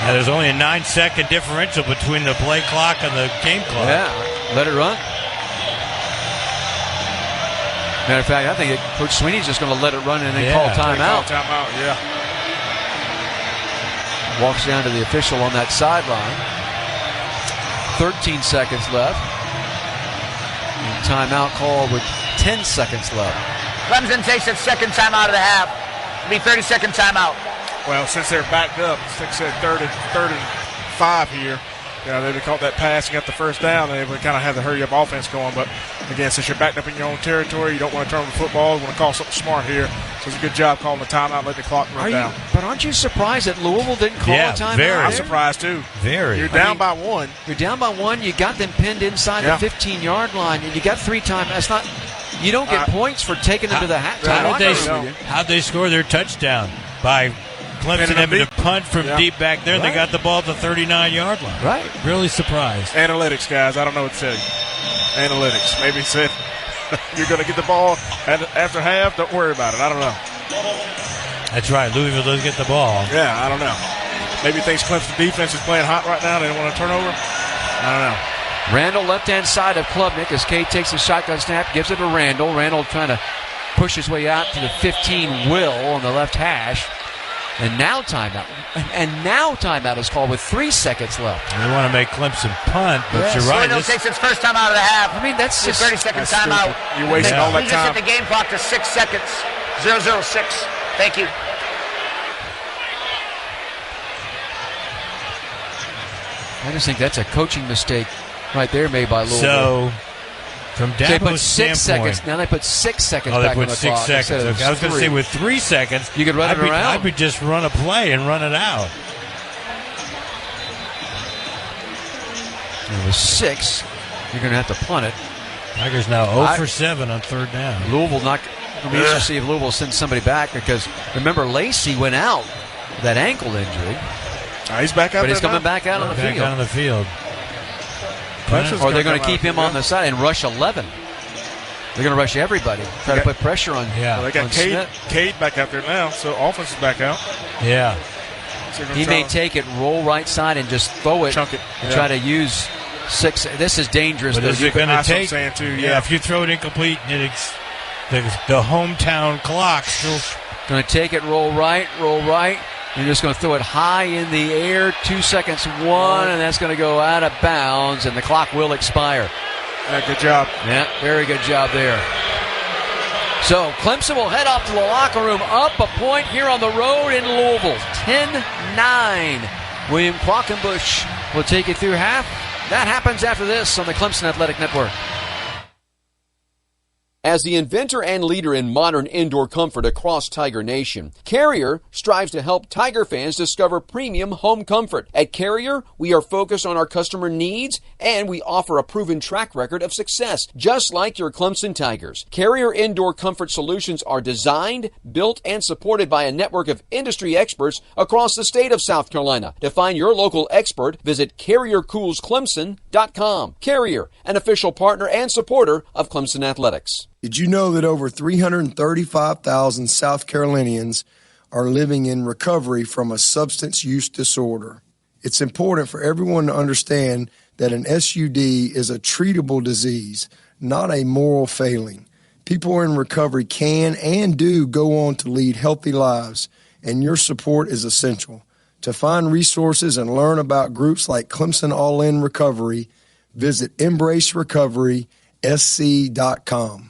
Now, there's only a 9-second differential between the play clock and the game clock. Yeah, let it run. Matter of fact, I think Coach Sweeney's just going to let it run and then call timeout. Timeout, yeah. Walks down to the official on that sideline. 13 seconds left. And timeout call with 10 seconds left. Clemson takes its second timeout of the half. It'll be 30-second timeout. Well, since they're backed up, since they're third and 5 here, They caught that pass and got the first down, and they would kind of have the hurry-up offense going. But, again, since you're backed up in your own territory, you don't want to turn the football. You want to call something smart here. So it's a good job calling the timeout, letting the clock run down. But aren't you surprised that Louisville didn't call a timeout? Very. I'm surprised, too. Very. You're down by one. You're down by one. You got them pinned inside the 15-yard line, and you got 3 times. That's not – you don't get points for taking them to the halftime. How'd they score their touchdown? By Clemson having to punt from deep back there. They got the ball at the 39-yard line. Right. Really surprised. Analytics, guys. I don't know what to tell you. Analytics. Maybe said you're going to get the ball after half. Don't worry about it. I don't know. That's right. Louisville does get the ball. Yeah, I don't know. Maybe thinks Clemson defense is playing hot right now. They don't want to turn over. I don't know. Randall left-hand side of Klubnik as Cade takes the shotgun snap, gives it to Randall. Randall trying to push his way out to the 15 Will on the left hash. And now timeout. And now timeout is called with 3 seconds left. They want to make Clemson punt, but you're right. Louisville takes its first time out of the half. I mean, that's just 30-second timeout. You're wasting all that We time. just hit the game clock to 6 seconds. 0:06. Thank you. I just think that's a coaching mistake right there made by Louisville. So, from they put Dabo's 6 standpoint, seconds. Now they put 6 seconds they back put on the 6 clock. seconds. Okay, I was going to say with 3 seconds, you could run it around. I would just run a play and run it out. It was 6. You're going to have to punt it. Tigers now 0 for 7 on third down. Louisville not. It'll be interesting to see if Louisville sends somebody back because remember Lacey went out with that ankle injury. He's back out. But he's coming back out on the field. Back out on the field. Or they're going to keep him on the side and rush 11. They're going to rush everybody. Try to put pressure on. Well, they got Cade back out there now, so offense is back out. Yeah. So he may take it, roll right side, and just throw it, chunk it, and try to use 6. This is dangerous. But is it going to take? Too, if you throw it incomplete, the hometown clock still going to take it, roll right. You're just going to throw it high in the air. 2 seconds, 1, and that's going to go out of bounds, and the clock will expire. Yeah, good job. Yeah, very good job there. So Clemson will head off to the locker room, up a point here on the road in Louisville. 10-9. William Quackenbush will take you through half. That happens after this on the Clemson Athletic Network. As the inventor and leader in modern indoor comfort across Tiger Nation, Carrier strives to help Tiger fans discover premium home comfort. At Carrier, we are focused on our customer needs, and we offer a proven track record of success, just like your Clemson Tigers. Carrier Indoor Comfort Solutions are designed, built, and supported by a network of industry experts across the state of South Carolina. To find your local expert, visit CarrierCoolsClemson.com. Carrier, an official partner and supporter of Clemson Athletics. Did you know that over 335,000 South Carolinians are living in recovery from a substance use disorder? It's important for everyone to understand that an SUD is a treatable disease, not a moral failing. People in recovery can and do go on to lead healthy lives, and your support is essential. To find resources and learn about groups like Clemson All In Recovery, visit EmbraceRecoverySC.com.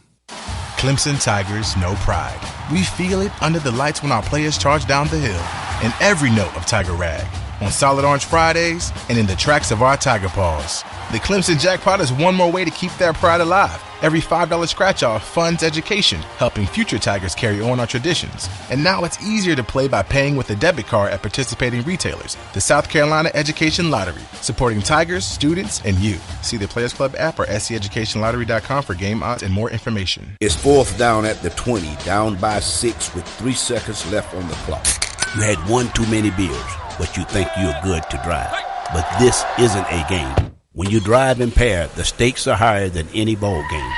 Clemson Tigers know pride. We feel it under the lights when our players charge down the hill, in every note of Tiger Rag, on Solid Orange Fridays, and in the tracks of our Tiger Paws. The Clemson Jackpot is one more way to keep that pride alive. Every $5 scratch-off funds education, helping future Tigers carry on our traditions. And now it's easier to play by paying with a debit card at participating retailers. The South Carolina Education Lottery, supporting Tigers, students, and you. See the Players Club app or SCEducationLottery.com for game odds and more information. It's 4th down at the 20, down by 6 with 3 seconds left on the clock. You had one too many beers, but you think you're good to drive. But this isn't a game. When you drive impaired, the stakes are higher than any ball game.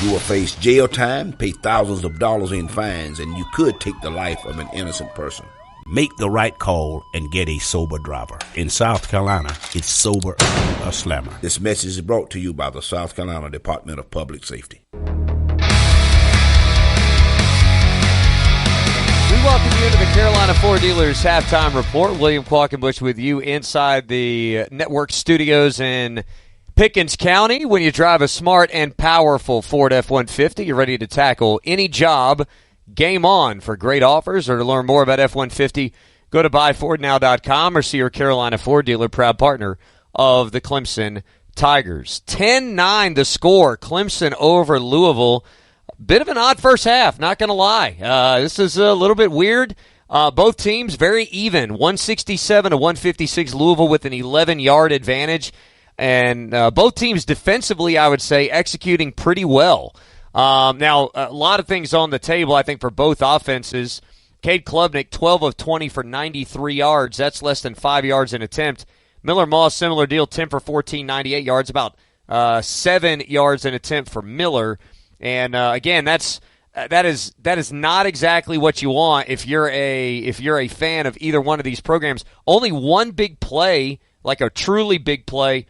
You will face jail time, pay thousands of dollars in fines, and you could take the life of an innocent person. Make the right call and get a sober driver. In South Carolina, it's sober or slammer. This message is brought to you by the South Carolina Department of Public Safety. We welcome you to the Carolina Ford Dealers Halftime Report. William Quackenbush with you inside the network studios in Pickens County. When you drive a smart and powerful Ford F-150, you're ready to tackle any job. Game on. For great offers or to learn more about F-150, Go to buyfordnow.com or see your Carolina Ford dealer, proud partner of the Clemson Tigers. 10-9 the score. Clemson over Louisville. Bit of an odd first half, not going to lie. This is a little bit weird. Both teams very even, 167 to 156. Louisville with an 11-yard advantage. And both teams defensively, I would say, executing pretty well. Now, a lot of things on the table, I think, for both offenses. Cade Klubnik, 12 of 20 for 93 yards. That's less than 5 yards an attempt. Miller Moss, similar deal, 10 for 14, 98 yards, about 7 yards an attempt for Miller. And again, that is not exactly what you want if you're a fan of either one of these programs. Only one big play, like a truly big play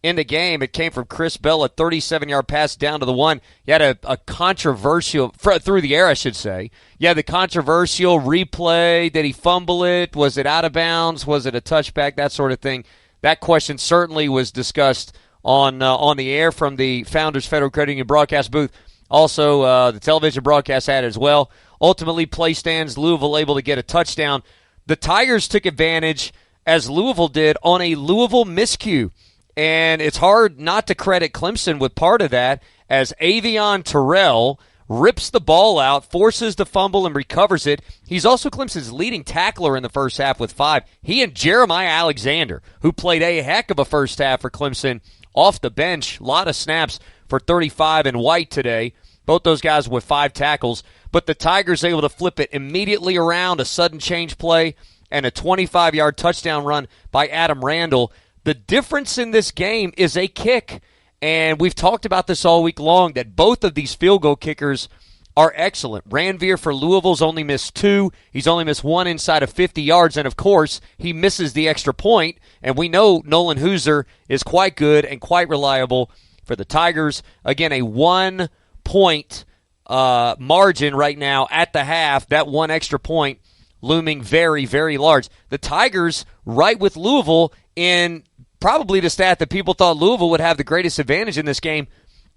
in the game. It came from Chris Bell, a 37-yard pass down to the one. You had a controversial through the air, I should say. You had the controversial replay. Did he fumble it? Was it out of bounds? Was it a touchback? That sort of thing. That question certainly was discussed on the air from the Founders Federal Credit Union broadcast booth. Also, the television broadcast had it as well. Ultimately, play stands, Louisville able to get a touchdown. The Tigers took advantage, as Louisville did, on a Louisville miscue. And it's hard not to credit Clemson with part of that, as Avion Terrell rips the ball out, forces the fumble, and recovers it. He's also Clemson's leading tackler in the first half with 5. He and Jeremiah Alexander, who played a heck of a first half for Clemson off the bench, a lot of snaps for 35 and White today. Both those guys with 5 tackles. But the Tigers able to flip it immediately around, a sudden change play, and a 25-yard touchdown run by Adam Randall. The difference in this game is a kick. And we've talked about this all week long, that both of these field goal kickers are excellent. Ranvier for Louisville's only missed 2. He's only missed 1 inside of 50 yards. And, of course, he misses the extra point. And we know Nolan Hooser is quite good and quite reliable for the Tigers. Again, a 1-point margin right now at the half. That one extra point looming very, very large. The Tigers right with Louisville in probably the stat that people thought Louisville would have the greatest advantage in this game.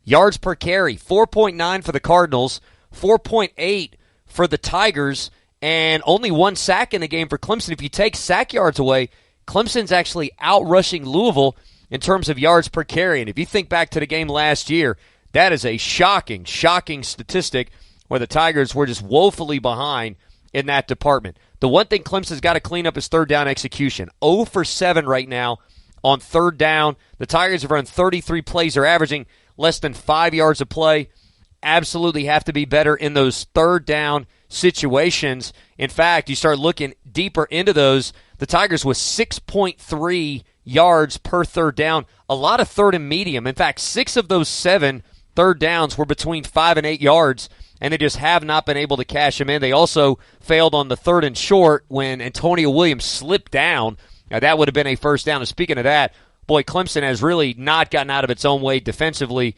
Yards per carry, 4.9 for the Cardinals, 4.8 for the Tigers, and only 1 sack in the game for Clemson. If you take sack yards away, Clemson's actually outrushing Louisville in terms of yards per carry. And if you think back to the game last year, that is a shocking, shocking statistic where the Tigers were just woefully behind in that department. The one thing Clemson's got to clean up is third down execution. 0 for 7 right now on third down. The Tigers have run 33 plays. They're averaging less than 5 yards a play. Absolutely have to be better in those third down situations. In fact, you start looking deeper into those, the Tigers with 6.3 yards per third down. A lot of third and medium. In fact, 6 of those 7 third downs were between 5 and 8 yards, and they just have not been able to cash them in. They also failed on the third and short when Antonio Williams slipped down. Now, that would have been a first down. And speaking of that, boy, Clemson has really not gotten out of its own way defensively.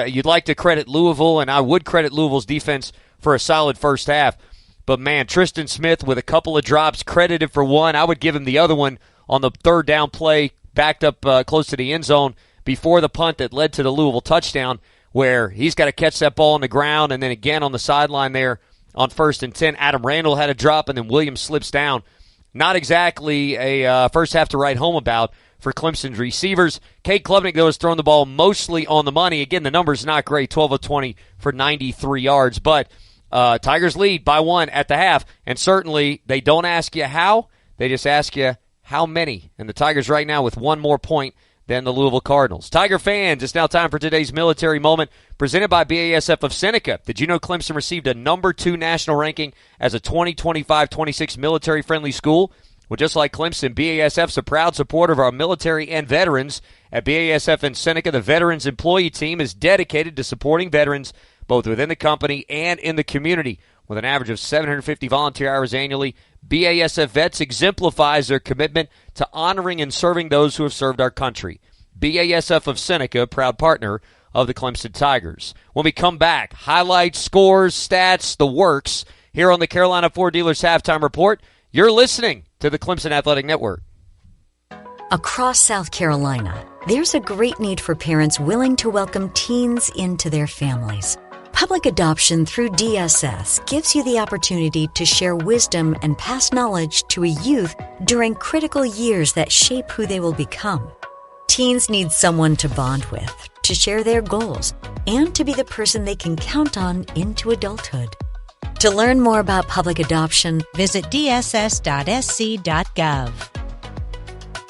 You'd like to credit Louisville, and I would credit Louisville's defense for a solid first half. But, man, Tristan Smith with a couple of drops, credited for one. I would give him the other one on the third down play, backed up close to the end zone before the punt that led to the Louisville touchdown, where he's got to catch that ball on the ground, and then again on the sideline there on 1st and 10. Adam Randall had a drop, and then Williams slips down. Not exactly a first half to write home about for Clemson's receivers. Cade Klubnik, though, has thrown the ball mostly on the money. Again, the number's not great, 12 of 20 for 93 yards. But Tigers lead by 1 at the half, and certainly they don't ask you how. They just ask you how many. And the Tigers right now with 1 more point than the Louisville Cardinals. Tiger fans, it's now time for today's military moment, presented by BASF of Seneca. Did you know Clemson received a number 2 national ranking as a 2025-26 military-friendly school? Well, just like Clemson, BASF's a proud supporter of our military and veterans. At BASF and Seneca, the Veterans Employee Team is dedicated to supporting veterans both within the company and in the community. With an average of 750 volunteer hours annually, BASF Vets exemplifies their commitment to honoring and serving those who have served our country. BASF of Seneca, proud partner of the Clemson Tigers. When we come back, highlights, scores, stats, the works, here on the Carolina Ford Dealers Halftime Report. You're listening to the Clemson Athletic Network. Across South Carolina, there's a great need for parents willing to welcome teens into their families. Public adoption through DSS gives you the opportunity to share wisdom and pass knowledge to a youth during critical years that shape who they will become. Teens need someone to bond with, to share their goals, and to be the person they can count on into adulthood. To learn more about public adoption, visit dss.sc.gov.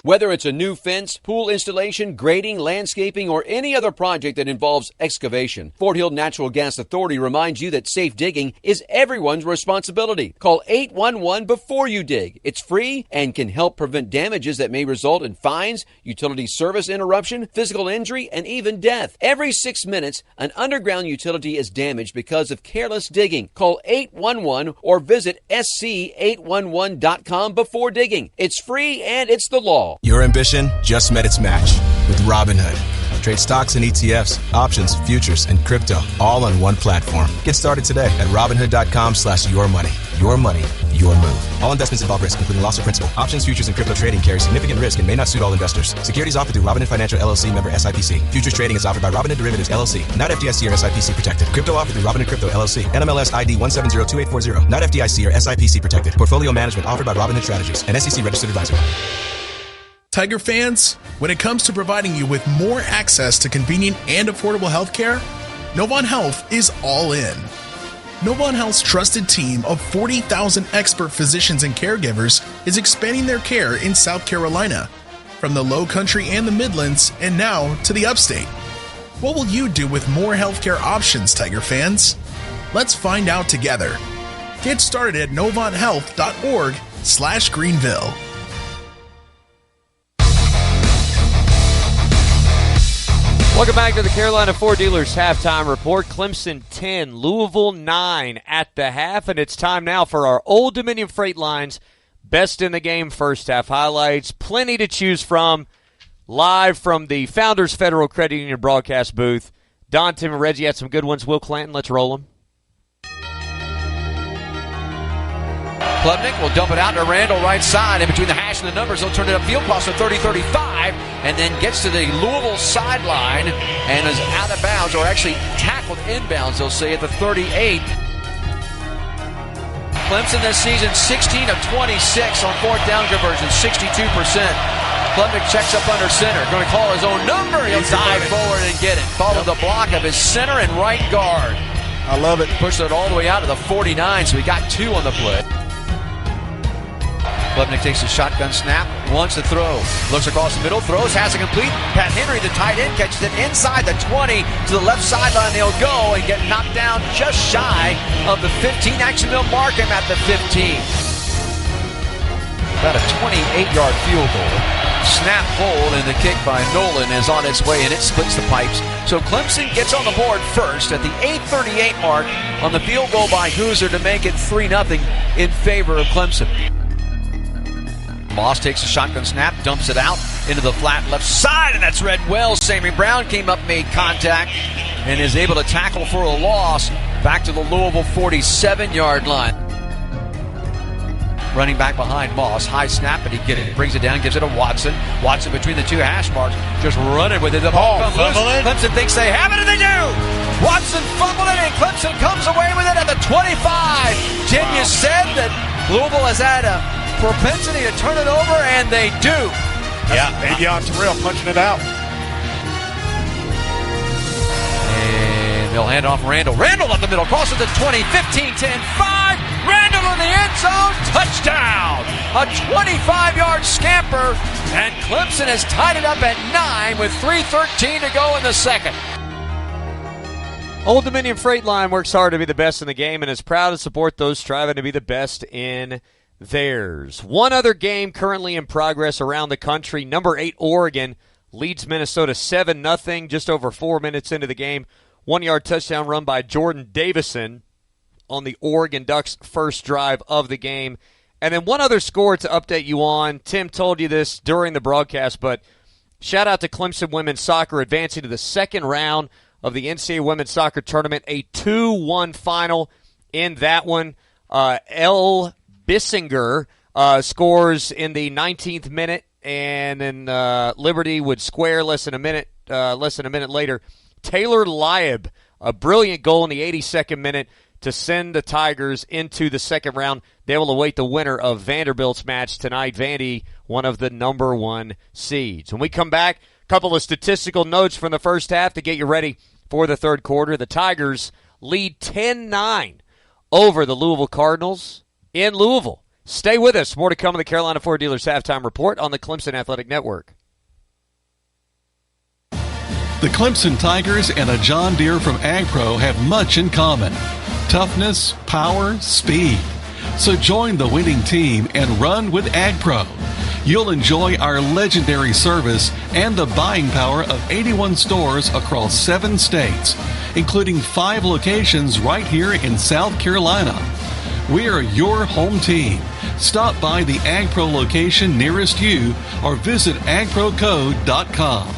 Whether it's a new fence, pool installation, grading, landscaping, or any other project that involves excavation, Fort Hill Natural Gas Authority reminds you that safe digging is everyone's responsibility. Call 811 before you dig. It's free and can help prevent damages that may result in fines, utility service interruption, physical injury, and even death. Every 6 minutes, an underground utility is damaged because of careless digging. Call 811 or visit sc811.com before digging. It's free and it's the law. Your ambition just met its match with Robinhood. Trade stocks and ETFs, options, futures, and crypto all on one platform. Get started today at Robinhood.com/yourmoney. Your money, your move. All investments involve risk, including loss of principal. Options, futures, and crypto trading carry significant risk and may not suit all investors. Securities offered through Robinhood Financial LLC, member SIPC. Futures trading is offered by Robinhood Derivatives LLC, not FDIC or SIPC protected. Crypto offered through Robinhood Crypto LLC, NMLS ID 1702840, not FDIC or SIPC protected. Portfolio management offered by Robinhood Strategies, an SEC registered advisor. Tiger fans, when it comes to providing you with more access to convenient and affordable health care, Novant Health is all in. Novant Health's trusted team of 40,000 expert physicians and caregivers is expanding their care in South Carolina, from the Low Country and the Midlands, and now to the Upstate. What will you do with more healthcare options, Tiger fans? Let's find out together. Get started at novanthealth.org/Greenville. Welcome back to the Carolina Ford Dealers Halftime Report. Clemson 10, Louisville 9 at the half, and it's time now for our Old Dominion Freight Line's Best in the Game first half highlights. Plenty to choose from, live from the Founders Federal Credit Union broadcast booth. Don, Tim, and Reggie had some good ones. Will Clanton, let's roll them. Klubnik will dump it out to Randall right side. In between the hash and the numbers, he'll turn it upfield, cross the 30-35, and then gets to the Louisville sideline and is out of bounds, or actually tackled inbounds, they'll say, at the 38. Clemson this season, 16 of 26 on fourth down conversion, 62%. Klubnik checks up under center. Going to call his own number. He'll dive forward and get it. Follow the block of his center and right guard. I love it. Pushed it all the way out to the 49, so he got two on the play. Klubnik takes a shotgun snap, wants to throw, looks across the middle, throws, has it complete. Pat Henry, the tight end, catches it inside the 20 to the left sideline. They'll go and get knocked down just shy of the 15. Actually, they'll mark him at the 15. About a 28-yard field goal. Snap hold, and the kick by Nolan is on its way, and it splits the pipes. So Clemson gets on the board first at the 8:38 mark on the field goal by Hoosier to make it 3-0 in favor of Clemson. Moss takes a shotgun snap, dumps it out into the flat left side, and that's read well. Sammy Brown came up, made contact, and is able to tackle for a loss back to the Louisville 47-yard line. Running back behind Moss, high snap, and he brings it down, gives it to Watson. Watson between the two hash marks, just running with it. The ball comes loose. Clemson thinks they have it, and they do! Watson fumbled it, and Clemson comes away with it at the 25. Tim, you said that Louisville has had a propensity to turn it over, and they do. Yeah, Avion Terrell punching it out. And they'll hand off Randall. Randall up the middle, crosses the 20, 15, 10, 5. Randall in the end zone, touchdown! A 25-yard scamper, and Clemson has tied it up at 9 with 3:13 to go in the second. Old Dominion Freight Line works hard to be the best in the game and is proud to support those striving to be the best in theirs. One other game currently in progress around the country. Number 8 Oregon leads Minnesota 7-0 just over 4 minutes into the game. 1-yard touchdown run by Jordan Davison on the Oregon Ducks' first drive of the game. And then one other score to update you on. Tim told you this during the broadcast, but shout out to Clemson women's soccer advancing to the second round of the NCAA women's soccer tournament. A 2-1 final in that one. Elle Bissinger scores in the 19th minute, and then Liberty would square less than a minute later. Taylor Lieb a brilliant goal in the 82nd minute to send the Tigers into the second round. They will await the winner of Vanderbilt's match tonight. Vandy, one of the number 1 seeds. When we come back, a couple of statistical notes from the first half to get you ready for the third quarter. The Tigers lead 10-9 over the Louisville Cardinals in Louisville. Stay with us. More to come on the Carolina Ford Dealers Halftime Report on the Clemson Athletic Network. The Clemson Tigers and a John Deere from AgPro have much in common. Toughness, power, speed. So join the winning team and run with AgPro. You'll enjoy our legendary service and the buying power of 81 stores across 7 states, including 5 locations right here in South Carolina. We are your home team. Stop by the AgPro location nearest you or visit agprocode.com.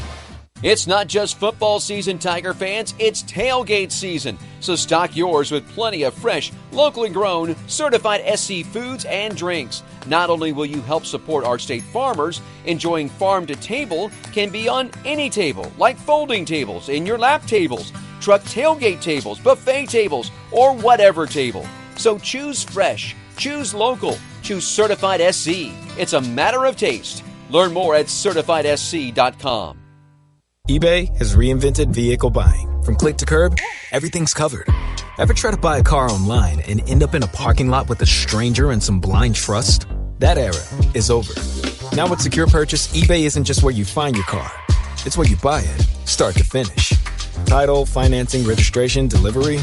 It's not just football season, Tiger fans, it's tailgate season. So stock yours with plenty of fresh, locally grown, certified SC foods and drinks. Not only will you help support our state farmers, enjoying farm to table can be on any table, like folding tables, in your lap tables, truck tailgate tables, buffet tables, or whatever table. So choose fresh, choose local, choose certified SC. It's a matter of taste. Learn more at certifiedsc.com. eBay has reinvented vehicle buying. From click to curb, everything's covered. Ever try to buy a car online and end up in a parking lot with a stranger and some blind trust? That era is over. Now with Secure Purchase, eBay isn't just where you find your car. It's where you buy it, start to finish. Title, financing, registration, delivery,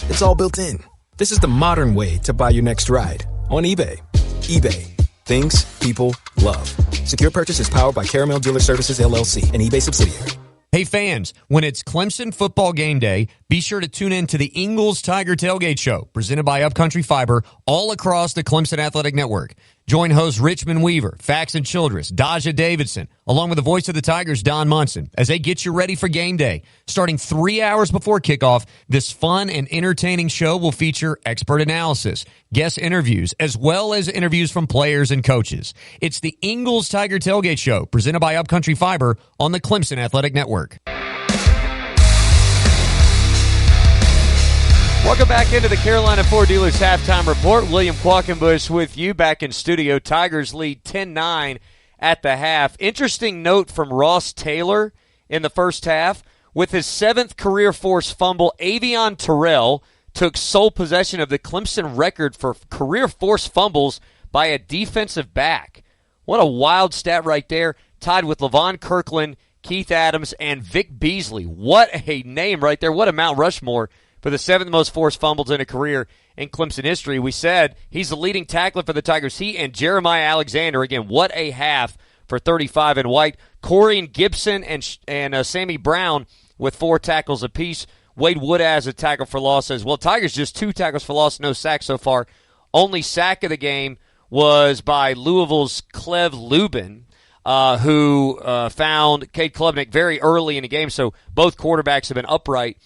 it's all built in. This is the modern way to buy your next ride on eBay. eBay. Things people love. Secure Purchase is powered by Caramel Dealer Services, LLC, an eBay subsidiary. Hey fans, when it's Clemson football game day, be sure to tune in to the Ingles Tiger Tailgate Show, presented by Upcountry Fiber, all across the Clemson Athletic Network. Join hosts Richmond Weaver, Faxon Childress, Daja Davidson, along with the voice of the Tigers, Don Munson, as they get you ready for game day. Starting 3 hours before kickoff, this fun and entertaining show will feature expert analysis, guest interviews, as well as interviews from players and coaches. It's the Ingles Tiger Tailgate Show, presented by Upcountry Fiber on the Clemson Athletic Network. Welcome back into the Carolina Ford Dealers Halftime Report. William Qualkenbush with you back in studio. Tigers lead 10-9 at the half. Interesting note from Ross Taylor in the first half. With his 7th career forced fumble, Avion Terrell took sole possession of the Clemson record for career forced fumbles by a defensive back. What a wild stat right there. Tied with Levon Kirkland, Keith Adams, and Vic Beasley. What a name right there. What a Mount Rushmore for the 7th most forced fumbles in a career in Clemson history. We said he's the leading tackler for the Tigers. He and Jeremiah Alexander, again, what a half for 35 and White. Corey and Gibson and Sammy Brown with 4 tackles apiece. Wade Wood as a tackle for loss says, well, Tigers just 2 tackles for loss, no sacks so far. Only sack of the game was by Louisville's Clev Lubin, who found Cade Klubnik very early in the game, so both quarterbacks have been upright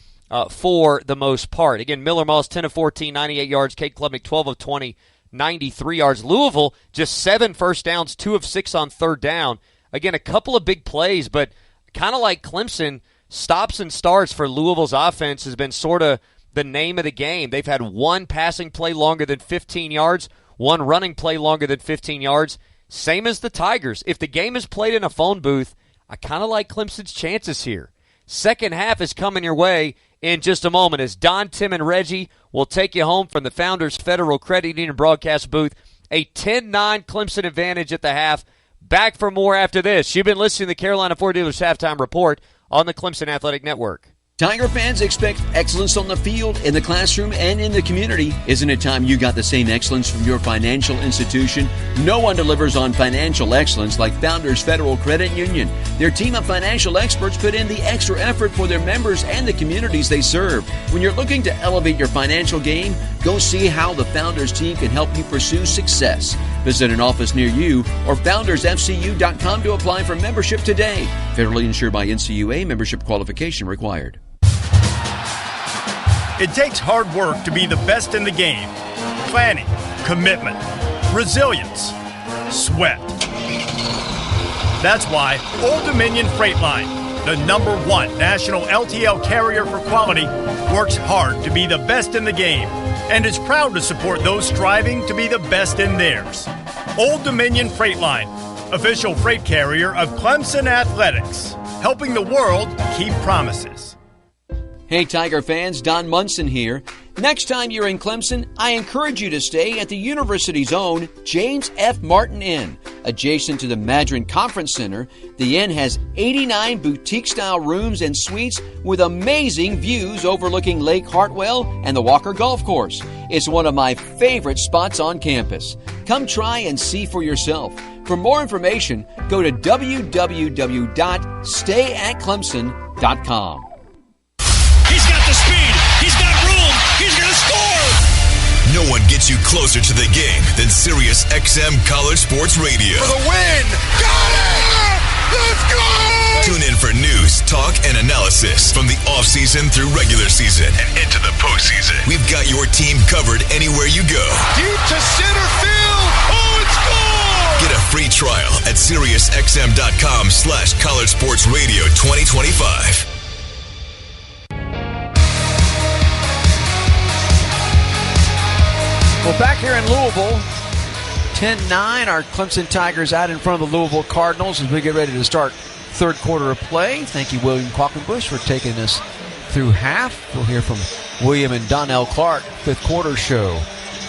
for the most part. Again, Miller Moss, 10 of 14, 98 yards. Cade Klubnik, 12 of 20, 93 yards. Louisville, just 7 first downs, 2 of 6 on third down. Again, a couple of big plays, but kind of like Clemson, stops and starts for Louisville's offense has been sort of the name of the game. They've had 1 passing play longer than 15 yards, 1 running play longer than 15 yards. Same as the Tigers. If the game is played in a phone booth, I kind of like Clemson's chances here. Second half is coming your way in just a moment as Don, Tim, and Reggie will take you home from the Founders Federal Credit Union broadcast booth. A 10-9 Clemson advantage at the half. Back for more after this. You've been listening to the Carolina Ford Dealers Halftime Report on the Clemson Athletic Network. Tiger fans expect excellence on the field, in the classroom, and in the community. Isn't it time you got the same excellence from your financial institution? No one delivers on financial excellence like Founders Federal Credit Union. Their team of financial experts put in the extra effort for their members and the communities they serve. When you're looking to elevate your financial game, go see how the Founders team can help you pursue success. Visit an office near you or foundersfcu.com to apply for membership today. Federally insured by NCAA, membership qualification required. It takes hard work to be the best in the game. Planning, commitment, resilience, sweat. That's why Old Dominion Freight Line, the #1 national LTL carrier for quality, works hard to be the best in the game and is proud to support those striving to be the best in theirs. Old Dominion Freight Line, official freight carrier of Clemson Athletics, helping the world keep promises. Hey Tiger fans, Don Munson here. Next time you're in Clemson, I encourage you to stay at the university's own James F. Martin Inn. Adjacent to the Madron Conference Center, the inn has 89 boutique-style rooms and suites with amazing views overlooking Lake Hartwell and the Walker Golf Course. It's one of my favorite spots on campus. Come try and see for yourself. For more information, go to www.stayatclemson.com. He's got the speed. He's got room. He's going to score. No one gets you closer to the game than Sirius XM College Sports Radio. For the win. Got it. Let's go. Tune in for news, talk, and analysis from the offseason through regular season and into the postseason. We've got your team covered anywhere you go. Deep to center field. Oh, it's gone. Get a free trial at SiriusXM.com/College Sports Radio 2025. Well, back here in Louisville, 10-9, our Clemson Tigers out in front of the Louisville Cardinals as we get ready to start third quarter of play. Thank you, William Quackenbush, for taking us through half. We'll hear from William and Donnell Clark, fifth quarter show,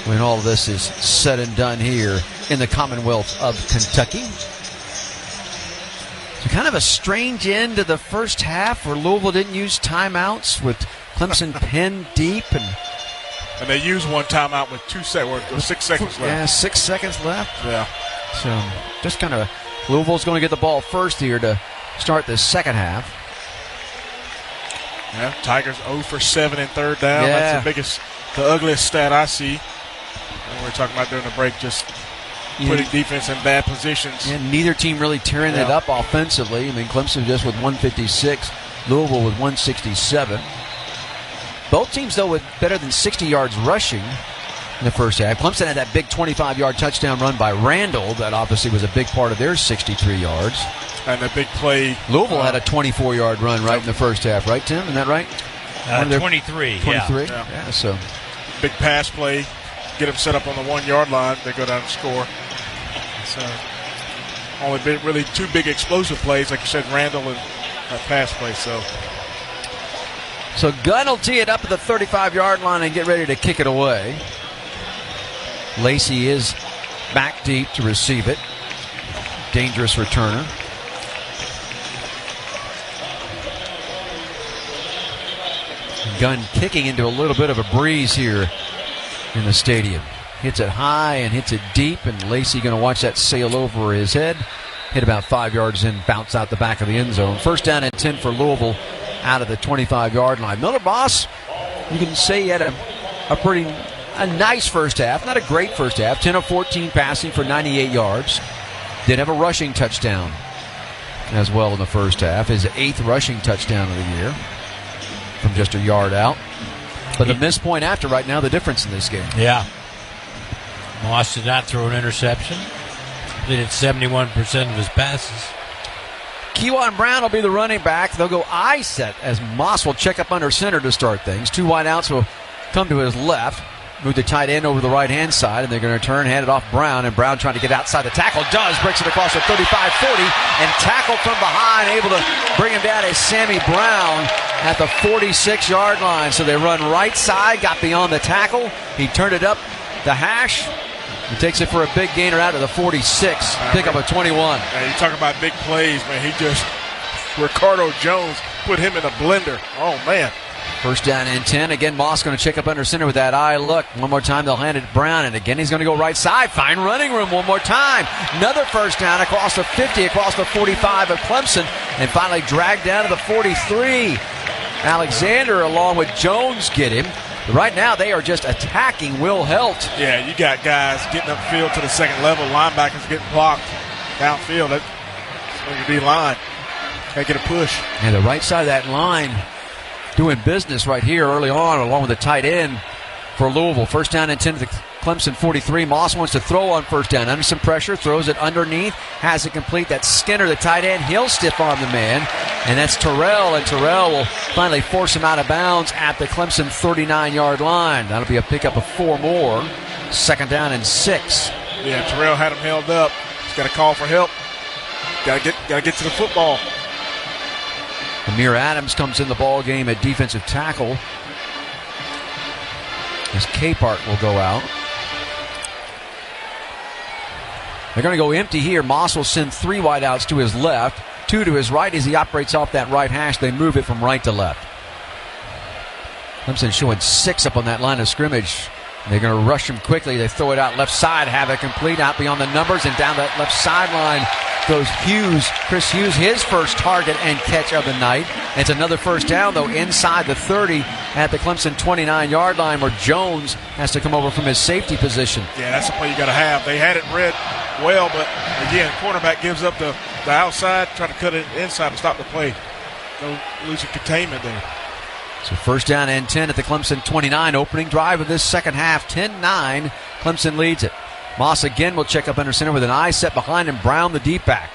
when all of this is said and done here in the Commonwealth of Kentucky. So kind of a strange end to the first half where Louisville didn't use timeouts with Clemson pinned deep, and they used one timeout with 6 seconds left. Yeah, 6 seconds left. Yeah. So just kind of Louisville's going to get the ball first here to start the second half. Yeah, Tigers 0 for 7 in third down. Yeah. That's the ugliest stat I see. And we're talking about during the break, just putting defense in bad positions. And neither team really tearing it up offensively. I mean, Clemson just with 156, Louisville with 167. Both teams, though, with better than 60 yards rushing in the first half. Clemson had that big 25-yard touchdown run by Randall. That obviously was a big part of their 63 yards. And the big play. Louisville had a 24-yard run right in the first half, right, Tim? Isn't that right? 23. 23? Yeah. So big pass play. Get them set up on the 1-yard line. They go down and score. So only been really two big explosive plays, like you said, Randall and that pass play. So Gunn will tee it up at the 35-yard line and get ready to kick it away. Lacey is back deep to receive it. Dangerous returner. Gunn kicking into a little bit of a breeze here in the stadium. Hits it high and hits it deep, and Lacey going to watch that sail over his head. Hit about 5 yards in, bounce out the back of the end zone. First down and 10 for Louisville out of the 25-yard line. Miller Boss, you can say he had a nice first half. Not a great first half. 10 of 14 passing for 98 yards. Did have a rushing touchdown as well in the first half. His 8th rushing touchdown of the year from just a yard out. But the missed point after right now, the difference in this game. Yeah. Moss did not throw an interception. Completed 71% of his passes. Kewan Brown will be the running back. They'll go I set as Moss will check up under center to start things. 2 wide outs will come to his left. Move the tight end over the right-hand side, and they're going to turn, hand it off Brown, and Brown trying to get outside the tackle. Does, breaks it across the 35-40, and tackled from behind, able to bring him down is Sammy Brown at the 46-yard line. So they run right side, got beyond the tackle. He turned it up the hash. He takes it for a big gainer out of the 46. Pick up a 21. You talk about big plays, man. Ricardo Jones put him in a blender. Oh, man. First down and 10. Again, Moss going to check up under center with that eye look. One more time, they'll hand it to Brown. And again, he's going to go right side. Fine running room one more time. Another first down across the 50, across the 45 of Clemson. And finally dragged down to the 43. Alexander along with Jones get him. But right now, they are just attacking Will Helt. Yeah, you got guys getting upfield to the second level. Linebackers getting blocked downfield. That's your D-line. Got to get a push. And the right side of that line doing business right here early on, along with the tight end for Louisville. First down and 10 to the Clemson 43. Moss wants to throw on first down. Under some pressure, throws it underneath, has it complete. That's Skinner, the tight end. He'll stiff arm the man. And that's Terrell, and Terrell will finally force him out of bounds at the Clemson 39-yard line. That'll be a pickup of 4 more. 2nd down and 6. Yeah, Terrell had him held up. He's got to call for help. Got to get to the football. Amir Adams comes in the ball game at defensive tackle. As Capehart will go out. They're going to go empty here. Moss will send 3 wideouts to his left, 2 to his right as he operates off that right hash. They move it from right to left. Clemson showing 6 up on that line of scrimmage. They're going to rush him quickly. They throw it out left side, have it complete out beyond the numbers, and down that left sideline goes Hughes. Chris Hughes, his first target and catch of the night. It's another first down, though, inside the 30 at the Clemson 29-yard line, where Jones has to come over from his safety position. Yeah, that's the play you got to have. They had it read well, but again, quarterback gives up the outside, trying to cut it inside to stop the play. No losing containment there. So first down and 10 at the Clemson 29. Opening drive of this second half. 10-9. Clemson leads it. Moss again will check up under center with an eye set behind him. Brown, the deep back.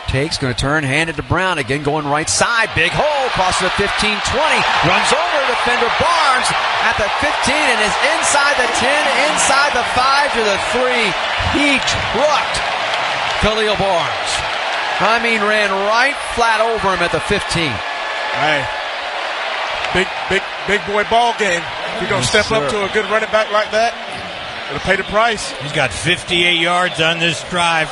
Takes, going to turn, hand it to Brown. Again going right side. Big hole. Crosses the 15-20. Runs over defender Barnes at the 15 and is inside the 10, inside the 5 to the 3. He trucked Khalil Barnes. I mean, ran right flat over him at the 15. Hey, big boy ball game. If you're going to step up to a good running back like that, it'll pay the price. He's got 58 yards on this drive.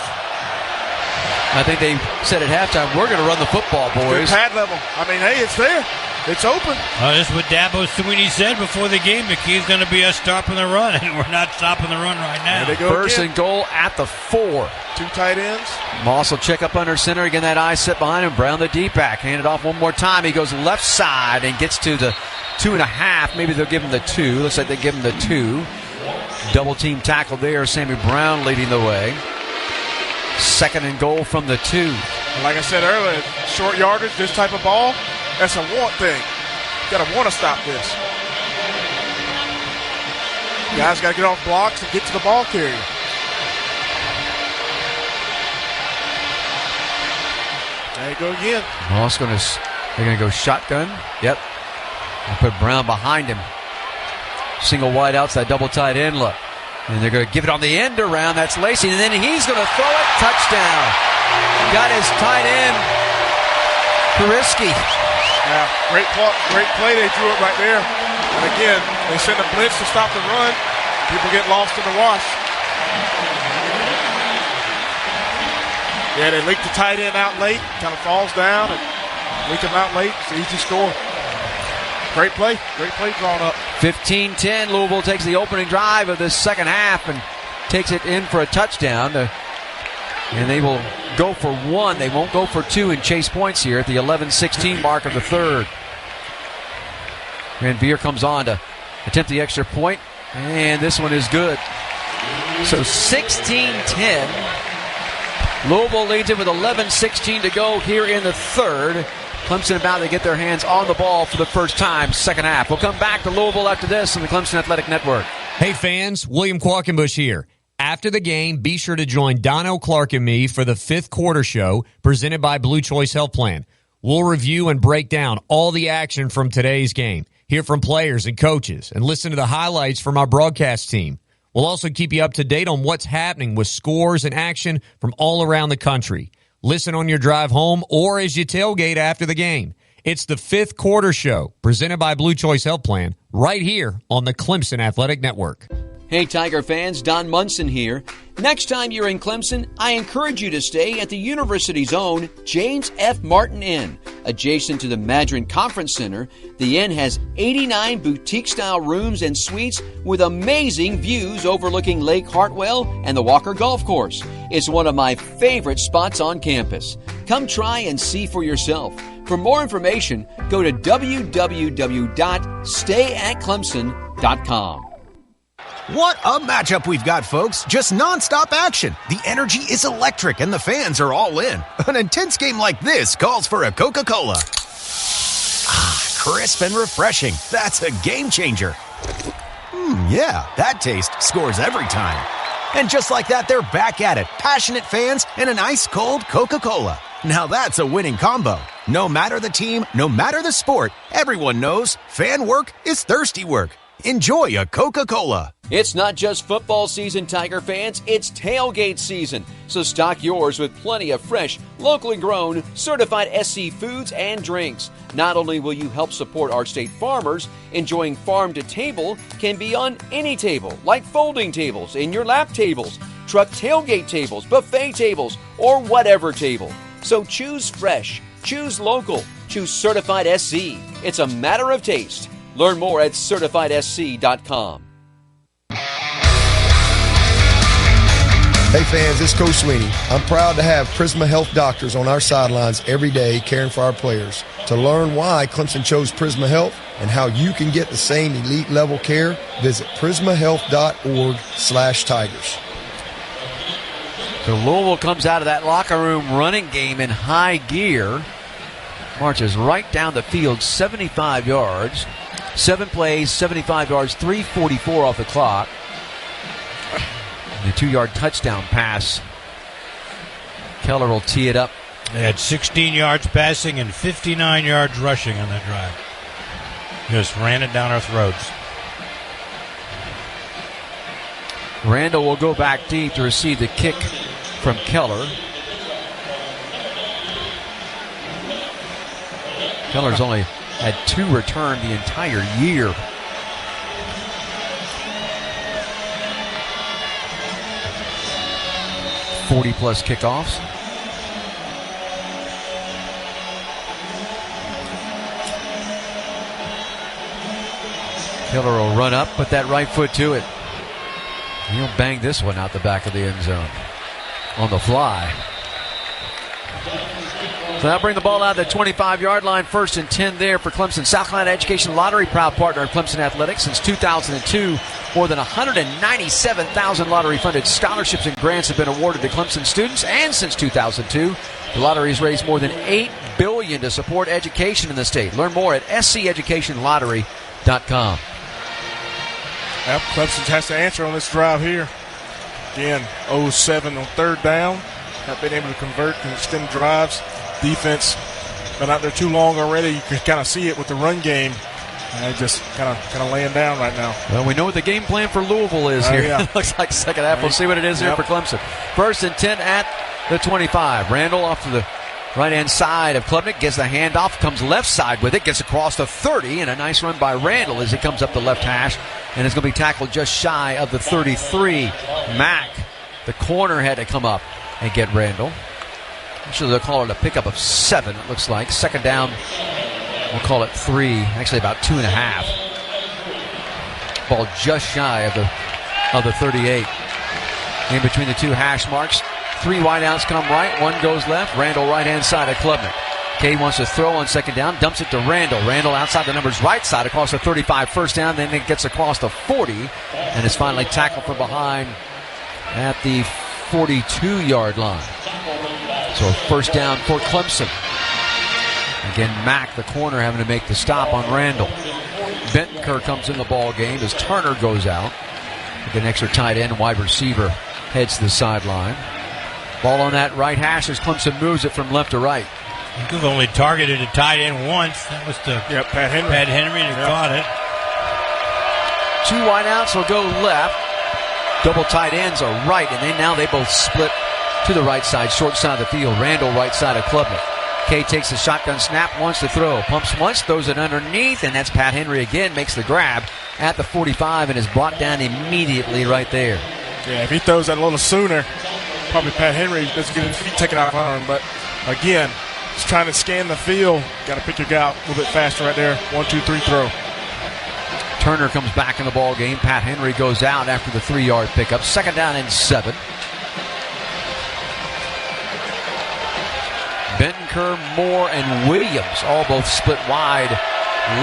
I think they said at halftime, we're going to run the football, boys. Good pad level. I mean, hey, it's there. It's open. This is what Dabo Swinney said before the game. The key is going to be us stopping the run, and we're not stopping the run right now. There they go. First and goal at the 4. 2 tight ends. Moss will check up under center. Again, that eye set behind him. Brown, the deep back. Hand it off one more time. He goes left side and gets to the 2.5. Maybe they'll give him the 2. Looks like they give him the 2. Double team tackle there. Sammy Brown leading the way. 2nd and goal from the 2. Like I said earlier, short yardage, this type of ball, that's a want thing. You got to want to stop this. Guys got to get off blocks and get to the ball carrier. There you go again. Moss they're going to go shotgun. Yep. I'll put Brown behind him. Single wide outside, double tight end look. And they're going to give it on the end around. That's Lacey. And then he's going to throw it. Touchdown. Got his tight end, Kuriski. Yeah, great play. They drew it right there. And again, they send a blitz to stop the run. People get lost in the wash. Yeah, they leak the tight end out late. Kind of falls down and leak him out late. It's an easy score. Great play drawn up. 15-10. Louisville takes the opening drive of this second half and takes it in for a touchdown. And they will go for 1. They won't go for 2 and chase points here at the 11-16 mark of the third. Van Veer comes on to attempt the extra point, and this one is good. So 16-10. Louisville leads it with 11-16 to go here in the third. Clemson about to get their hands on the ball for the first time, second half. We'll come back to Louisville after this on the Clemson Athletic Network. Hey fans, William Qualkenbush here. After the game, be sure to join Donnell Clark and me for the 5th quarter show presented by Blue Choice Health Plan. We'll review and break down all the action from today's game, hear from players and coaches, and listen to the highlights from our broadcast team. We'll also keep you up to date on what's happening with scores and action from all around the country. Listen on your drive home or as you tailgate after the game. It's the 5th quarter show presented by Blue Choice Health Plan right here on the Clemson Athletic Network. Hey Tiger fans, Don Munson here. Next time you're in Clemson, I encourage you to stay at the university's own James F. Martin Inn. Adjacent to the Madron Conference Center, the inn has 89 boutique-style rooms and suites with amazing views overlooking Lake Hartwell and the Walker Golf Course. It's one of my favorite spots on campus. Come try and see for yourself. For more information, go to www.stayatclemson.com. What a matchup we've got, folks. Just nonstop action. The energy is electric and the fans are all in. An intense game like this calls for a Coca-Cola. Ah, crisp and refreshing. That's a game changer. Yeah, that taste scores every time. And just like that, they're back at it. Passionate fans and an ice-cold Coca-Cola. Now that's a winning combo. No matter the team, no matter the sport, everyone knows fan work is thirsty work. Enjoy a Coca-Cola. It's not just football season, Tiger fans. It's tailgate season. So stock yours with plenty of fresh, locally grown, certified SC foods and drinks. Not only will you help support our state farmers, enjoying farm to table can be on any table, like folding tables, in your lap tables, truck tailgate tables, buffet tables, or whatever table. So choose fresh, choose local, choose certified SC. It's a matter of taste. Learn more at CertifiedSC.com. Hey fans, it's Coach Sweeney. I'm proud to have Prisma Health doctors on our sidelines every day caring for our players. To learn why Clemson chose Prisma Health and how you can get the same elite level care, visit prismahealth.org/Tigers. So Louisville comes out of that locker room running game in high gear. Marches right down the field, 75 yards. 7 plays, 75 yards, 3:44 off the clock. And a 2-yard touchdown pass. Keller will tee it up. They had 16 yards passing and 59 yards rushing on that drive. Just ran it down our throats. Randall will go back deep to receive the kick from Keller. Keller's only had 2 returned the entire year. +40 kickoffs. Keller will run up, put that right foot to it. He'll bang this one out the back of the end zone on the fly. So that'll bring the ball out of the 25-yard line, 1st and 10 there for Clemson. South Carolina Education Lottery, proud partner of Clemson Athletics since 2002. More than 197,000 lottery-funded scholarships and grants have been awarded to Clemson students. And since 2002, the lottery has raised more than $8 billion to support education in the state. Learn more at sceducationlottery.com. Yep, Clemson has to answer on this drive here. Again, 0-7 on 3rd down. Not been able to convert and extend drives. Defense been out there too long already. You can kind of see it with the run game. Just kind of laying down right now. Well, we know what the game plan for Louisville is here. Yeah. Looks like second half. We'll see what it is here for Clemson. 1st and 10 at the 25. Randall off to the right-hand side of Klubnik. Gets the handoff. Comes left side with it. Gets across the 30. And a nice run by Randall as he comes up the left hash. And it's going to be tackled just shy of the 33. Mack, the corner, had to come up and get Randall. Actually, they'll call it a pickup of 7, it looks like. Second down, we'll call it 3. Actually, about 2.5. Ball just shy of the 38. In between the 2 hash marks. 3 wideouts come right, 1 goes left. Randall right-hand side of Klubnik. Kay wants to throw on second down, dumps it to Randall. Randall outside the numbers right side across the 35, 1st down. Then it gets across the 40 and is finally tackled from behind at the 42-yard line. So 1st down for Clemson. Again, Mack, the corner, having to make the stop on Randall. Bentoncourt comes in the ball game as Turner goes out. With an extra tight end, wide receiver heads to the sideline. Ball on that right hash as Clemson moves it from left to right. He could have only targeted a tight end once. That was Pat Henry. Pat Henry that caught it. 2 wideouts will go left. Double tight ends are right, and now they both split to the right side, short side of the field. Randall right side of Klubnik. Kay takes the shotgun snap, wants to throw. Pumps once, throws it underneath, and that's Pat Henry again, makes the grab at the 45 and is brought down immediately right there. Yeah, if he throws that a little sooner, probably Pat Henry doesn't get his feet taken out of him. But again, just trying to scan the field. Got to pick your guy out a little bit faster right there. 1, 2, 3 throw. Turner comes back in the ball game. Pat Henry goes out after the 3-yard pickup. 2nd down and 7. Bentoncourt, Moore, and Williams all both split wide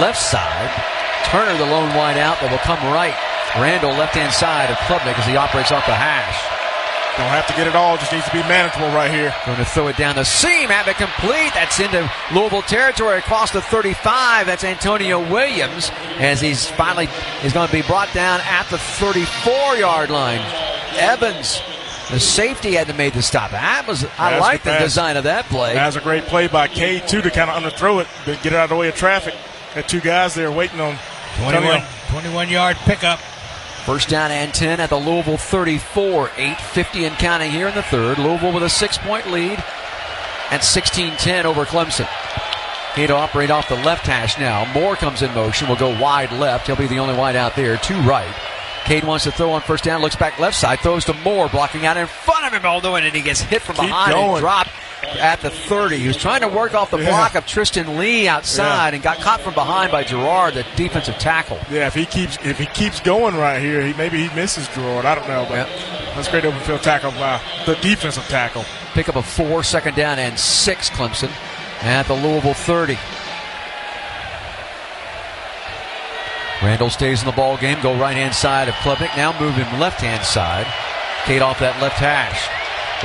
left side. Turner, the lone wide out, that will come right. Randall, left-hand side of Klubnik as he operates off the hash. Don't have to get it all, just needs to be manageable right here. Going to throw it down the seam, have it complete. That's into Louisville territory across the 35. That's Antonio Williams as he's finally is going to be brought down at the 34-yard line. Evans The safety had to make the stop. I like the design of that play. That was a great play by Cade, too, to kind of underthrow it, then get it out of the way of traffic. Had two guys there waiting on 21-yard pickup. First down and 10 at the Louisville 34. 8:50 and counting here in the third. Louisville with a 6-point lead at 16-10 over Clemson. Cade to operate off the left hash now. Moore comes in motion. Will go wide left. He'll be the only wide out there. 2 right. Cade wants to throw on first down. Looks back left side. Throws to Moore. Blocking out in front of him. Although, and he gets hit from behind and dropped at the 30. He was trying to work off the block of Tristan Lee outside and got caught from behind by Gerard, the defensive tackle. Yeah, if he keeps going right here, maybe he misses Gerard. I don't know, but that's great open field tackle by the defensive tackle. Pick up a 4, second down and 6, Clemson at the Louisville 30. Randall stays in the ball game. Go right-hand side of Klubnik. Now move him left-hand side. Cade off that left hash.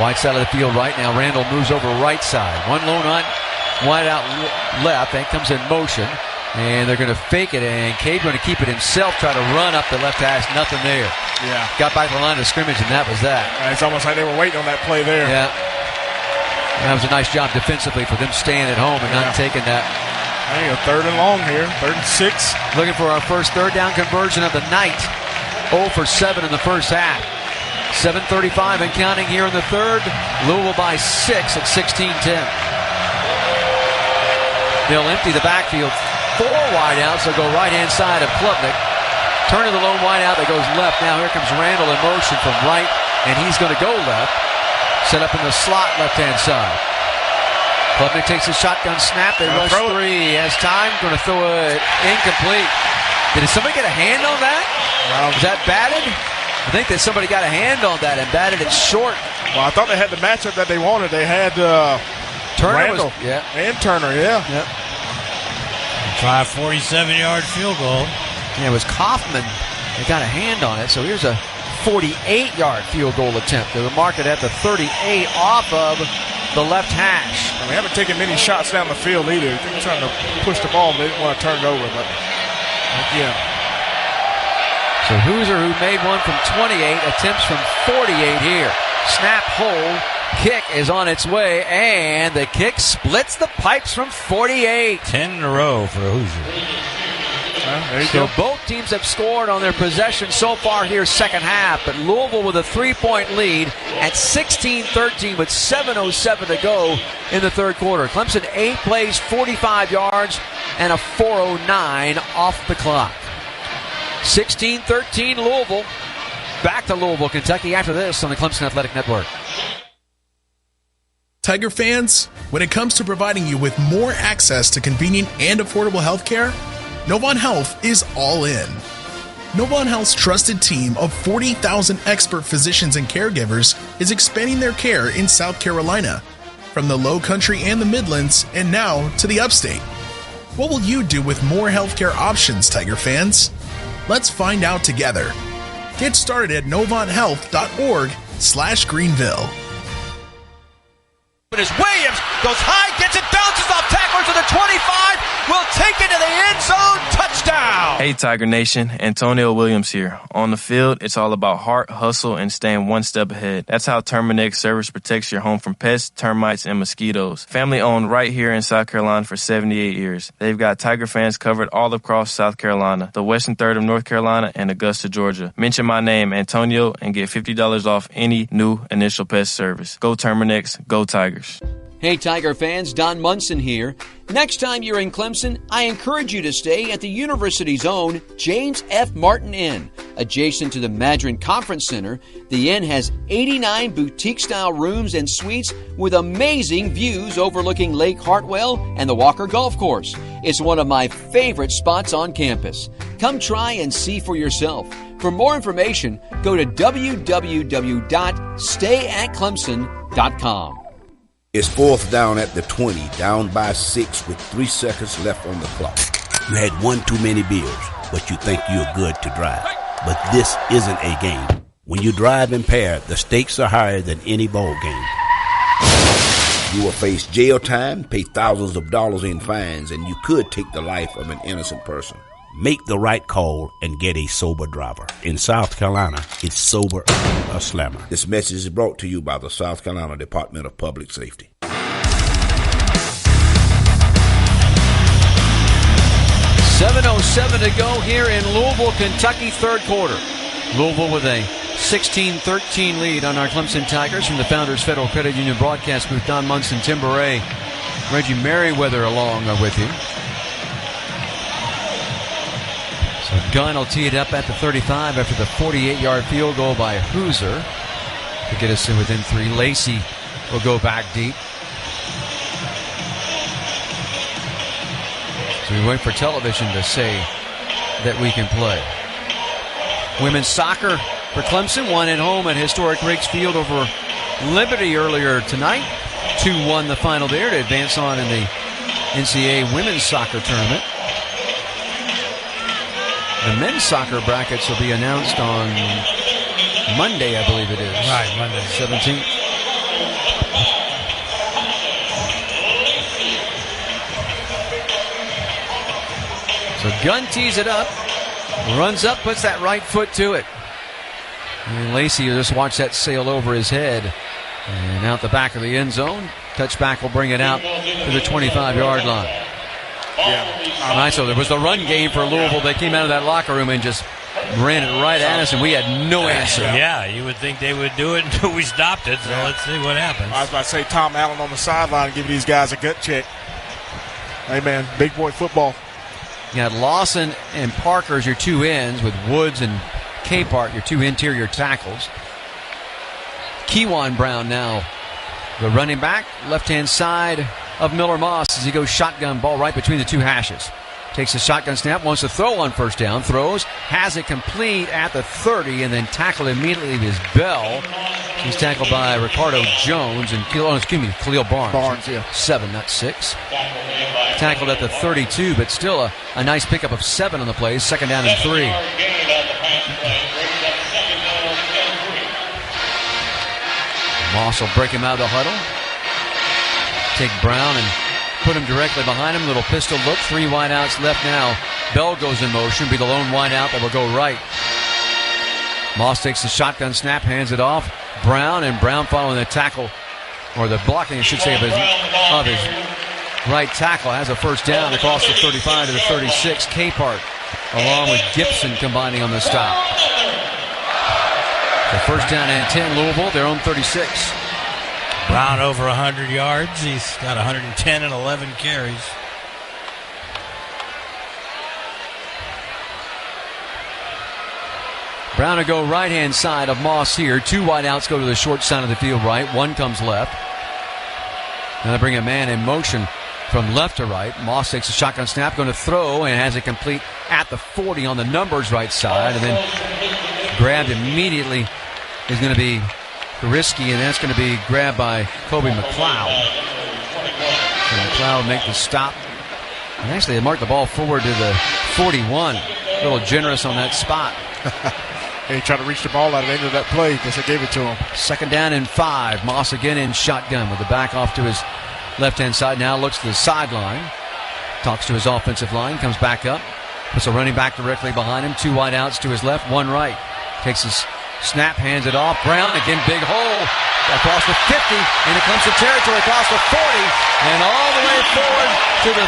Wide side of the field right now. Randall moves over right side. One lone on, wide out left. And comes in motion. And they're going to fake it. And Cade going to keep it himself. Try to run up the left hash. Nothing there. Yeah. Got back to the line of scrimmage, and that was that. It's almost like they were waiting on that play there. Yeah. That was a nice job defensively for them staying at home and not taking that. There you go, 3rd and long here, 3rd and 6. Looking for our first third down conversion of the night. 0 for 7 in the first half. 7:35 and counting here in the third. Louisville by 6 at 16-10. They'll empty the backfield. 4 wideouts. They'll go right-hand side of Klubnik. Turn to the lone wideout that goes left. Now here comes Randall in motion from right, and he's going to go left. Set up in the slot left-hand side. Klubnik takes a shotgun snap. They rush 3. He has time. Going to throw it incomplete. Did somebody get a hand on that? Was that batted? I think that somebody got a hand on that and batted it short. Well, I thought they had the matchup that they wanted. They had Turner Randall and Turner, Yep. Try a 47-yard field goal. Yeah, it was Kaufman that got a hand on it. So here's a 48-yard field goal attempt. They were marked at the 38 off of the left hash. And we haven't taken many shots down the field either. They're trying to push the ball, but they didn't want to turn it over. But again. So Hoosier, who made one from 28, attempts from 48 here. Snap, hold, kick is on its way, and the kick splits the pipes from 48. 10 in a row for Hoosier. So both teams have scored on their possession so far here second half, but Louisville with a 3-point lead at 16-13 with 7:07 to go in the third quarter. Clemson 8 plays, 45 yards, and a 4:09 off the clock. 16-13 Louisville. Back to Louisville, Kentucky after this on the Clemson Athletic Network. Tiger fans, when it comes to providing you with more access to convenient and affordable health care, Novant Health is all in. Novant Health's trusted team of 40,000 expert physicians and caregivers is expanding their care in South Carolina, from the Low Country and the Midlands, and now to the Upstate. What will you do with more healthcare options, Tiger fans? Let's find out together. Get started at novanthealth.org/Greenville. As Williams goes high, gets it, bounces off tackler to the 25, will take it to the end zone, touchdown! Hey Tiger Nation, Antonio Williams here. On the field, it's all about heart, hustle, and staying one step ahead. That's how Terminix Service protects your home from pests, termites, and mosquitoes. Family owned right here in South Carolina for 78 years. They've got Tiger fans covered all across South Carolina, the western third of North Carolina, and Augusta, Georgia. Mention my name, Antonio, and get $50 off any new initial pest service. Go Terminix, go Tigers. Hey Tiger fans, Don Munson here. Next time you're in Clemson, I encourage you to stay at the university's own James F. Martin Inn. Adjacent to the Madron Conference Center, the inn has 89 boutique-style rooms and suites with amazing views overlooking Lake Hartwell and the Walker Golf Course. It's one of my favorite spots on campus. Come try and see for yourself. For more information, go to www.stayatclemson.com. It's 4th down at the 20, down by 6 with 3 seconds left on the clock. You had one too many beers, but you think you're good to drive. But this isn't a game. When you drive impaired, the stakes are higher than any ball game. You will face jail time, pay thousands of dollars in fines, and you could take the life of an innocent person. Make the right call and get a sober driver. In South Carolina, it's sober a slammer. This message is brought to you by the South Carolina Department of Public Safety. 7:07 to go here in Louisville, Kentucky, third quarter. Louisville with a 16-13 lead on our Clemson Tigers from the Founders Federal Credit Union broadcast booth. Don Munson, Tim Beret, Reggie Merriweather along with you. So Gunn will tee it up at the 35 after the 48-yard field goal by Hooser to get us to within 3. Lacey will go back deep. So we wait for television to say that we can play. Women's soccer for Clemson won at home at historic Riggs Field over Liberty earlier tonight. 2-1 the final there to advance on in the NCAA women's soccer tournament. The men's soccer brackets will be announced on Monday, I believe it is. Right, Monday. 17th. So Gunn tees it up, runs up, puts that right foot to it. And Lacey will just watch that sail over his head. And out the back of the end zone. Touchback will bring it out to the 25-yard line. Yeah. All right, so there was the run game for Louisville. They came out of that locker room and just ran it right at us, and we had no answer. Yeah, you would think they would do it until we stopped it, so let's see what happens. I was about to say Tom Allen on the sideline giving these guys a gut check. Hey, man, big boy football. You got Lawson and Parker as your two ends, with Woods and Capehart, your two interior tackles. Kewan Brown now, the running back, left-hand side of Miller Moss as he goes shotgun, ball right between the two hashes. Takes a shotgun snap, wants to throw on first down, throws, has it complete at the 30, and then tackled immediately with Bell. He's tackled by Ricardo Jones and Khalil Barnes. 7, not 6. Tackled at the 32, but still a nice pickup of 7 on the play. Second down and 3. Moss will break him out of the huddle. Take Brown and put him directly behind him. Little pistol look. 3 wideouts left now. Bell goes in motion. Be the lone wideout that will go right. Moss takes the shotgun snap, hands it off. Brown, and Brown following the tackle, or the blocking, I should say, of his right tackle, has a first down across the 35 to the 36. Capehart, along with Gibson, combining on the stop. The first down and 10, Louisville, their own 36. Brown over 100 yards. He's got 110 and 11 carries. Brown will go right-hand side of Moss here. 2 wideouts go to the short side of the field right. 1 comes left. Now they bring a man in motion from left to right. Moss takes a shotgun snap, going to throw, and has it complete at the 40 on the numbers right side. And then grabbed immediately is going to be risky, and that's going to be grabbed by Kobe McLeod. And McLeod will make the stop. And actually, they marked the ball forward to the 41. A little generous on that spot. He tried to reach the ball out of the end of that play because they gave it to him. Second down and 5. Moss again in shotgun with the back off to his left-hand side. Now looks to the sideline. Talks to his offensive line. Comes back up. Puts a running back directly behind him. 2 wideouts to his left, 1 right. Takes his snap, hands it off. Brown again, big hole across the 50 into Clemson territory, across the 40, and all the way forward to the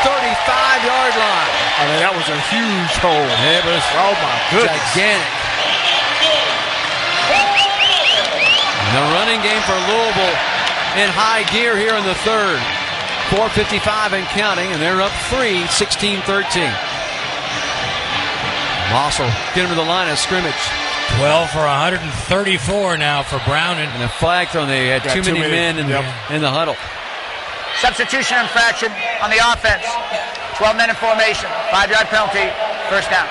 35-yard line. I mean, that was a huge hole. It was, oh my goodness, gigantic. And the running game for Louisville in high gear here in the third. 4:55 and counting, and they're up 3, 16-13. Moss will get him to the line of scrimmage. 12 for 134 now for Brown. And a flag thrown. They had too many men in the huddle. Substitution infraction on the offense. 12 men in formation. 5-yard penalty. First down.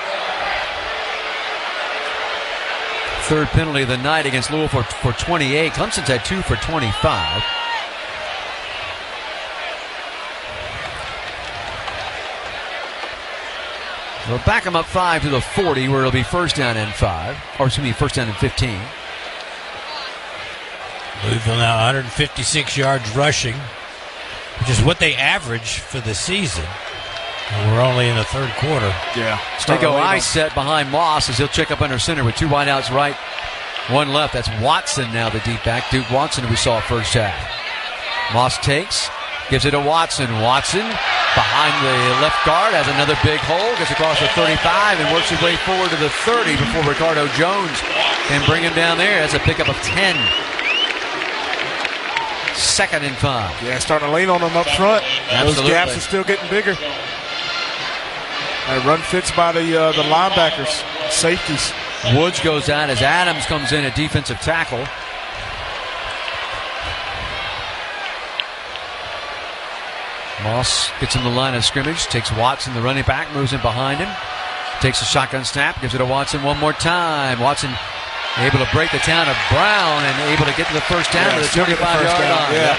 Third penalty of the night against Louisville for 28. Clemson's had 2 for 25. They'll back them up 5 to the 40, where it'll be first down and 5. Or excuse me, first down and 15. Louisville now 156 yards rushing, which is what they average for the season. And we're only in the third quarter. Yeah. They go eye set behind Moss as he'll check up under center with 2 wideouts right One left. That's Watson now, the deep back. Duke Watson, who we saw first half. Moss takes, gives it to Watson. Watson behind the left guard has another big hole, gets across the 35 and works his way forward to the 30 before Ricardo Jones can bring him down there. That's a pickup of 10. 2nd and 5. Yeah, starting to lean on them up front. Absolutely. Those gaps are still getting bigger. And run fits by the linebackers, safeties. Woods goes down as Adams comes in at defensive tackle. Moss gets in the line of scrimmage, takes Watson, the running back, moves in behind him, takes a shotgun snap, gives it to Watson one more time. Watson able to break the town of Brown and able to get to the first down to the 25-yard line. Yeah.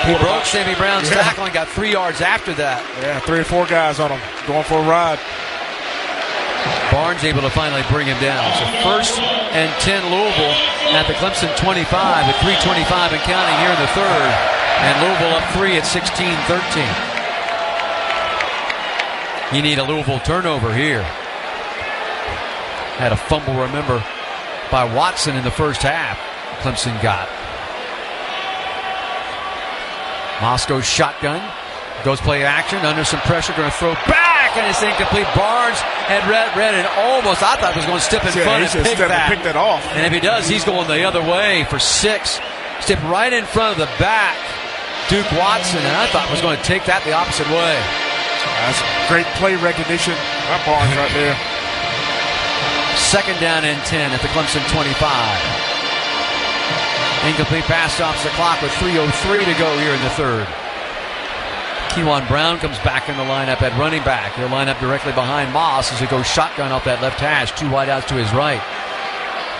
He broke Sammy Brown's tackle and got 3 yards after that. Yeah, 3 or 4 guys on him, going for a ride. Barnes able to finally bring him down. So 1st and 10 Louisville at the Clemson 25 with 3:25 and counting here in the 3rd. And Louisville up 3 at 16-13. You need a Louisville turnover here. Had a fumble, remember, by Watson in the first half. Clemson got. Moscow shotgun. Goes play action under some pressure. Going to throw back, and it's incomplete. Barnes had read it almost. I thought he was going to step in front and pick that off. And if he does, he's going the other way for 6. Step right in front of the back. Duke Watson, and I thought was going to take that the opposite way. That's great play recognition. That Barnes right there. 2nd down and 10 at the Clemson 25. Incomplete pass stops the clock with 3:03 to go here in the 3rd. Kewan Brown comes back in the lineup at running back. He'll line up directly behind Moss as he goes shotgun off that left hash. 2 wideouts to his right.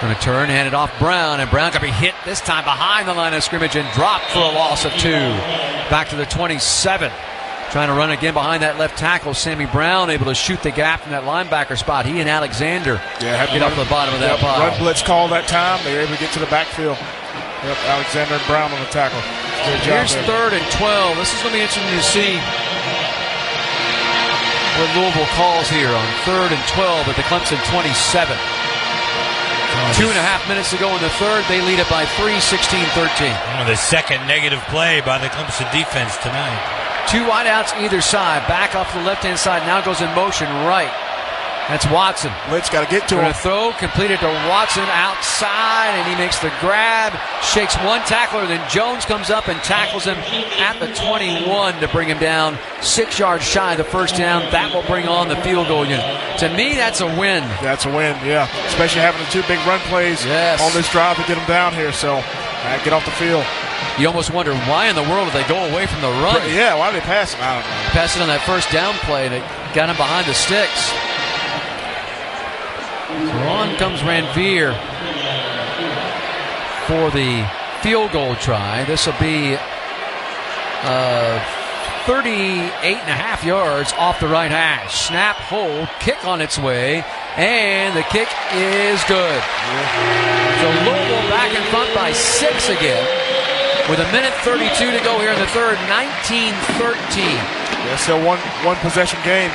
Going to turn, hand it off Brown, and Brown going to be hit this time behind the line of scrimmage and dropped for a loss of 2. Back to the 27. Trying to run again behind that left tackle. Sammy Brown able to shoot the gap from that linebacker spot. He and Alexander get off the bottom of that pile. Run blitz call that time. They were able to get to the backfield. Yep, Alexander and Brown on the tackle. Here's 3rd and 12. This is going to be interesting to see what Louisville calls here on 3rd and 12 at the Clemson 27. 2.5 minutes to go in the 3rd. They lead it by 3, 16-13. The second negative play by the Clemson defense tonight. 2 wideouts either side. Back off the left-hand side. Now goes in motion right. That's Watson. Blitz got to get to him. Going to throw, completed to Watson outside, and he makes the grab. Shakes one tackler, then Jones comes up and tackles him at the 21 to bring him down 6 yards shy of the first down. That will bring on the field goal unit. To me, that's a win. That's a win, yeah. Especially having the 2 big run plays on this drive to get them down here. So, get off the field. You almost wonder why in the world did they go away from the run? Yeah, why did they pass him? I don't know. Passed it on that first down play, and it got him behind the sticks. So on comes Ranvier for the field goal try. This will be 38.5 yards off the right hash. Snap, hold, kick on its way, and the kick is good. So Louisville back in front by 6 again. With 1:32 to go here in the 3rd, 19-13. Yeah, still one possession game.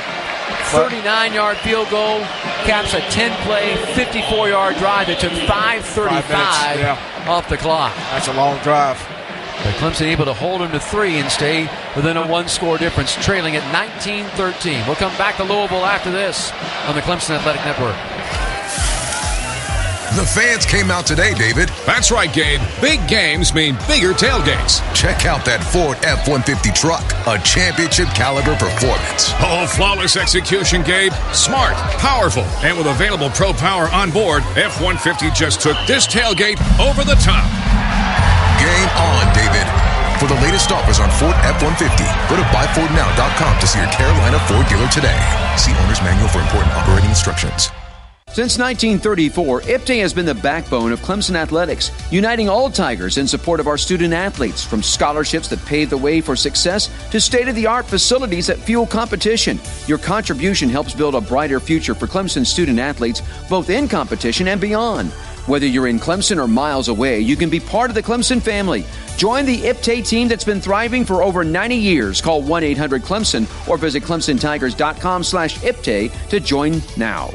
39-yard field goal caps a 10-play, 54-yard drive that took 5:35 off the clock. That's a long drive. But Clemson able to hold him to 3 and stay within a 1-score difference, trailing at 19-13. We'll come back to Louisville after this on the Clemson Athletic Network. The fans came out today, David. That's right, Gabe. Big games mean bigger tailgates. Check out that Ford F-150 truck, a championship caliber performance. Oh, flawless execution, Gabe. Smart, powerful, and with available Pro Power on board, F-150 just took this tailgate over the top. Game on, David. For the latest offers on Ford F-150, go to buyfordnow.com to see your Carolina Ford dealer today. See owner's manual for important operating instructions. Since 1934, IPTAY has been the backbone of Clemson athletics, uniting all Tigers in support of our student athletes, from scholarships that pave the way for success to state-of-the-art facilities that fuel competition. Your contribution helps build a brighter future for Clemson student athletes, both in competition and beyond. Whether you're in Clemson or miles away, you can be part of the Clemson family. Join the IPTAY team that's been thriving for over 90 years. Call 1-800-CLEMSON or visit ClemsonTigers.com/IPTAY to join now.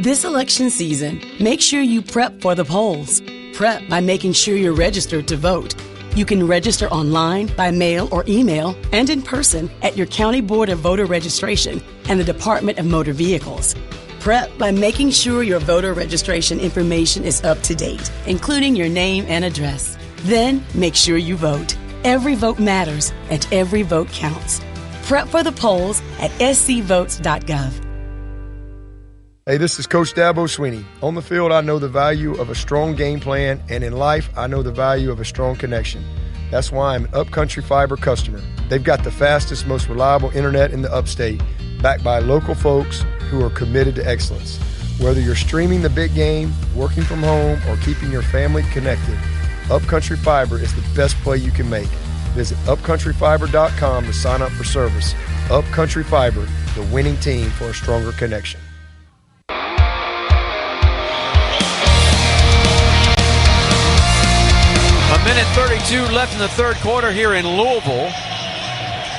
This election season, make sure you prep for the polls. Prep by making sure you're registered to vote. You can register online, by mail or email, and in person at your County Board of Voter Registration and the Department of Motor Vehicles. Prep by making sure your voter registration information is up to date, including your name and address. Then, make sure you vote. Every vote matters, and every vote counts. Prep for the polls at scvotes.gov. Hey, this is Coach Dabo Sweeney. On the field, I know the value of a strong game plan, and in life, I know the value of a strong connection. That's why I'm an Upcountry Fiber customer. They've got the fastest, most reliable internet in the upstate, backed by local folks who are committed to excellence. Whether you're streaming the big game, working from home, or keeping your family connected, Upcountry Fiber is the best play you can make. Visit upcountryfiber.com to sign up for service. Upcountry Fiber, the winning team for a stronger connection. A minute 32 left in the third quarter here in Louisville.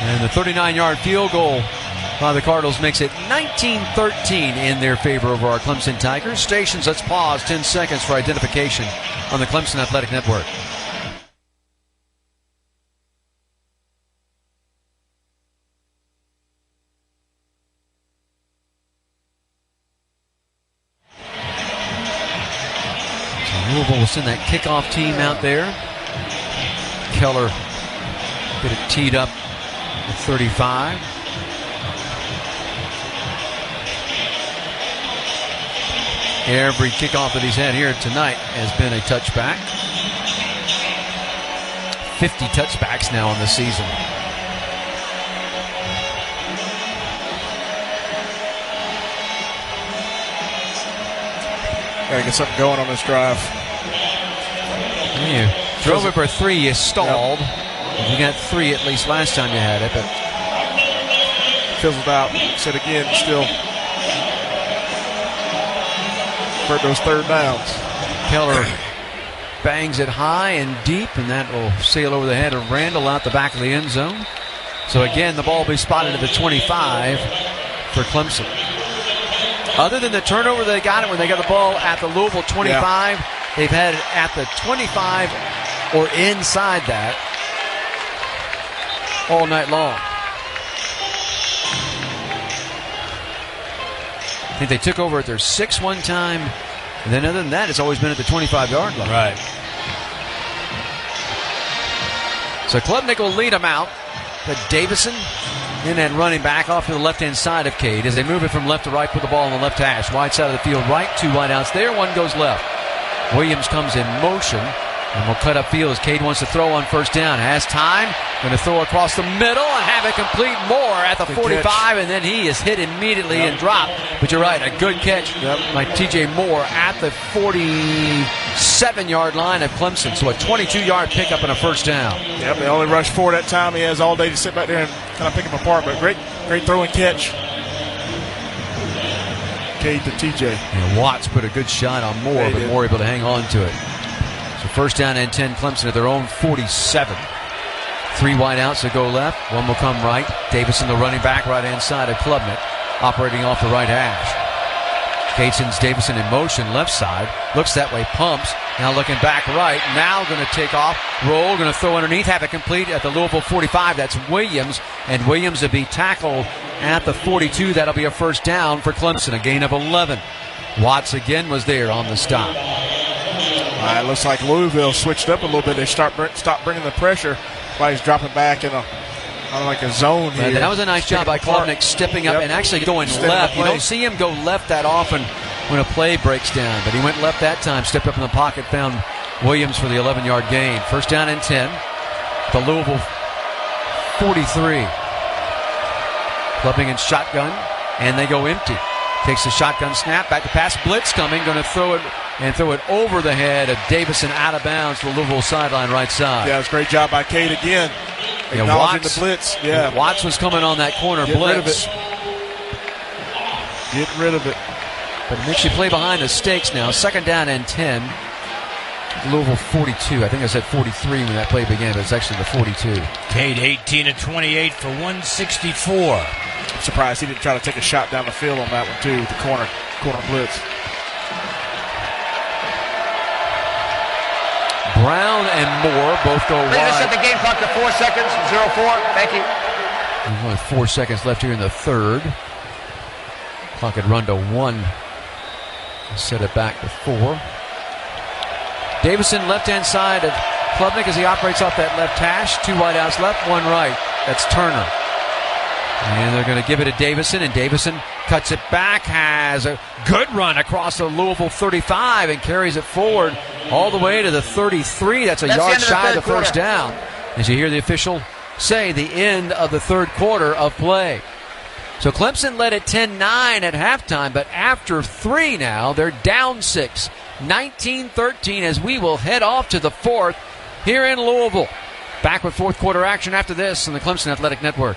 And the 39-yard field goal by the Cardinals makes it 19-13 in their favor over our Clemson Tigers. Stations, let's pause 10 seconds for identification on the Clemson Athletic Network. Louisville will send that kickoff team out there. Keller get it teed up at 35. Every kickoff that he's had here tonight has been a touchback. 50 touchbacks now in the season. Gotta get something going on this drive. You drove it for 3, you stalled. Yep. You got 3 at least last time you had it, but fizzled out. Said again, still for those third downs. Keller bangs it high and deep, and that will sail over the head of Randall out the back of the end zone. So again, the ball will be spotted at the 25 for Clemson. Other than the turnover, they got it when they got the ball at the Louisville 25. Yeah. They've had it at the 25 or inside that all night long. I think they took over at their 6 one time, and then other than that, it's always been at the 25-yard line. Right. So Klubnik will lead them out, but Davison in that running back off to the left-hand side of Cade as they move it from left to right, put the ball on the left hash. Wide side of the field right, 2 wideouts there, 1 goes left. Williams comes in motion and will cut upfield as Cade wants to throw on first down. Has time, going to throw across the middle and have it complete. Moore at the 45, and then he is hit immediately and dropped. But you're right, a good catch by TJ Moore at the 47-yard line of Clemson. So a 22-yard pickup and a first down. Yep, they only rushed 4 that time. He has all day to sit back there and kind of pick them apart. But great throw and catch. Cade to TJ. And Watts put a good shot on Moore, but Moore able to hang on to it. So first down and 10, Clemson at their own 47. 3 wideouts that go left. 1 will come right. Davison, the running back, right hand side of Klubnik, operating off the right hash. Cade sends Davison in motion, left side. Looks that way, pumps. Now looking back right. Now going to take off, roll, going to throw underneath, have it complete at the Louisville 45. That's Williams, and Williams will be tackled at the 42. That'll be a first down for Clemson, a gain of 11. Watts again was there on the stop. It looks like Louisville switched up a little bit. They stopped bringing the pressure while he's dropping back in a zone here. That was a nice job by Klubnik stepping up and actually going left. You don't see him go left that often when a play breaks down, but he went left that time, stepped up in the pocket, found Williams for the 11-yard gain. First down and 10. The Louisville 43. Clubbing in shotgun, and they go empty. Takes the shotgun snap, back to pass, blitz coming, going to throw it over the head of Davison out of bounds to the Louisville sideline right side. Yeah, it was a great job by Cade again. Acknowledging the blitz. Yeah, Watts was coming on that corner blitz. Get rid of it. But it makes you play behind the stakes now. Second down and 10. Louisville 42. I think I said 43 when that play began, but it's actually the 42. Cade 18 of 28 for 164. I'm surprised he didn't try to take a shot down the field on that one, too, with the corner. Corner blitz. Brown and Moore both go Please wide. set the game clock to 4 seconds, 0-4. Thank you. There's only 4 seconds left here in the third. Clock had run to 1. Set it back to 4. Davison left-hand side of Klubnik as he operates off that left hash. 2 wideouts left, 1 right. That's Turner. And they're going to give it to Davison, and Davison cuts it back, has a good run across the Louisville 35 and carries it forward all the way to the 33. That's a yard shy of the first down. As you hear the official say, the end of the third quarter of play. So Clemson led at 10-9 at halftime, but after 3 now, they're down 6. 19-13 as we will head off to the fourth here in Louisville. Back with fourth quarter action after this on the Clemson Athletic Network.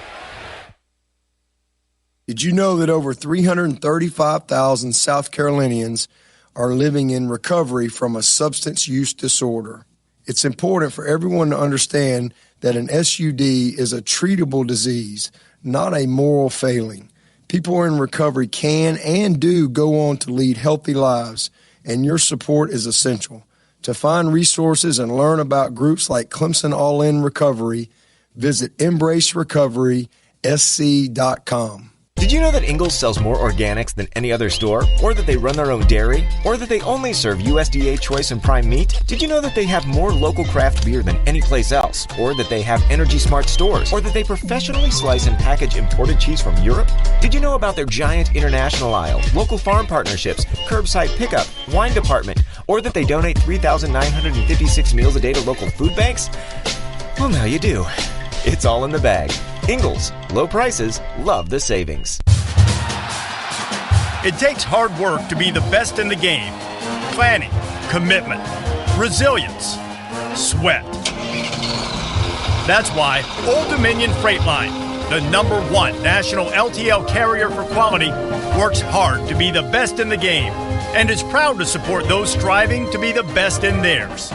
Did you know that over 335,000 South Carolinians are living in recovery from a substance use disorder? It's important for everyone to understand that an SUD is a treatable disease, not a moral failing. People in recovery can and do go on to lead healthy lives, and your support is essential. To find resources and learn about groups like Clemson All In Recovery, visit EmbraceRecoverySC.com. Did you know that Ingles sells more organics than any other store? Or that they run their own dairy? Or that they only serve USDA choice and prime meat? Did you know that they have more local craft beer than any place else? Or that they have Energy Smart stores? Or that they professionally slice and package imported cheese from Europe? Did you know about their giant international aisle, local farm partnerships, curbside pickup, wine department? Or that they donate 3,956 meals a day to local food banks? Well, now you do. It's all in the bag. Ingles, low prices, love the savings. It takes hard work to be the best in the game. Planning, commitment, resilience, sweat. That's why Old Dominion Freight Line, the #1 national LTL carrier for quality, works hard to be the best in the game and is proud to support those striving to be the best in theirs.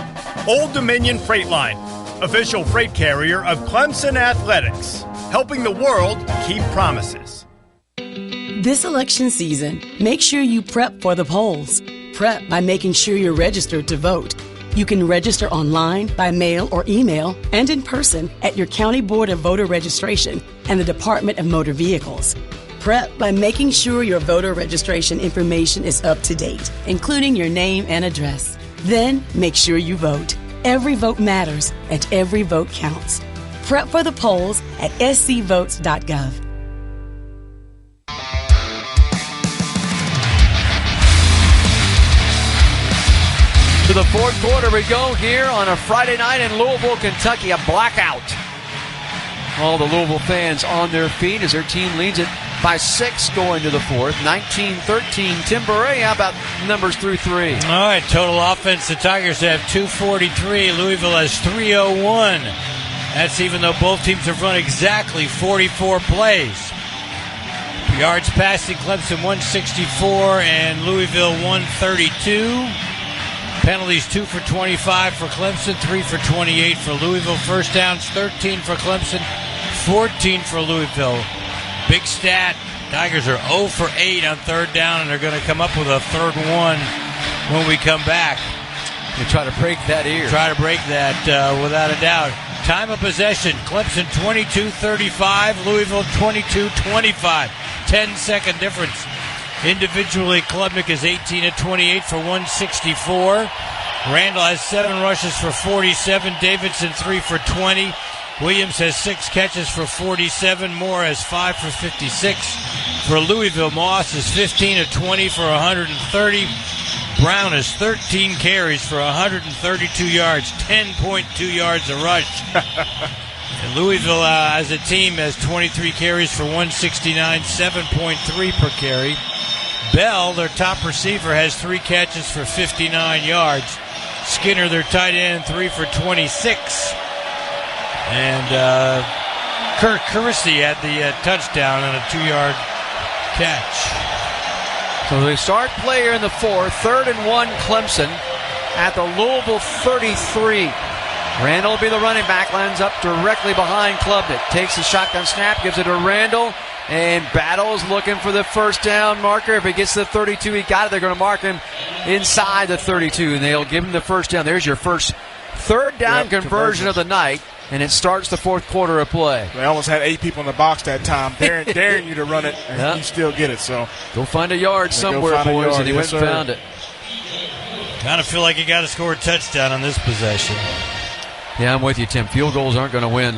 Old Dominion Freight Line, official freight carrier of Clemson Athletics, helping the world keep promises. This election season, make sure you prep for the polls. Prep by making sure you're registered to vote. You can register online, by mail or email, and in person at your County Board of Voter Registration and the Department of Motor Vehicles. Prep by making sure your voter registration information is up to date, including your name and address. Then, make sure you vote. Every vote matters, and every vote counts. Prep for the polls at scvotes.gov. To the fourth quarter we go here on a Friday night in Louisville, Kentucky, a blackout. All the Louisville fans on their feet as their team leads it by 6 going to the fourth. 19-13. Tim Burray, how about numbers through 3? All right, total offense, the Tigers have 243. Louisville has 301. That's even though both teams have run exactly 44 plays. Yards passing, Clemson 164 and Louisville 132. Penalties 2 for 25 for Clemson, 3 for 28 for Louisville. First downs 13 for Clemson, 14 for Louisville. Big stat, Tigers are 0 for 8 on third down, and they're going to come up with a third one when we come back. They try to break that here. Try to break that without a doubt. Time of possession, Clemson 22-35, Louisville 22-25. 10-second difference. Individually, Klubnik is 18 of 28 for 164. Randall has 7 rushes for 47. Davidson 3 for 20. Williams has 6 catches for 47. Moore has 5 for 56. For Louisville, Moss is 15 of 20 for 130. Brown has 13 carries for 132 yards, 10.2 yards a rush. And Louisville, as a team, has 23 carries for 169, 7.3 per carry. Bell, their top receiver, has 3 catches for 59 yards. Skinner, their tight end, 3 for 26. And Kirk Kersey had the touchdown on a 2-yard catch. So they start play here in the fourth. 3rd and 1, Clemson at the Louisville 33. Randall will be the running back, lands up directly behind Klubnik. Takes the shotgun snap, gives it to Randall. and battles looking for the first down marker. If he gets to the 32, he got it. They're going to mark him inside the 32, and they'll give him the first down. There's your first third down conversion of the night, and it starts the fourth quarter of play. They almost had 8 people in the box that time, daring you to run it, and you still get it. So go find a yard somewhere, boys, and he went and found it. Kind of feel like you got to score a touchdown on this possession. Yeah, I'm with you, Tim. Field goals aren't going to win.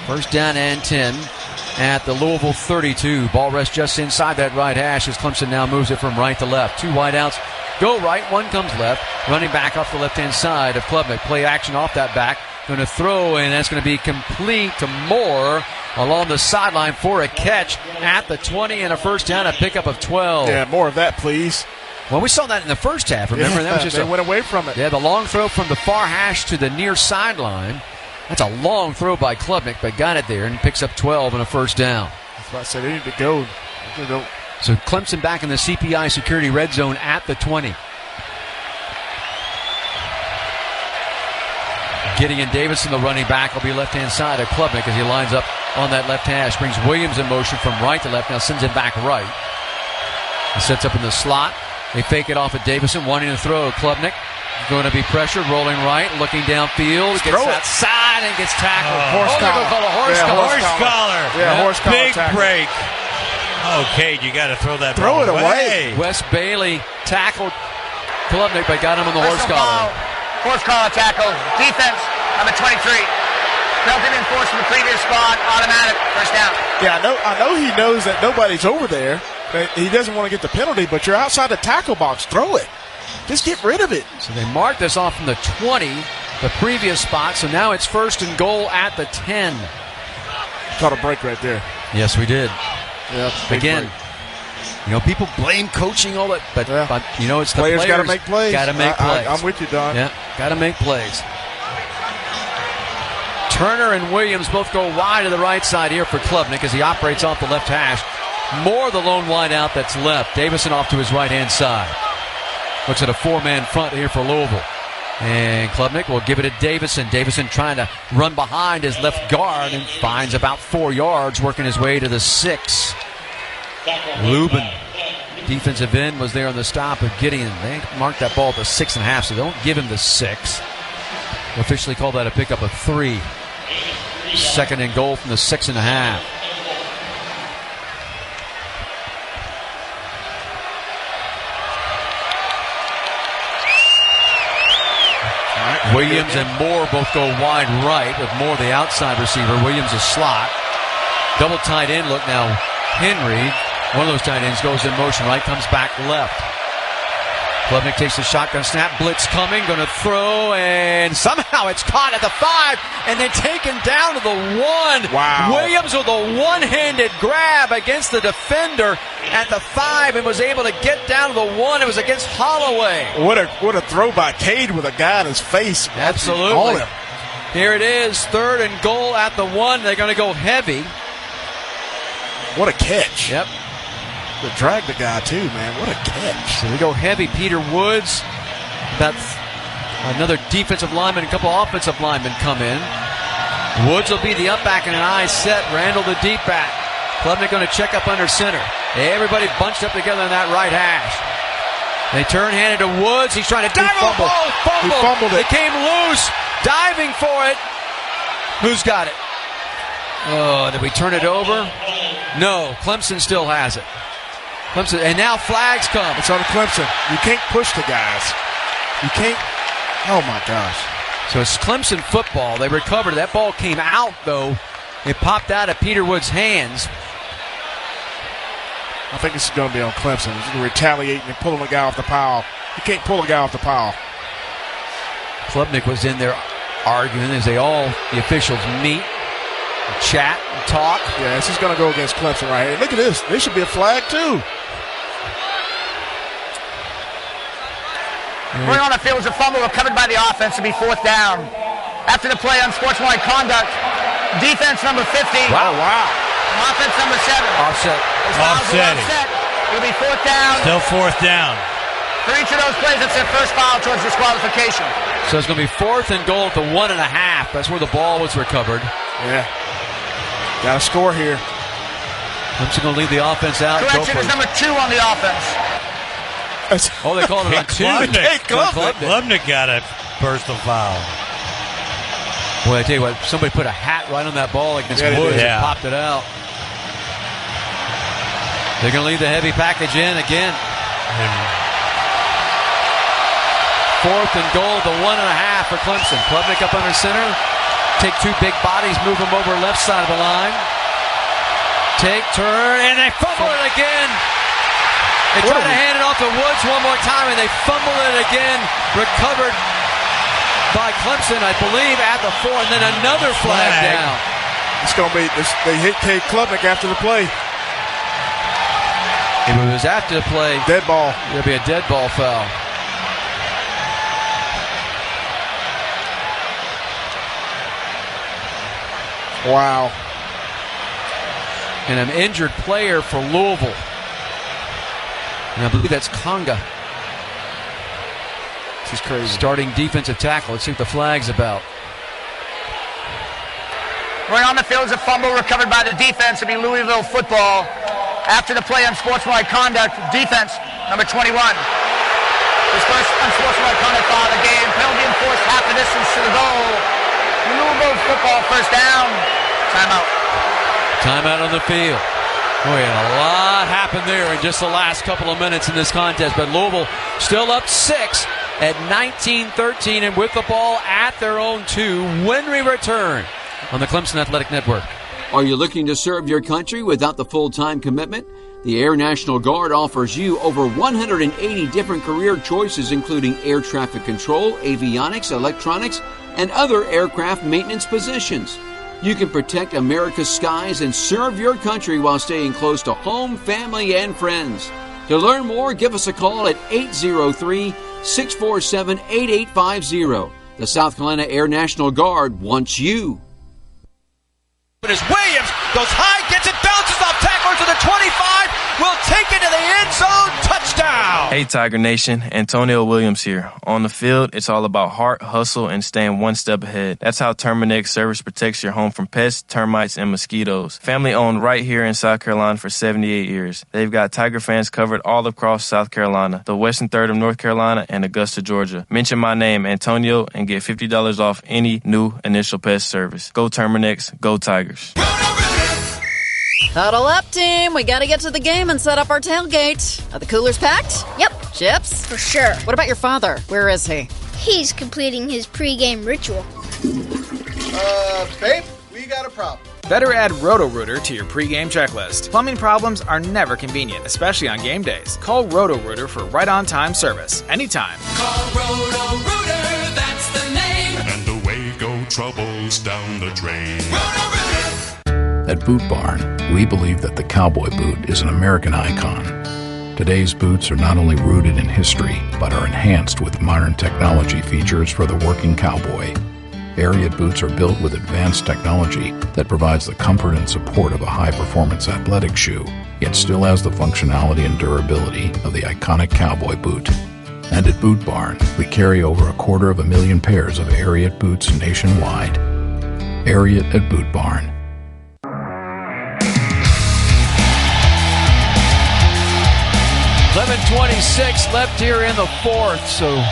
First down and 10 at the Louisville 32. Ball rests just inside that right hash as Clemson now moves it from right to left. 2 wideouts go right, 1 comes left. Running back off the left-hand side of Klubnik. Play action off that back. Going to throw, and that's going to be complete to Moore along the sideline for a catch at the 20 and a first down, a pickup of 12. Yeah, more of that, please. Well, we saw that in the first half. Remember, that was just they went away from it. Yeah, the long throw from the far hash to the near sideline. That's a long throw by Klubnik, but got it there and picks up 12 and a first down. That's what I said. They need to go. So Clemson back in the CPI security red zone at the 20. Gideon Davison, the running back, will be left-hand side of Klubnik as he lines up on that left hash. Brings Williams in motion from right to left. Now sends it back right. He sets up in the slot. They fake it off at Davison, wanting to throw. Klubnik going to be pressured, rolling right, looking downfield. Gets outside and gets tackled. Horse collar. Horse collar. Yeah, horse collar. Big tackle. break. Okay, you got to throw that Throw ball it away. Wes Bailey tackled Klubnik, but got him on the horse collar. Horse collar tackle. Defense, number 23. Penalty enforced from the previous spot. Automatic. First down. Yeah, I know he knows that nobody's over there. He doesn't want to get the penalty, but you're outside the tackle box. Throw it. Just get rid of it. So they marked this off from the 20, the previous spot. So now it's first and goal at the 10. Caught a break right there. Yes, we did. Yeah, again, people blame coaching, all that, but it's the players got to make plays. Got to make plays. I'm with you, Don. Yeah, got to make plays. Turner and Williams both go wide to the right side here for Klubnik as he operates off the left hash. Moore, the lone wide out that's left. Davison off to his right-hand side. Looks at a 4-man front here for Louisville. And Klubnik will give it to Davison. Davison trying to run behind his left guard and finds about 4 yards, working his way to the 6. Lubin, defensive end, was there on the stop of Gideon. They marked that ball at the 6.5, so they don't give him the 6. Officially call that a pickup of 3. Second and goal from the 6.5. Williams and Moore both go wide right with Moore the outside receiver. Williams a slot. Double tight end look now. Henry, one of those tight ends, goes in motion right, comes back left. Klubnik takes the shotgun snap. Blitz coming, going to throw, and somehow it's caught at the 5 and then taken down to the 1. Wow. Williams with a one-handed grab against the defender at the 5 and was able to get down to the 1. It was against Holloway. What a throw by Cade with a guy in his face. Absolutely. On him. Here it is, third and goal at the 1. They're going to go heavy. What a catch. Yep. To drag the guy too, man. What a catch. So we go heavy. Peter Woods, about another defensive lineman, a couple offensive linemen come in. Woods will be the up back in an eye set. Randall the deep back. Klubnik going to check up under center. Everybody bunched up together in that right hash. They turn handed to Woods. He's trying to dive on the ball. He fumbled it. It came loose. Diving for it. Who's got it? Oh, did we turn it over? No, Clemson still has it. Clemson, and now flags come. It's on Clemson. You can't push the guys. You can't. Oh, my gosh. So it's Clemson football. They recovered. That ball came out, though. It popped out of Peter Wood's hands. I think this is going to be on Clemson. He's retaliating and pulling the guy off the pile. You can't pull a guy off the pile. Klubnik was in there arguing as the officials meet, and chat, and talk. Yeah, this is going to go against Clemson right here. Look at this. There should be a flag, too. Going on the field was a fumble recovered by the offense to be 4th down. After the play, unsportsmanlike conduct. Defense number 50. Wow. Offense number 7. Offset. Offset. It'll be 4th down. Still 4th down. For each of those plays, that's their first foul towards disqualification. So it's going to be 4th and goal at the 1.5. That's where the ball was recovered. Yeah. Got to score here. Clemson going to lead the offense out. Correction is number 2 on the offense. Oh, they called it on 2. Klubnik got a personal foul. Boy, I tell you what, somebody put a hat right on that ball against Woods and popped it out. They're going to leave the heavy package in again. 4th and goal, the 1.5 for Clemson. Klubnik up under center. Take 2 big bodies, move them over left side of the line. Take, turn, and they fumble it again. They try to hand it off to Woods one more time, and they fumble it again. Recovered by Clemson, I believe, at the 4, and then another flag down. It's going to be, they hit Cade Klubnik after the play. If it was after the play, dead ball. It'll be a dead ball foul. Wow. And an injured player for Louisville. And I believe that's Conga. This is crazy. Starting defensive tackle. Let's see what the flag's about. Right on the field is a fumble recovered by the defense. It'll be Louisville football. After the play, unsportsmanlike conduct, defense, number 21. His first unsportsmanlike conduct foul of the game. Penalty enforced half the distance to the goal. Louisville football, first down. Timeout. Timeout on the field. Boy, a lot happened there in just the last couple of minutes in this contest. But Louisville still up 6 at 19-13 and with the ball at their own 2 when we return on the Clemson Athletic Network. Are you looking to serve your country without the full-time commitment? The Air National Guard offers you over 180 different career choices, including air traffic control, avionics, electronics, and other aircraft maintenance positions. You can protect America's skies and serve your country while staying close to home, family, and friends. To learn more, give us a call at 803-647-8850. The South Carolina Air National Guard wants you. As Williams goes high, gets it, bounces off tackler to the 25, will take it to the end zone, touchdown! Hey Tiger Nation, Antonio Williams here. On the field, it's all about heart, hustle, and staying one step ahead. That's how Terminix Service protects your home from pests, termites, and mosquitoes. Family owned right here in South Carolina for 78 years. They've got Tiger fans covered all across South Carolina, the western third of North Carolina, and Augusta, Georgia. Mention my name, Antonio, and get $50 off any new initial pest service. Go Terminix, go Tigers. Huddle up, team. We got to get to the game and set up our tailgate. Are the coolers packed? Yep. Chips? For sure. What about your father? Where is he? He's completing his pregame ritual. Babe, we got a problem. Better add Roto-Rooter to your pregame checklist. Plumbing problems are never convenient, especially on game days. Call Roto-Rooter for right-on-time service, anytime. Call Roto-Rooter, that's the name. And away go troubles down the drain. Roto-Rooter! At Boot Barn, we believe that the cowboy boot is an American icon. Today's boots are not only rooted in history, but are enhanced with modern technology features for the working cowboy. Ariat boots are built with advanced technology that provides the comfort and support of a high-performance athletic shoe, yet still has the functionality and durability of the iconic cowboy boot. And at Boot Barn, we carry over 250,000 pairs of Ariat boots nationwide. Ariat at Boot Barn. 11:26 left here in the 4th, so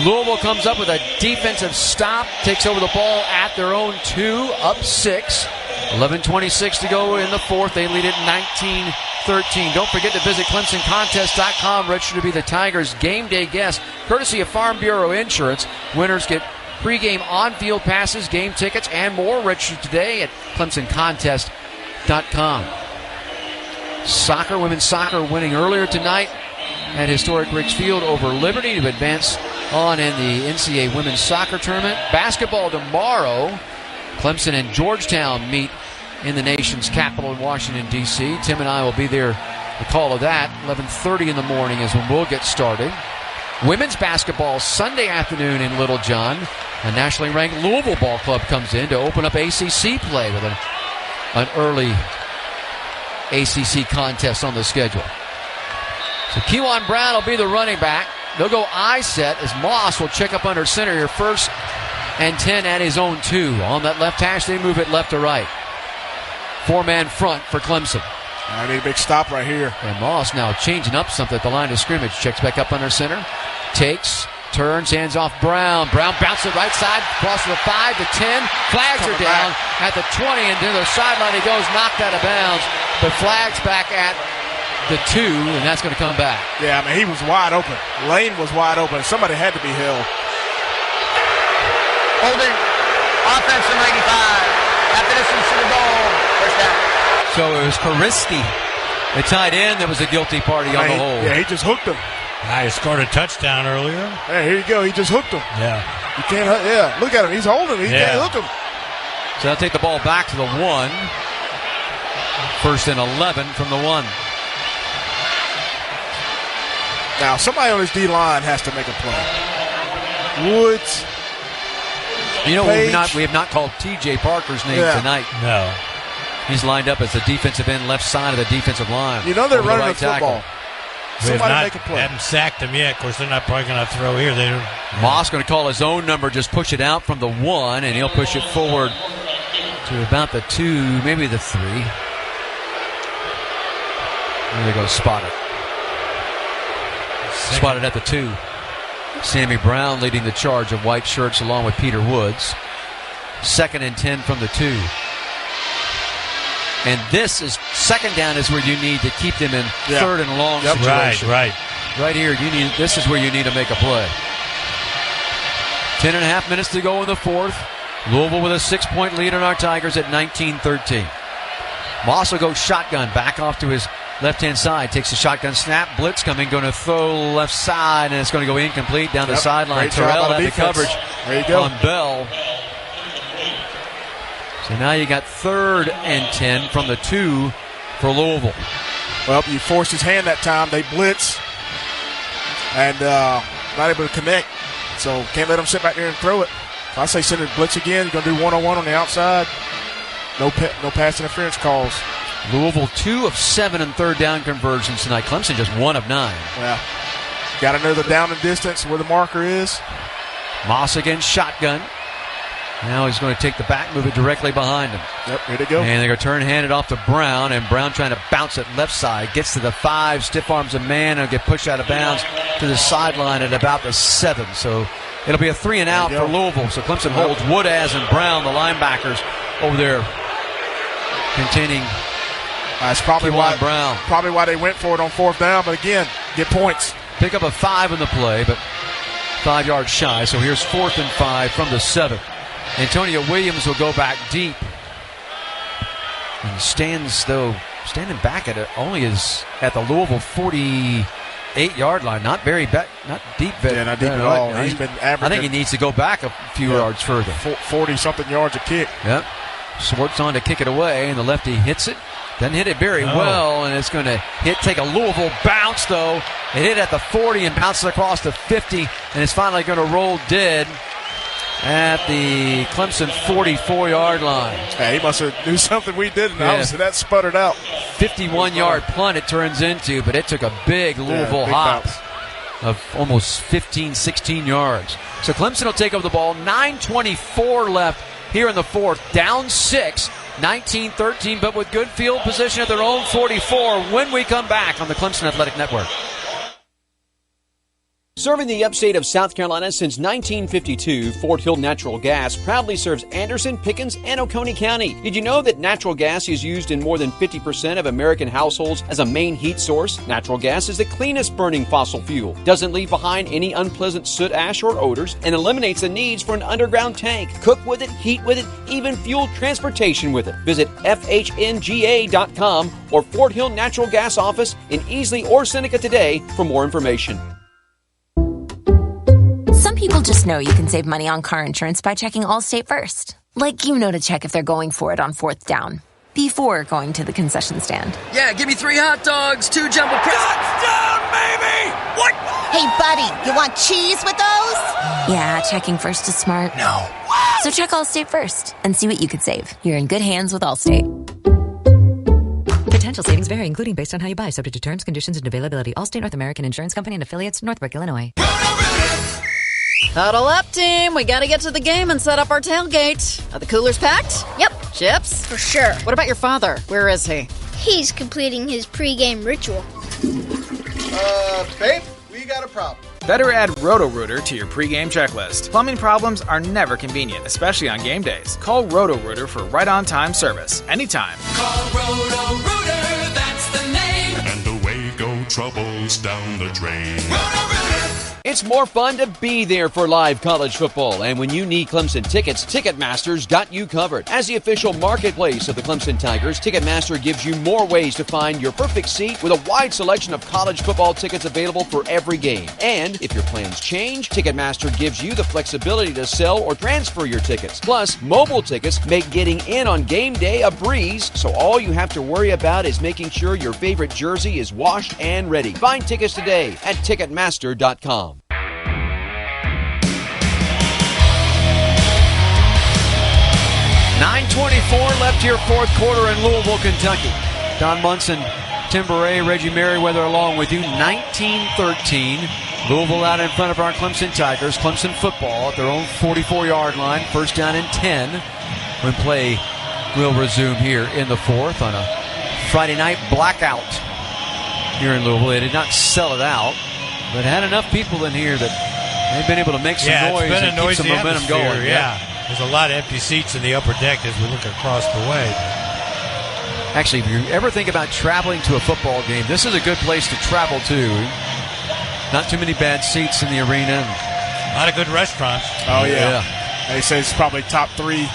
Louisville comes up with a defensive stop, takes over the ball at their own 2, up 6. 11:26 to go in the 4th. They lead it 19-13. Don't forget to visit ClemsonContest.com. Register to be the Tigers' game day guest, courtesy of Farm Bureau Insurance. Winners get pregame on-field passes, game tickets, and more. Register today at ClemsonContest.com. Soccer, women's soccer winning earlier tonight at historic Riggs Field over Liberty to advance on in the NCAA women's soccer tournament. Basketball tomorrow. Clemson and Georgetown meet in the nation's capital in Washington, D.C. Tim and I will be there. The call of that, 11:30 in the morning is when we'll get started. Women's basketball Sunday afternoon in Little John. A nationally ranked Louisville Ball Club comes in to open up ACC play with an early ACC contest on the schedule. So Kewan Brown will be the running back. They'll go I set as Moss will check up under center here, 1st and 10 at his own 2. On that left hash, they move it left to right. 4-man front for Clemson. I need a big stop right here. And Moss now changing up something at the line of scrimmage. Checks back up under center. Takes, turns, hands off Brown. Brown bounces it right side, across the 5 to 10. Flags are down at the 20, and to the sideline he goes, knocked out of bounds. But flags back at the 2, and that's going to come back. Yeah, I mean, he was wide open. Lane was wide open. Somebody had to be held. Holding, offense number 85. After this one's to the goal, first down. So it was Kariski, the tight end, that was a guilty party on the hold. Yeah, he just hooked him. He scored a touchdown earlier. Hey, here you go. He just hooked him. Yeah. You can't. Yeah, look at him. He's holding him. He can't hook him. So they'll take the ball back to the 1. First and 11 from the 1. Now somebody on his D line has to make a play. Woods. You know, we have not called TJ Parker's name tonight. No. He's lined up as the defensive end, left side of the defensive line. You know they're running the football. Somebody make a play. Haven't sacked him yet. Of course, they're not probably going to throw here. Moss going to call his own number, just push it out from the 1, and he'll push it forward to about the 2, maybe the 3. There they go, spot it. Spotted at the 2. Sammy Brown leading the charge of white shirts along with Peter Woods. 2nd and 10 from the 2. And this is second down is where you need to keep them in third and long situation. Right. Right here, this is where you need to make a play. 10.5 minutes to go in the 4th. Louisville with a 6-point lead on our Tigers at 19-13. Moss will go shotgun back off to his left-hand side. Takes a shotgun snap. Blitz coming. Going to throw left side, and it's going to go incomplete down the sideline. Terrell had the coverage on Bell. So now you got 3rd and 10 from the 2 for Louisville. Well, you forced his hand that time. They blitz and not able to connect. So can't let him sit back there and throw it. If I say send it blitz again, you're going to do one-on-one on the outside. No pass interference calls. Louisville 2 of 7 in 3rd down conversions tonight. Clemson just 1 of 9. Yeah. Got to know the down and distance where the marker is. Moss again, shotgun. Now he's going to take the back, move it directly behind him. Yep, here they go. And they're going to turn, hand it off to Brown, and Brown trying to bounce it left side. Gets to the 5, stiff arms a man, and get pushed out of bounds to the sideline at about the 7. So it'll be a 3 and out for Louisville. So Clemson holds Woodaz and Brown, the linebackers, over there containing that's probably Brown. Probably why they went for it on 4th down, but again, get points. Pick up a 5 in the play, but 5 yards shy. So here's 4th and 5 from the 7. Antonio Williams will go back deep. And standing back at it, only is at the Louisville 48-yard line. Not very not deep. Yeah, not deep at all. He's been averaging. I think he needs to go back a few yards further. 40-something yards a kick. Yep. Swartz on to kick it away, and the lefty hits it. Doesn't hit it very well, and it's going to take a Louisville bounce, though. It hit at the 40 and bounces across the 50, and it's finally going to roll dead at the Clemson 44-yard line. Hey, he must have knew something we didn't. Obviously, that sputtered out. 51-yard punt it turns into, but it took a big Louisville hop of almost 15, 16 yards. So Clemson will take over the ball. 9:24 left here in the 4th. Down 6, 19-13, but with good field position at their own 44 when we come back on the Clemson Athletic Network. Serving the upstate of South Carolina since 1952, Fort Hill Natural Gas proudly serves Anderson, Pickens, and Oconee County. Did you know that natural gas is used in more than 50% of American households as a main heat source? Natural gas is the cleanest burning fossil fuel, doesn't leave behind any unpleasant soot, ash, or odors, and eliminates the needs for an underground tank. Cook with it, heat with it, even fuel transportation with it. Visit FHNGA.com or Fort Hill Natural Gas office in Easley or Seneca today for more information. Some people just know you can save money on car insurance by checking Allstate first. Like you know to check if they're going for it on 4th down, before going to the concession stand. Yeah, give me 3 hot dogs, 2 jumbo touchdown, baby! What? Hey, buddy, you want cheese with those? Yeah, checking first is smart. No. What? So check Allstate first and see what you could save. You're in good hands with Allstate. Potential savings vary, including based on how you buy, subject to terms, conditions, and availability. Allstate North American Insurance Company and affiliates, Northbrook, Illinois. Huddle up, team. We got to get to the game and set up our tailgate. Are the coolers packed? Yep. Chips? For sure. What about your father? Where is he? He's completing his pregame ritual. Babe, we got a problem. Better add Roto-Rooter to your pregame checklist. Plumbing problems are never convenient, especially on game days. Call Roto-Rooter for right-on-time service, anytime. Call Roto-Rooter, that's the name. And away go troubles down the drain. It's more fun to be there for live college football, and when you need Clemson tickets, Ticketmaster's got you covered. As the official marketplace of the Clemson Tigers, Ticketmaster gives you more ways to find your perfect seat with a wide selection of college football tickets available for every game. And if your plans change, Ticketmaster gives you the flexibility to sell or transfer your tickets. Plus, mobile tickets make getting in on game day a breeze, so all you have to worry about is making sure your favorite jersey is washed and ready. Find tickets today at Ticketmaster.com. 9:24 left here, fourth quarter in Louisville, Kentucky. Don Munson, Tim Beret, Reggie Merriweather along with you. 19-13. Louisville out in front of our Clemson Tigers. Clemson football at their own 44-yard line. First down and 10 when play will resume here in the fourth on a Friday night blackout here in Louisville. They did not sell it out, but had enough people in here that they've been able to make some noise and keep some momentum going. Yeah. There's a lot of empty seats in the upper deck as we look across the way. Actually, if you ever think about traveling to a football game, this is a good place to travel to. Not too many bad seats in the arena. A lot of good restaurants. Oh, yeah. They say it's probably top 3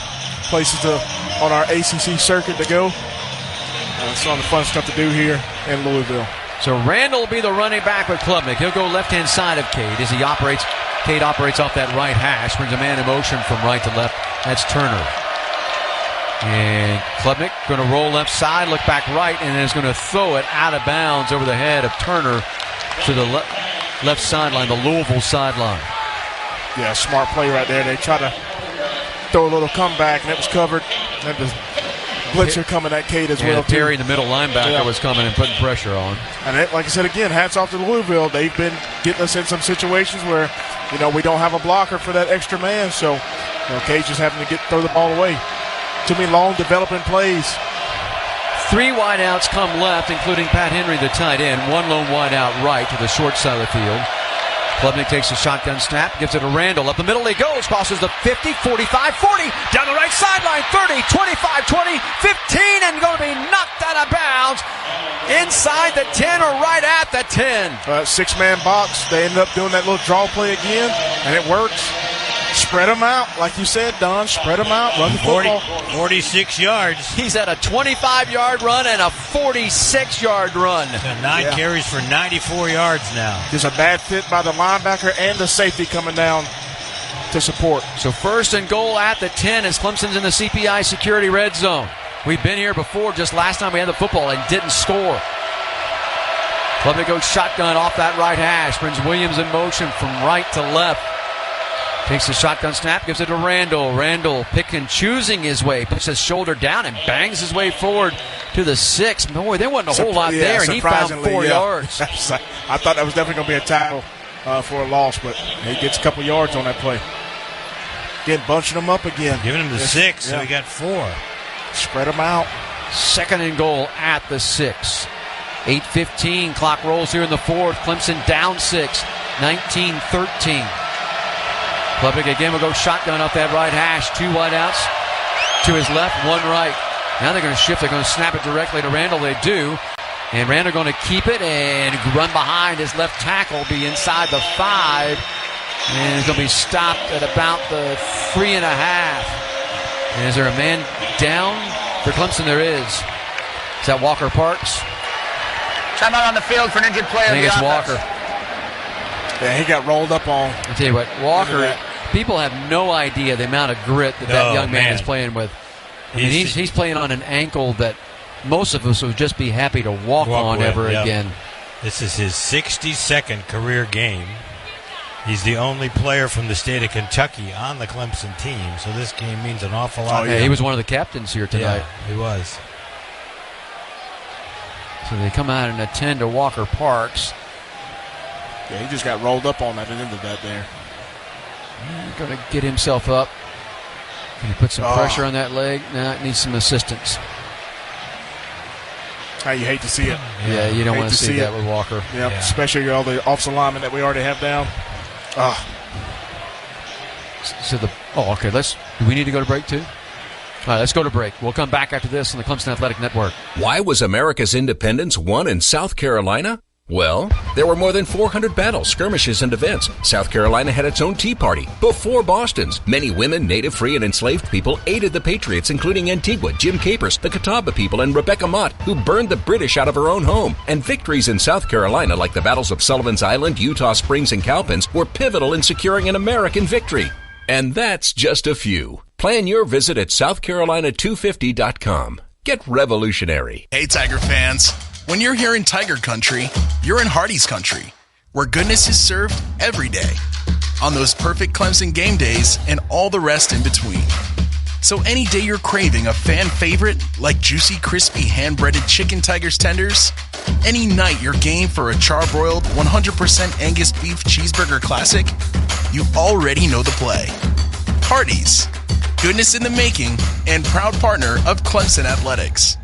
places on our ACC circuit to go. It's some of the fun stuff to do here in Louisville. So Randall will be the running back with Klubnik. He'll go left-hand side of Cade as he operates. Cade operates off that right hash, brings a man in motion from right to left. That's Turner. And Klubnik going to roll left side, look back right, and is going to throw it out of bounds over the head of Turner to the left sideline, the Louisville sideline. Yeah, smart play right there. They try to throw a little comeback, and it was covered. And the blitzer coming at Cade as well. Terry in the middle linebacker was coming and putting pressure on. And it, like I said again, hats off to Louisville. They've been getting us in some situations where, we don't have a blocker for that extra man. So, Cade just having to throw the ball away. Too many long developing plays. 3 wideouts come left, including Pat Henry, the tight end. 1 lone wideout right to the short side of the field. Klubnik takes a shotgun snap, gives it to Randall. Up the middle he goes, crosses the 50, 45, 40, down the right sideline, 30, 25, 20, 15, and going to be knocked out of bounds inside the 10 or right at the 10. 6-man box. They ended up doing that little draw play again, and it works. Spread them out, like you said, Don. Spread them out. Run the football. 46 yards. He's at a 25-yard run and a 46-yard run. So 9 carries for 94 yards now. Just a bad fit by the linebacker and the safety coming down to support. So first and goal at the 10 as Clemson's in the CPI security red zone. We've been here before, just last time we had the football and didn't score. Klubnik goes shotgun off that right hash. Brings Williams in motion from right to left. Takes the shotgun snap, gives it to Randall. Randall pick and choosing his way. Puts his shoulder down and bangs his way forward to the 6. Boy, there wasn't a whole lot there, and he found 4 yards. I thought that was definitely going to be a tackle for a loss, but he gets a couple yards on that play. Again, bunching them up again. Giving him the 6, so he got 4. Spread them out. Second and goal at the 6. 8:15, clock rolls here in the fourth. Clemson down 6, 19-13. Klubnik again will go shotgun off that right hash. 2 wideouts to his left, 1 right. Now they're going to shift. They're going to snap it directly to Randall. They do. And Randall going to keep it and run behind his left tackle, be inside the 5. And he's going to be stopped at about the 3.5. And is there a man down for Clemson? There is. Is that Walker Parks? Timeout on the field for an injured player. I think it's Walker. Yeah, he got rolled up on. I'll tell you what, Walker, people have no idea the amount of grit that young man is playing with. I mean, he's playing on an ankle that most of us would just be happy to walk on with, ever again. This is his 62nd career game. He's the only player from the state of Kentucky on the Clemson team, so this game means an awful lot. He was one of the captains here tonight. Yeah, he was. So they come out and attend to Walker Parks. Yeah, he just got rolled up on at the end of that there. Going to get himself up. Can he put some pressure on that leg? No, it needs some assistance. How you hate to see it. Yeah, you don't want to see that with Walker. Yeah, especially all the offensive linemen that we already have down. So okay. Do we need to go to break too? All right, let's go to break. We'll come back after this on the Clemson Athletic Network. Why was America's independence won in South Carolina? Well, there were more than 400 battles, skirmishes, and events. South Carolina had its own Tea Party before Boston's. Many women, native, free, and enslaved people aided the Patriots, including Antigua, Jim Capers, the Catawba people, and Rebecca Mott, who burned the British out of her own home. And victories in South Carolina, like the battles of Sullivan's Island, Utah Springs, and Cowpens, were pivotal in securing an American victory. And that's just a few. Plan your visit at southcarolina250.com. Get revolutionary. Hey, Tiger fans. When you're here in Tiger Country, you're in Hardee's Country, where goodness is served every day, on those perfect Clemson game days and all the rest in between. So any day you're craving a fan favorite like juicy, crispy, hand-breaded chicken Tigers tenders, any night you're game for a charbroiled 100% Angus beef cheeseburger classic, you already know the play. Hardee's, goodness in the making, and proud partner of Clemson Athletics.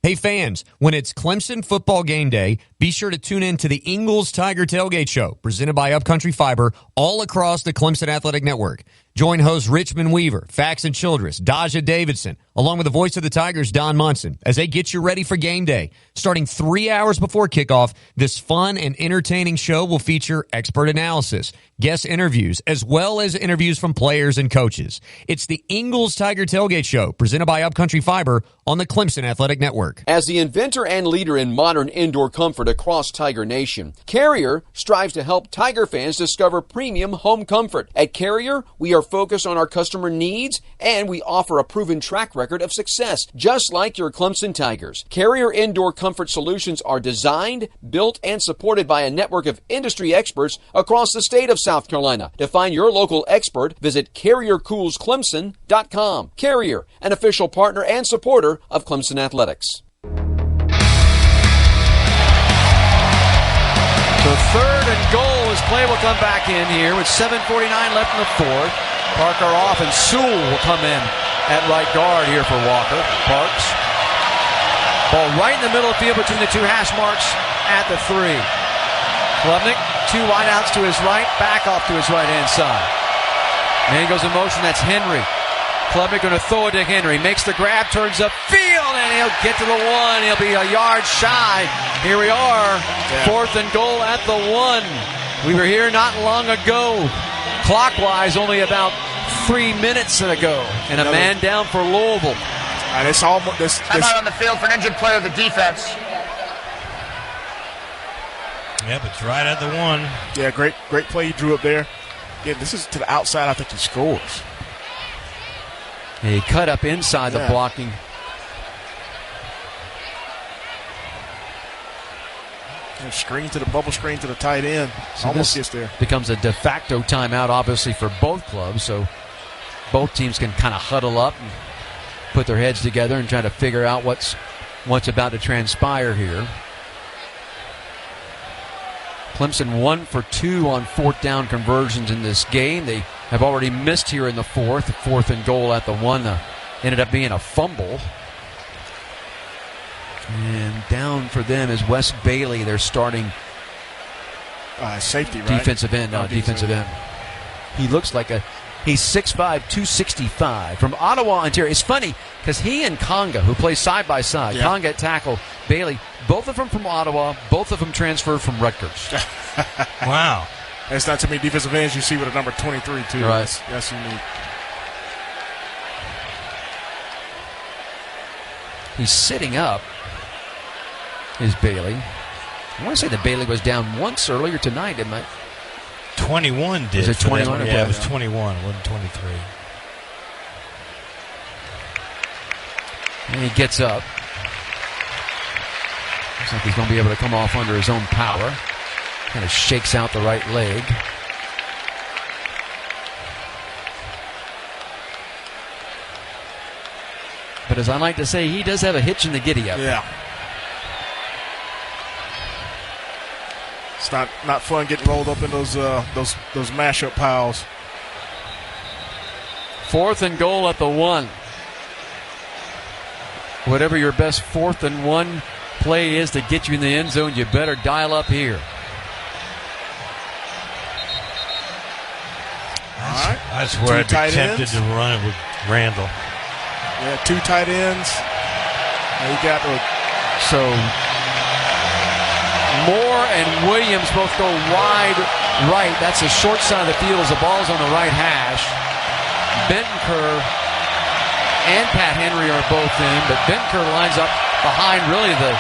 Hey fans, when it's Clemson football game day, be sure to tune in to the Ingles Tiger Tailgate Show, presented by Upcountry Fiber, all across the Clemson Athletic Network. Join hosts Richmond Weaver, Faxon Childress, Daja Davidson, along with the voice of the Tigers, Don Munson, as they get you ready for game day. Starting 3 hours before kickoff, this fun and entertaining show will feature expert analysis, guest interviews, as well as interviews from players and coaches. It's the Ingles Tiger Tailgate Show, presented by Upcountry Fiber on the Clemson Athletic Network. As the inventor and leader in modern indoor comfort across Tiger Nation, Carrier strives to help Tiger fans discover premium home comfort. At Carrier, we are focused on our customer needs, and we offer a proven track record of success, just like your Clemson Tigers. Carrier Indoor Comfort Solutions are designed, built, and supported by a network of industry experts across the state of South Carolina. To find your local expert, visit CarrierCoolsClemson.com. Carrier, an official partner and supporter of Clemson Athletics. So third and goal as play will come back in here with 7:49 left in the fourth. Parker off, and Sewell will come in at right guard here for Walker. Parks. Ball right in the middle of the field between the two hash marks at the 3. Klubnik, 2 wideouts to his right, back off to his right-hand side. Man goes in motion, that's Henry. Klubnik going to throw it to Henry. Makes the grab, turns upfield, and he'll get to the 1. He'll be a yard shy. Here we are, 4th and goal at the 1. We were here not long ago, clockwise, only about 3 minutes ago, and a man down for Louisville. And it's almost this. I'm out on the field for an injured player of the defense. Yep, it's right at the 1. Yeah, great play he drew up there. Yeah, this is to the outside. I think he scores. He cut up inside the blocking. And screen to the bubble screen to the tight end. So almost gets there. Becomes a de facto timeout, obviously, for both clubs. So both teams can kind of huddle up and put their heads together and try to figure out what's about to transpire here. Clemson 1 for 2 on 4th down conversions in this game. They have already missed here in the 4th and goal at the 1. Ended up being a fumble. And down for them is Wes Bailey. They're starting safety, right? Defensive end. No, defensive end. He looks like he's 6'5", 265 from Ottawa, Ontario. It's funny because he and Conga, who play side by side, Conga at tackle, Bailey, both of them from Ottawa, both of them transferred from Rutgers. Wow. That's not too many defensive ends you see with a number 23, too. Right. That's unique. He's sitting up, is Bailey. I want to say that Bailey was down once earlier tonight, didn't I? 21 did. Was it 21? Yeah, it was 21. It wasn't 23. And he gets up. Looks like he's going to be able to come off under his own power. Kind of shakes out the right leg. But as I like to say, he does have a hitch in the giddy-up. Yeah. It's not fun getting rolled up in those mashup piles. 4th and goal at the 1. Whatever your best 4th and 1 play is to get you in the end zone, you better dial up here. All right. That's where I'd be tempted to run it with Randall. Yeah, 2 tight ends. You got so Moore and Williams both go wide right. That's the short side of the field as the ball's on the right hash. Bentoncourt and Pat Henry are both in, but Bentoncourt lines up behind really the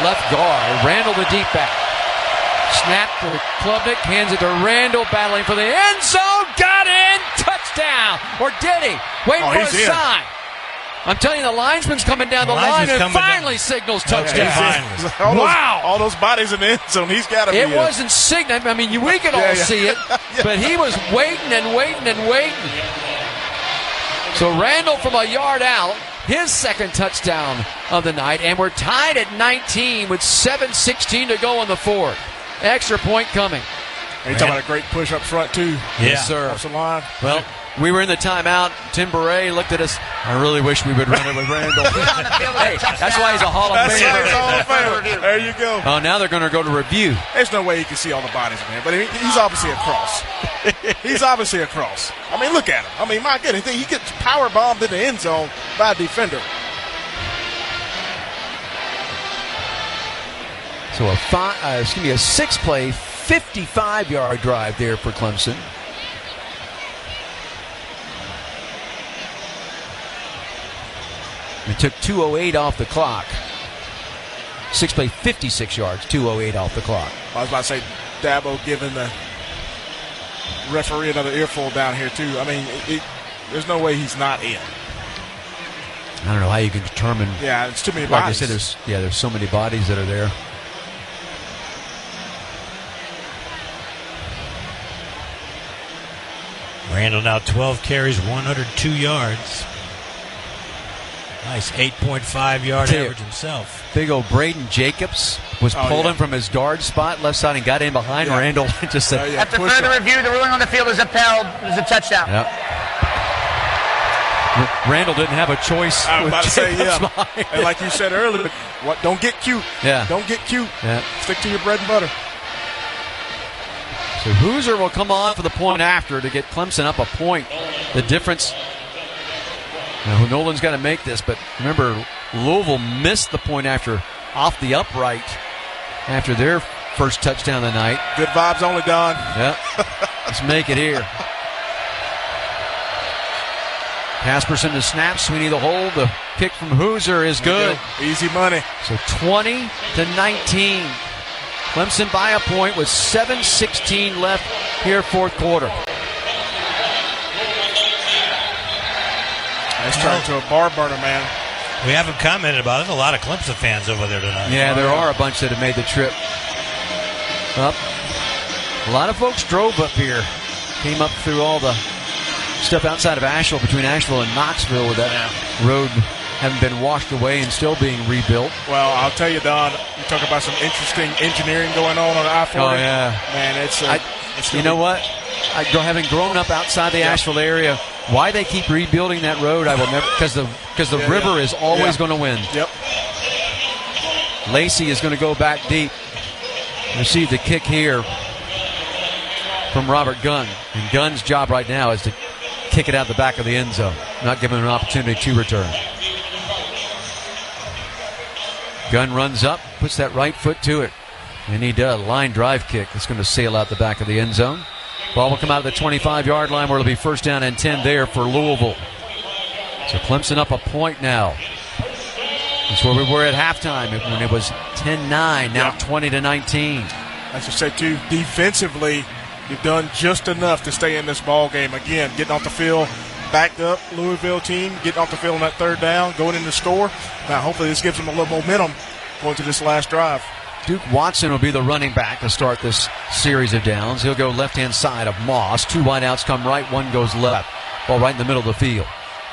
left guard. Randall the deep back. Snap to Klubnik, hands it to Randall, battling for the end zone. Got in! Touchdown! Or did he? Waiting for a sign. I'm telling you, the linesman's coming down the line and finally signals touchdown. Wow! All those bodies in the end zone. He's got to be. It wasn't signaling. I mean, we could all see it, but he was waiting and waiting and waiting. So Randall from a yard out, his second touchdown of the night, and we're tied at 19 with 7:16 to go in the 4th. Extra point coming. You're talking about a great push up front, too. Yes, sir. Up the line. Well, we were in the timeout. Tim Beret looked at us. I really wish we would run it with Randall. Hey, that's why he's a Hall of Famer. There you go. Oh, now they're going to go to review. There's no way you can see all the bodies in there, but he's obviously across. He's obviously across. I mean, look at him. I mean, my goodness, he gets power bombed in the end zone by a defender. So a 6-play, 55-yard drive there for Clemson. It took 2:08 off the clock. 6-play, 56 yards, 2:08 off the clock. I was about to say, Dabo giving the referee another earful down here, too. I mean, there's no way he's not in. I don't know how you can determine. Yeah, it's too many like bodies. I said, there's so many bodies that are there. Randall now 12 carries, 102 yards. Nice 8.5 yard average himself. Big old Braden Jacobs was pulled in from his guard spot left side and got in behind Randall. Just After further review, the ruling on the field is upheld. It was a touchdown. Yep. Randall didn't have a choice. I was about to say, and like you said earlier, don't get cute. Yeah. Don't get cute. Yeah. Stick to your bread and butter. So Hoosier will come on for the point after to get Clemson up a point. The difference. Nolan's got to make this, but remember, Louisville missed the point after off the upright after their first touchdown of the night. Good vibes only, Don. Yep. Let's make it here. Casperson to snap, Sweeney the hold. The kick from Hoosier is good. Easy money. So 20-19. Clemson by a point with 7:16 left here, 4th quarter. It's turned to a bar burner, man. We haven't commented about it. There's a lot of Clemson fans over there tonight. Yeah, there are a bunch that have made the trip up. A lot of folks drove up here. Came up through all the stuff outside of Asheville, between Asheville and Knoxville, with that road having been washed away and still being rebuilt. Well, I'll tell you, Don, you talk about some interesting engineering going on I-40. Oh, yeah. Man, it's you know what? Having grown up outside the Asheville area, why they keep rebuilding that road, I will never, because the river is always going to win. Yep. Lacey is going to go back deep. Receive the kick here from Robert Gunn. And Gunn's job right now is to kick it out the back of the end zone, not giving him an opportunity to return. Gunn runs up, puts that right foot to it, and he does. Line drive kick that's going to sail out the back of the end zone. Ball will come out of the 25-yard line where it'll be 1st down and 10 there for Louisville. So Clemson up a point now. That's where we were at halftime when it was 10-9, now 20-19. As I said, too, defensively, you've done just enough to stay in this ball game. Again, getting off the field, backed up Louisville team, getting off the field on that 3rd down, going in to score. Now, hopefully this gives them a little momentum going to this last drive. Duke Watson will be the running back to start this series of downs. He'll go left-hand side of Moss. 2 wideouts come right, 1 goes left. Ball right in the middle of the field.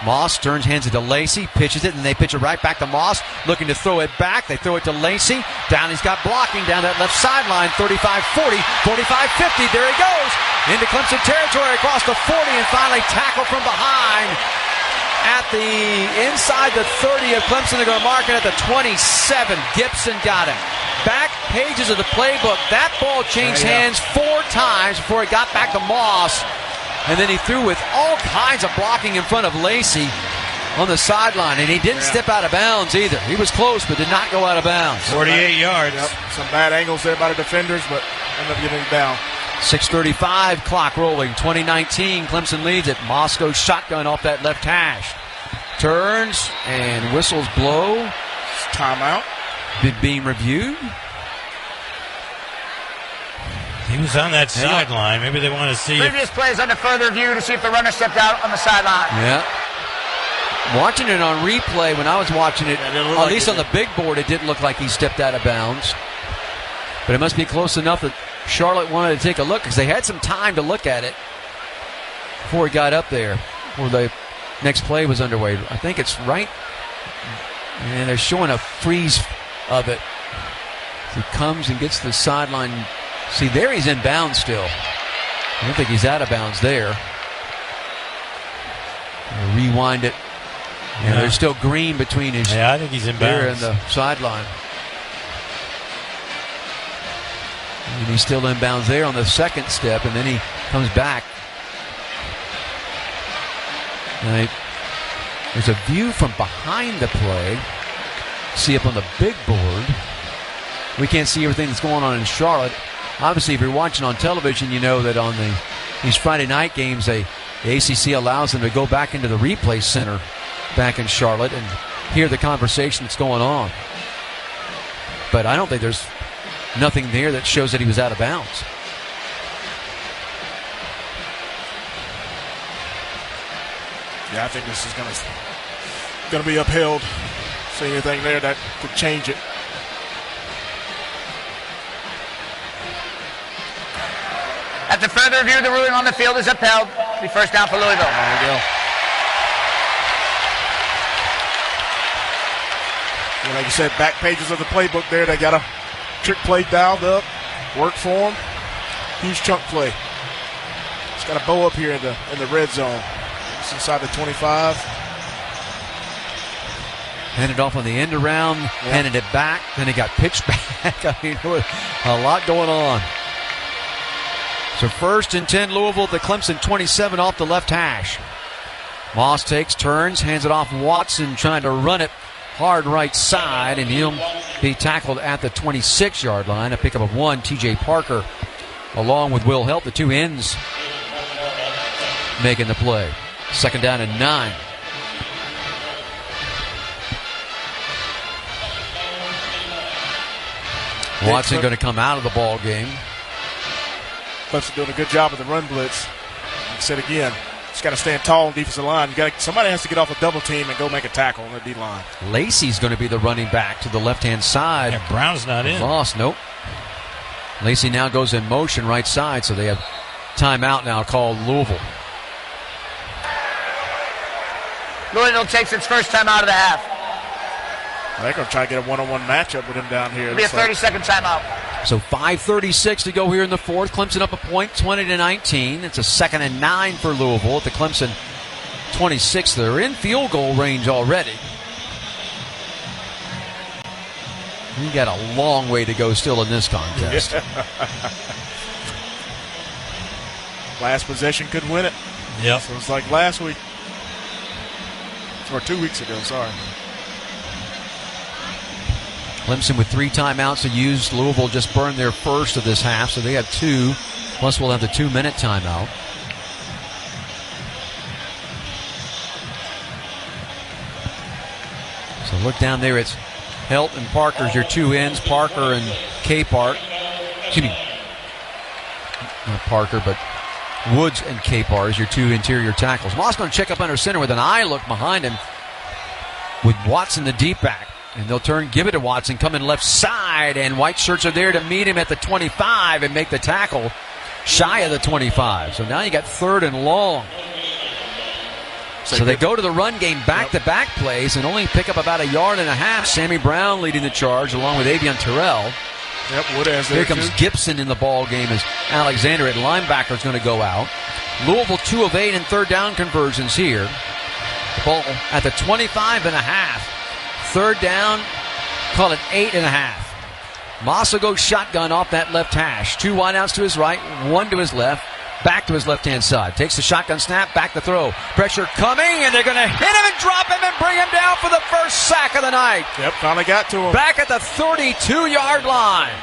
Moss turns, hands it to Lacey, pitches it, and they pitch it right back to Moss, looking to throw it back. They throw it to Lacey. Down, he's got blocking down that left sideline, 35-40, 45-50. There he goes into Clemson territory across the 40, and finally tackled from behind at the inside the 30 of Clemson. They're going to mark it at the 27. Gibson got him. Back pages of the playbook. That ball changed hands 4 times before it got back to Moss. And then he threw with all kinds of blocking in front of Lacey on the sideline. And he didn't step out of bounds either. He was close, but did not go out of bounds. 48 yards. Yep. Some bad angles there by the defenders, but ended up getting down. 6:35, clock rolling. 2019, Clemson leads it. Moss goes shotgun off that left hash. Turns and whistles blow. Timeout. Being reviewed. He was on that sideline. Maybe they want to see. Previous plays under further review to see if the runner stepped out on the sideline. Yeah. Watching it on replay, when I was watching it, at least on the big board, it didn't look like he stepped out of bounds. But it must be close enough that Charlotte wanted to take a look, because they had some time to look at it before he got up there, or the next play was underway. I think it's right. And they're showing a freeze of it. He comes and gets the sideline. See, there he's in bounds still. I don't think he's out of bounds there. Rewind it. And there's still green between his. Yeah, I think he's in bounds. And the sideline. And he's still in bounds there on the second step, and then he comes back. And there's a view from behind the play. See up on the big board. We can't see everything that's going on in Charlotte. Obviously, if you're watching on television, you know that on these Friday night games, the ACC allows them to go back into the replay center back in Charlotte and hear the conversation that's going on. But I don't think there's nothing there that shows that he was out of bounds. Yeah, I think this is going to be upheld. See anything there that could change it. After further review, the ruling on the field is upheld. Be first down for Louisville. There we go. Yeah, like you said, back pages of the playbook there. They got a trick play dialed up. Work for them. Huge chunk play. It's got a bow up here in the red zone. It's inside the 25. Handed off on the end around, handed it back, then it got pitched back. I mean, a lot going on. So 1st and 10 Louisville at the Clemson 27 off the left hash. Moss takes, turns, hands it off Watson, trying to run it hard right side, and he'll be tackled at the 26-yard line. A pickup of 1, TJ Parker, along with Will Helt, the 2 ends making the play. 2nd down and 9. Watson going to come out of the ball game. Clemson doing a good job of the run blitz. Like I said again, just got to stand tall on defensive line. Somebody has to get off a double team and go make a tackle on the D line. Lacey's going to be the running back to the left-hand side. Yeah, Brown's not in. Lost, nope. Lacey now goes in motion right side, so they have timeout now called Louisville. Louisville takes its first time out of the half. They're going to try to get a one-on-one matchup with him down here. It'll be a 30-second timeout. So 5:36 to go here in the fourth. Clemson up a point, 20-19. It's a 2nd and 9 for Louisville at the Clemson 26. They're in field goal range already. You got a long way to go still in this contest. Last possession could win it. Yep. So it's like last week. Or 2 weeks ago, sorry. Clemson with 3 timeouts to use. Louisville just burned their first of this half, so they have 2. Plus we'll have the 2-minute timeout. So look down there. It's Helt and Parker's your 2 ends. Parker and Capehart. Excuse me. Not Parker, but Woods and Capehart is your 2 interior tackles. Moss going to check up under center with an eye look behind him with Watson the deep back. And they'll give it to Watson, come in left side, and white shirts are there to meet him at the 25 and make the tackle shy of the 25. So now you got 3rd and long. So they go to the run game, back-to-back plays, and only pick up about 1.5 yards. Sammy Brown leading the charge along with Avion Terrell. Yep, Wood has Here comes Gibson in the ball game as Alexander at linebacker is going to go out. Louisville 2 of 8 in third down conversions here. The ball at the 25.5. Third down, call it 8.5. Massa goes shotgun off that left hash. 2 wideouts to his right, 1 to his left. Back to his left-hand side. Takes the shotgun snap, back to throw. Pressure coming, and they're going to hit him and drop him and bring him down for the first sack of the night. Yep, finally got to him. Back at the 32-yard line.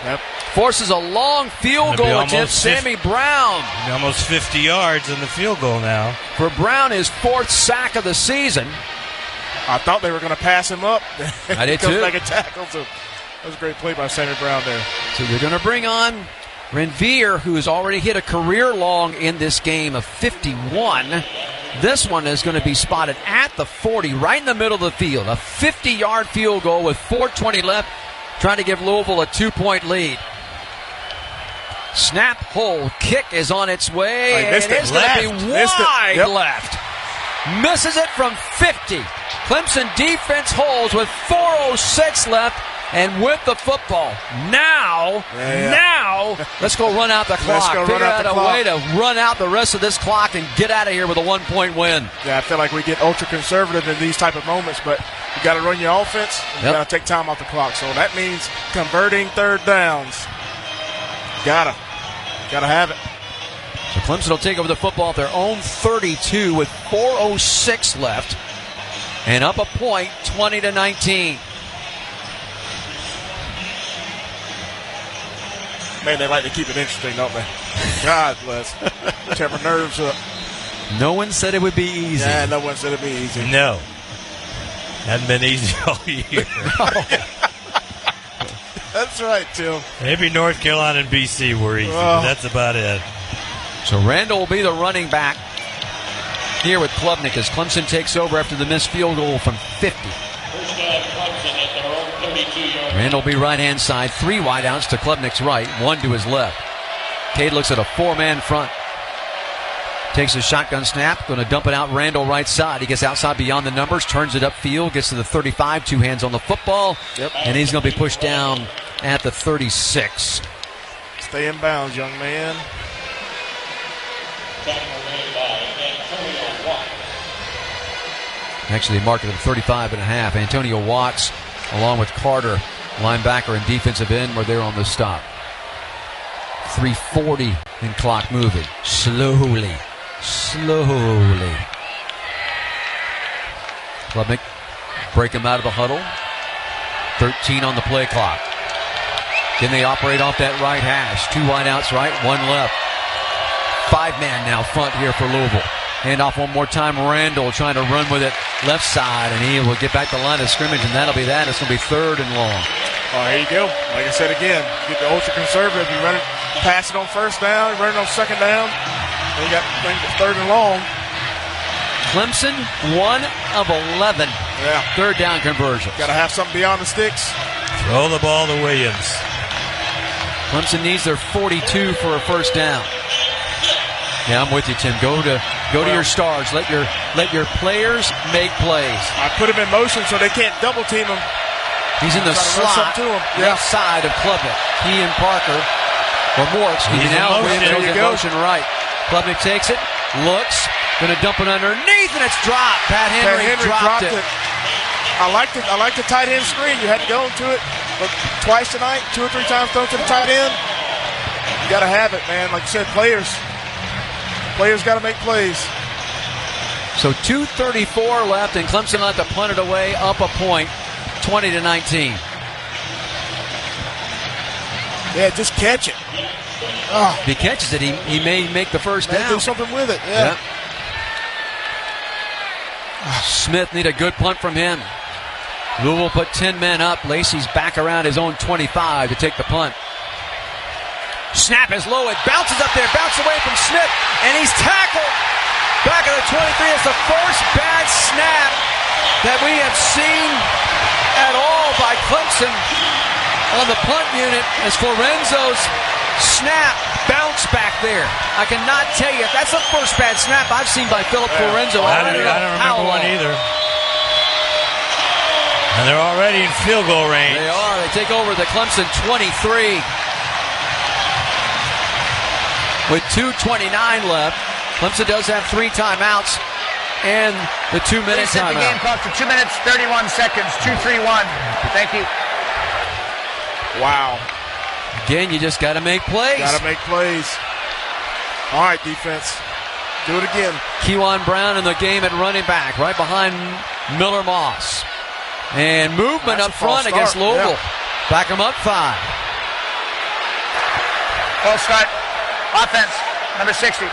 Yep. Forces a long field goal attempt. Sammy Brown. Almost 50 yards in the field goal now. For Brown, his 4th sack of the season. I thought they were going to pass him up. I did too. Like a tackle. So that was a great play by Sammy Brown there. So they're going to bring on Renvier, who has already hit a career long in this game of 51. This one is going to be spotted at the 40, right in the middle of the field. A 50-yard field goal with 4:20 left, trying to give Louisville a 2-point lead. Snap, hold, kick is on its way, and it's going to be wide left. Misses it from 50. Clemson defense holds with 4:06 left. And with the football, now, let's go run out the clock. Figure out a way to run out the rest of this clock and get out of here with a 1-point win. Yeah, I feel like we get ultra-conservative in these type of moments, but you got to run your offense, and you got to take time off the clock. So that means converting third downs. Gotta have it. So Clemson will take over the football at their own 32 with 4:06 left. And up a point, 20-19. Man, they like to keep it interesting, don't they? God bless. Tear my nerves up. No one said it would be easy. Yeah, no one said it would be easy. No. Hadn't been easy all year. That's right, Tim. Maybe North Carolina and BC were easy, but that's about it. So Randall will be the running back here with Klubnik as Clemson takes over after the missed field goal from 50. Randall will be right-hand side. 3 wideouts to Klubnik's right, 1 to his left. Cade looks at a 4-man front. Takes a shotgun snap, going to dump it out Randall right side. He gets outside beyond the numbers, turns it upfield, gets to the 35, 2 hands on the football, and he's going to be pushed down at the 36. Stay in bounds, young man. Actually, they marked it at 35.5. Antonio Watts, along with Carter, linebacker and defensive end, were there on the stop. 3:40 in clock moving. Slowly. Klubnik break him out of the huddle. 13 on the play clock. Then they operate off that right hash. 2 wideouts right, 1 left. 5-man now front here for Louisville. Hand off one more time. Randall trying to run with it left side, and he will get back to the line of scrimmage, and that'll be that. It's going to be 3rd and long. Oh, here you go. Like I said again, get the ultra-conservative. You run it, pass it on 1st down, you run it on 2nd down, and you got 3rd and long. Clemson, 1 of 11. Yeah. 3rd down conversion. Got to have something beyond the sticks. Throw the ball to Williams. Clemson needs their 42 for a 1st down. Yeah, I'm with you, Tim. Go to your stars. Let your players make plays. I put him in motion so they can't double team him. He's in the slot, left side of Klubnik. He and Parker, or Moore, excuse me. Now Williams goes in motion right. Klubnik takes it, looks, going to dump it underneath, and it's dropped. Pat Henry dropped it. I like the tight end screen. You had to go into it twice tonight, 2 or 3 times thrown to the tight end. You got to have it, man. Like you said, players got to make plays. So 2:34 left, and Clemson will have to punt it away, up a point, 20-19. Yeah, just catch it. If he catches it, he may make the 1st down. Do something with it. Yeah. Smith need a good punt from him. Louisville put 10 men up. Lacey's back around his own 25 to take the punt. Snap is low. It bounces up there. Bounces away from Smith. And he's tackled. Back at the 23. It's the first bad snap that we have seen at all by Clemson on the punt unit as Florenzo's snap bounce back there. I cannot tell you. That's the first bad snap I've seen by Philip Lorenzo. I don't remember one either. And they're already in field goal range. They are. They take over the Clemson 23. With 2:29 left. Clemson does have 3 timeouts and the 2-minute timeout. The game clock to 2 minutes, 31 seconds, 2-3-1. Thank you. Wow. Again, you just got to make plays. Got to make plays. All right, defense. Do it again. Kewan Brown in the game at running back, right behind Miller Moss. And movement up front against Louisville. Yeah. Back them up 5. False start. Offense, number 60.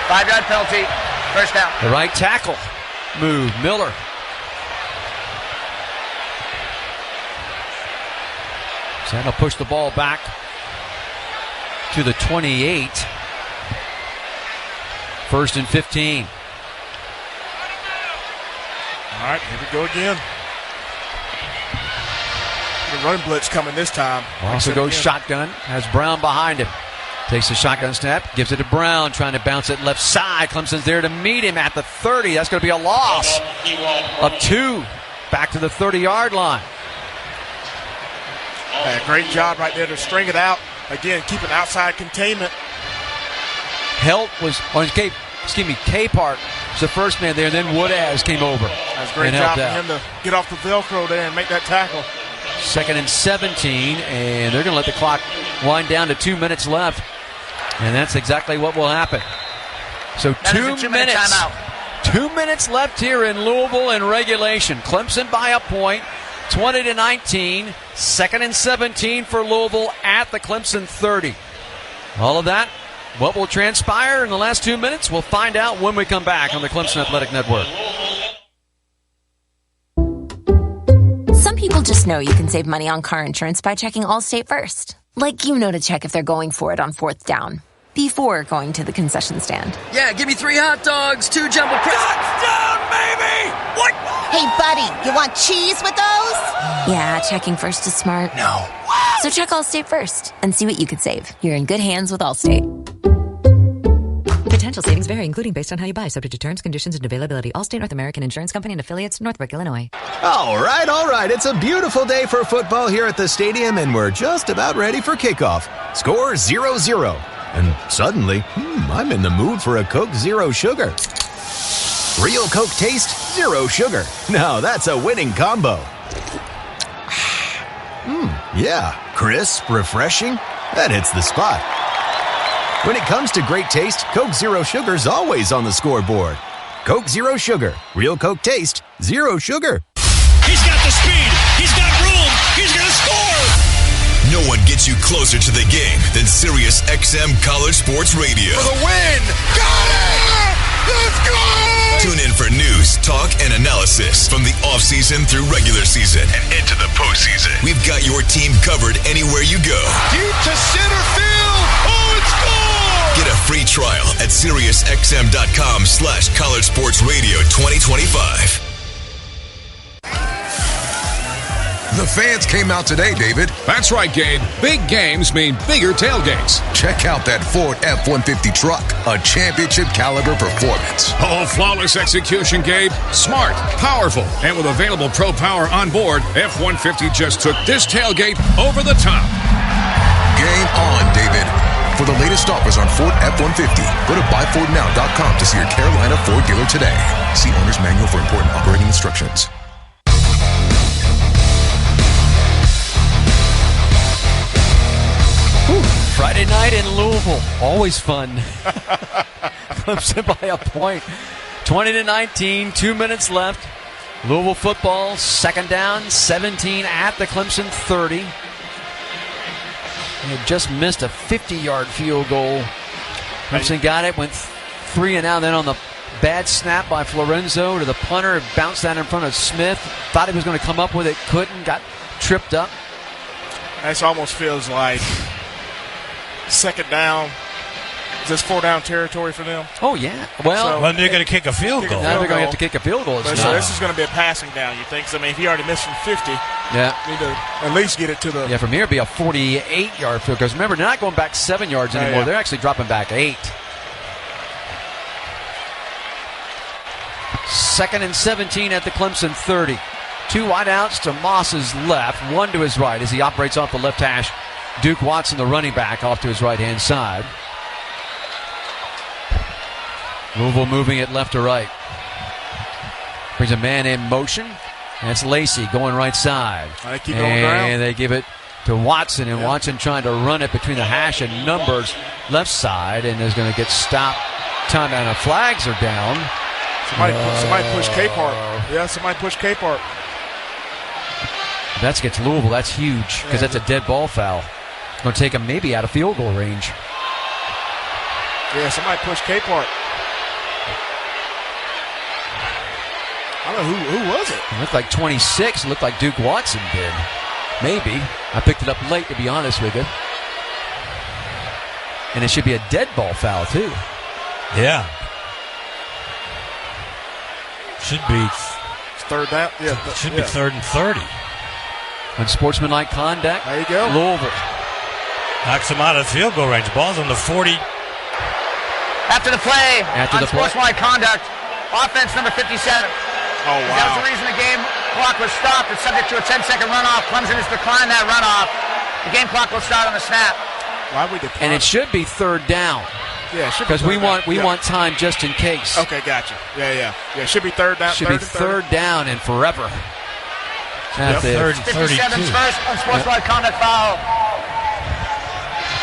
5-yard penalty. First down. The right tackle move. Miller. So that'll push the ball back to the 28. 1st and 15. All right, here we go again. The running blitz coming this time. Also goes shotgun. Has Brown behind him. Takes the shotgun snap. Gives it to Brown. Trying to bounce it left side. Clemson's there to meet him at the 30. That's going to be a loss of 2. Back to the 30-yard line. Great job right there to string it out. Again, keeping outside containment. Helt was on Capehart was the first man there, and then Woodaz came over. That's a great job for him to get off the Velcro there and make that tackle. 2nd and 17, and they're going to let the clock wind down to 2 minutes left, and that's exactly what will happen. So 2 minutes. 2 minutes left here in Louisville in regulation. Clemson by a point, 20-19. 2nd and 17 for Louisville at the Clemson 30. All of that, what will transpire in the last 2 minutes, we'll find out when we come back on the Clemson Athletic Network. Some people just know you can save money on car insurance by checking Allstate first. Like you know to check if they're going for it on 4th down before going to the concession stand. Yeah, give me 3 hot dogs, 2 jumbo touchdown, baby! What? Hey, buddy, you want cheese with those? Yeah, checking first is smart. No. So check Allstate first and see what you could save. You're in good hands with Allstate. Potential savings vary, including based on how you buy, subject to terms, conditions, and availability. Allstate North American Insurance Company and affiliates, Northbrook, Illinois. All right. It's a beautiful day for football here at the stadium, and we're just about ready for kickoff. Score 0-0. And suddenly, I'm in the mood for a Coke Zero Sugar. Real Coke taste, 0 sugar. Now that's a winning combo. Yeah, crisp, refreshing. That hits the spot. When it comes to great taste, Coke Zero Sugar's always on the scoreboard. Coke Zero Sugar. Real Coke taste, 0 sugar. He's got the speed. He's got room. He's going to score. No one gets you closer to the game than Sirius XM College Sports Radio. For the win. Got it! Let's go! Tune in for news, talk, and analysis from the offseason through regular season and into the postseason. We've got your team covered anywhere you go. Deep to center field. Oh, it's gone! Get a free trial at SiriusXM.com/College Sports Radio 2025. The fans came out today, David. That's right, Gabe. Big games mean bigger tailgates. Check out that Ford F-150 truck. A championship-caliber performance. Oh, flawless execution, Gabe. Smart, powerful, and with available Pro Power on board, F-150 just took this tailgate over the top. Game on, David. For the latest offers on Ford F-150, go to buyfordnow.com to see your Carolina Ford dealer today. See owner's manual for important operating instructions. Friday night in Louisville. Always fun. Clemson by a point. 20-19, 2 minutes left. Louisville football, 2nd down, 17 at the Clemson 30. They had just missed a 50-yard field goal. Clemson got it, went 3 and out. Then on the bad snap by Florenzo to the punter, bounced that in front of Smith. Thought he was going to come up with it, couldn't, got tripped up. This almost feels like 2nd down, this 4-down territory for them? Oh, yeah. Well, they're going to kick a field goal. Now they're going to have to kick a field goal. So this is going to be a passing down, you think? So, I mean, if he already missed from 50, yeah, need to at least get it to the... Yeah, from here it'd be a 48-yard field. Because remember, they're not going back 7 yards anymore. They're actually dropping back 8. 2nd and 17 at the Clemson 30. 2 wideouts to Moss's left, 1 to his right as he operates off the left hash. Duke Watson, the running back, off to his right-hand side. Louisville moving it left to right. Brings a man in motion. That's Lacey going right side. They keep going around. And they give it to Watson, and Watson trying to run it between the hash and numbers left side, and is going to get stopped. Time and the flags are down. Somebody push Capehart. Yeah, somebody push Capehart. That gets Louisville. That's huge because that's a dead ball foul. It's going to take them maybe out of field goal range. Yeah, somebody push Capehart. I don't know who was it. It looked like 26. It looked like Duke Watson did. Maybe. I picked it up late, to be honest with you. And it should be a dead ball foul, too. Yeah. Should be. It's 3rd down. Yeah. Should be 3rd and 30. Unsportsmanlike conduct. There you go. Louisville knocks him out of field goal range. Ball's on the 40. After the play, unsportsmanlike conduct, offense number 57. Oh, wow. That was the reason the game clock was stopped. It's subject to a 10-second runoff. Clemson has declined that runoff. The game clock will start on the snap. Why we decline? And it should be 3rd down. Yeah, it should be. Because we want time just in case. Okay, gotcha. Yeah. It should be 3rd down. Should be 3rd down and forever. Yep. 3rd and 32. 57's first unsportsmanlike conduct foul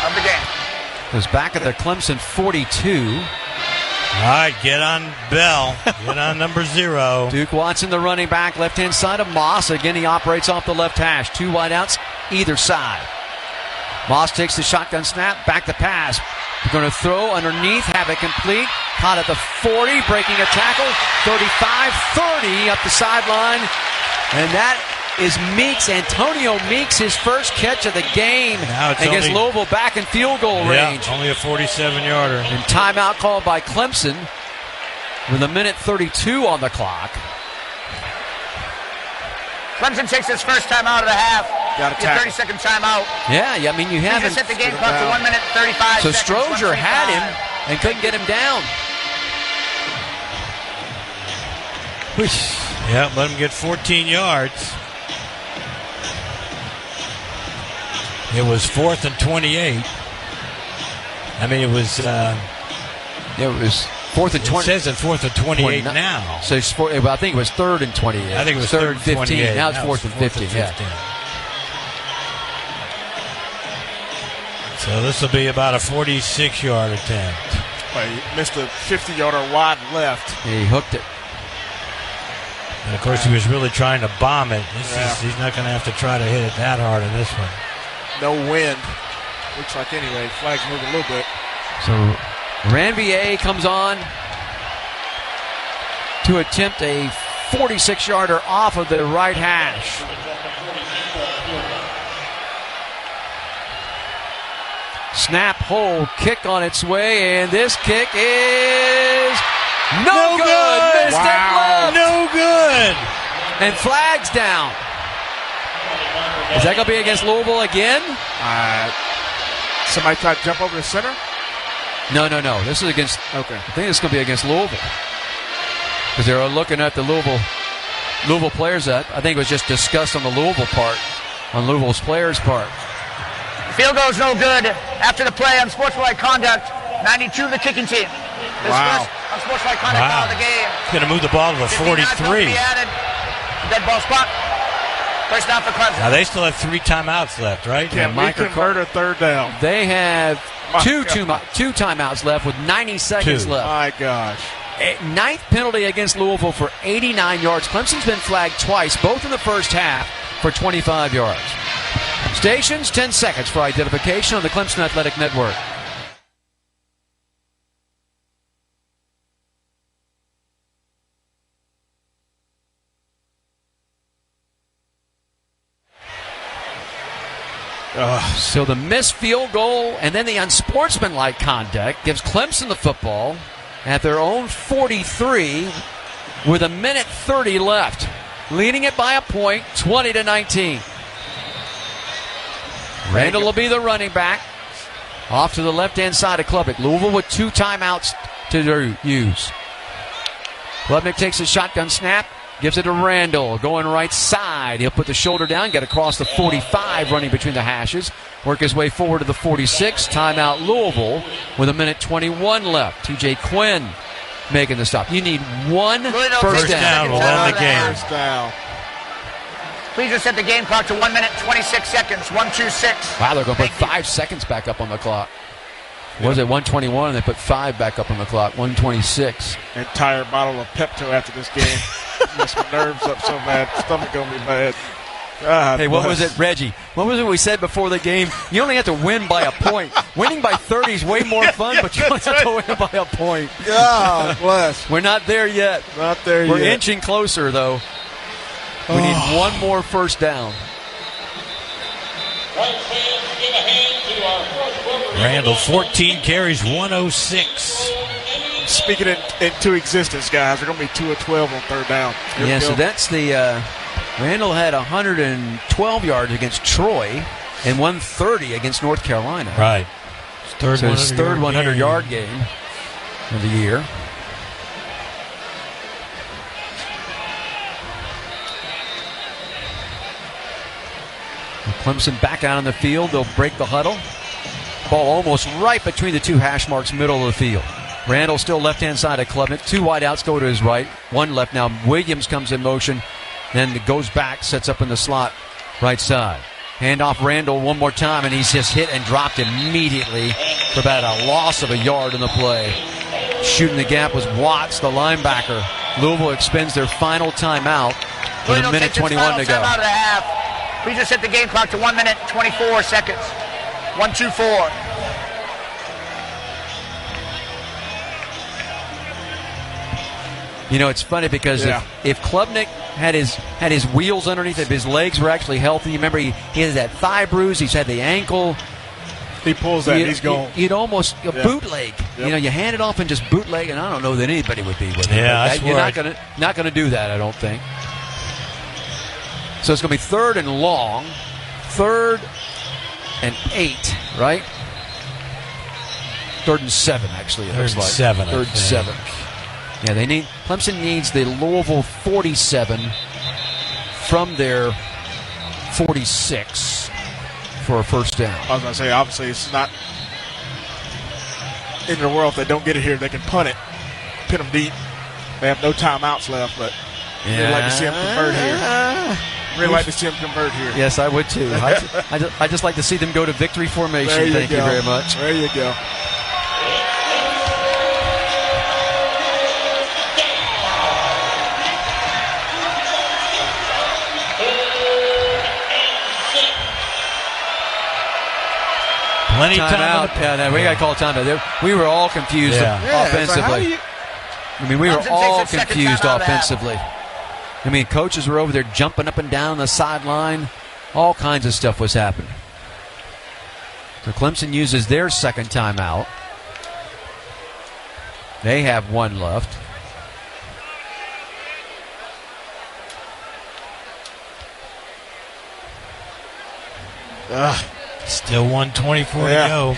of the game. Goes back at the Clemson 42. All right, get on Bell. Get on number 0. Duke Watson, the running back, left-hand side of Moss. Again, he operates off the left hash. 2 wideouts either side. Moss takes the shotgun snap, back to pass. They're going to throw underneath, have it complete. Caught at the 40, breaking a tackle. 35-30 up the sideline. And that is Meeks, Antonio Meeks, his first catch of the game against Louisville, back in field goal range. Only a 47-yarder. And timeout called by Clemson with 1:32 on the clock. Clemson takes his first time out of the half. Got a 30-second timeout. Yeah, I mean, you haven't. Set the game clock to 1 minute 35 so seconds. Strozier had him and couldn't get him down. Yeah, let him get 14 yards. It was 4th and 28. I mean, it was. It was 4th and 20. It says it's 4th and 28 now. So I think it was 3rd and 28. I think it was 3rd and 15. 28. Now it's 4th and 15. Yeah. So this will be about a 46-yard attempt. He missed a 50-yarder wide left. He hooked it. And of course, he was really trying to bomb it. He's not going to have to try to hit it that hard in this one. No wind. Looks like anyway. Flags move a little bit. So Ranvier comes on to attempt a 46-yarder off of the right hash. Snap, hold, kick on its way, and this kick is no good. Missed it left. No good. And flags down. Is that going to be against Louisville again? Somebody tried to jump over the center? No. This is against. Okay. I think it's going to be against Louisville because they were looking at the Louisville players. That I think it was just discussed on the Louisville part, on Louisville's players' part. Field goal's no good after the play. Unsportsmanlike conduct. 92 the kicking team. This first unsportsmanlike conduct foul of the game. He's going to move the ball to the 43. Dead ball spot. First down for Clemson. Now they still have 3 timeouts left, right? Can we convert a 3rd down? They have two timeouts left with 90 seconds left. My gosh. 9th penalty against Louisville for 89 yards. Clemson's been flagged twice, both in the first half, for 25 yards. Stations, 10 seconds for identification on the Clemson Athletic Network. So the missed field goal and then the unsportsmanlike conduct gives Clemson the football at their own 43 with 1:30 left, leading it by a point, 20-19. Randall will be the running back. Off to the left-hand side of Klubnik. Louisville with 2 timeouts to use. Klubnik takes a shotgun snap, gives it to Randall, going right side. He'll put the shoulder down, get across the 45, running between the hashes, work his way forward to the 46. Timeout Louisville with 1:21 left. TJ Quinn making the stop. You need one first down. Will end the game. First down. Please just set the game clock to 1 minute, 26 seconds. 1-2-6. Wow, they're going to put 5 seconds back up on the clock. Was it 1:21 and they put 5 back up on the clock? 1:26. Entire bottle of Pepto after this game. Mess my nerves up so bad. Stomach gonna be bad. Hey, what was it, Reggie? What was it we said before the game? You only have to win by a point. Winning by 30 is way more fun, but you only have to win by a point. God bless. We're not there yet. Not there yet. We're inching closer, though. We need one more first down. Randall, 14 carries, 106. Speaking into existence, guys. They're going to be 2 of 12 on third down. Yeah, so that's the Randall had 112 yards against Troy and 130 against North Carolina. Right. His third 100-yard game of the year. Clemson back out on the field. They'll break the huddle. Ball almost right between the 2 hash marks, middle of the field. Randall still left-hand side of Klubnik. 2 wideouts go to his right. 1 left now. Williams comes in motion. Then goes back, sets up in the slot, right side. Hand off Randall one more time, and he's just hit and dropped immediately for about a loss of a yard in the play. Shooting the gap was Watts, the linebacker. Louisville expends their final timeout with 1:21 to go. Timeout of the half. We just set the game clock to 1 minute, 24 seconds. 1-2-4. You know, it's funny because if Klubnik had his wheels underneath, if his legs were actually healthy, you remember he has that thigh bruise, he's had the ankle. He pulls that, he's going. You'd almost bootleg. Yep. You know, you hand it off and just bootleg, and I don't know that anybody would be with it. Yeah, you're not gonna do that, I don't think. So it's going to be 3rd and long, 3rd and 8, right? 3rd and 7, actually. It looks like 7. 3rd and 7. Yeah, Clemson needs the Louisville 47 from their 46 for a first down. I was going to say, obviously, it's not in the world. If they don't get it here, they can punt it, pin them deep. They have no timeouts left, but they'd like to see them convert here. Really like to see them convert here. Yes, I would too. I just like to see them go to victory formation. Thank you very much. There you go. Plenty time out. Yeah, we got to call timeout. We were all confused offensively. We were all confused offensively. I mean, coaches were over there jumping up and down the sideline. All kinds of stuff was happening. So Clemson uses their second timeout. They have 1 left. Still 1:24 to go.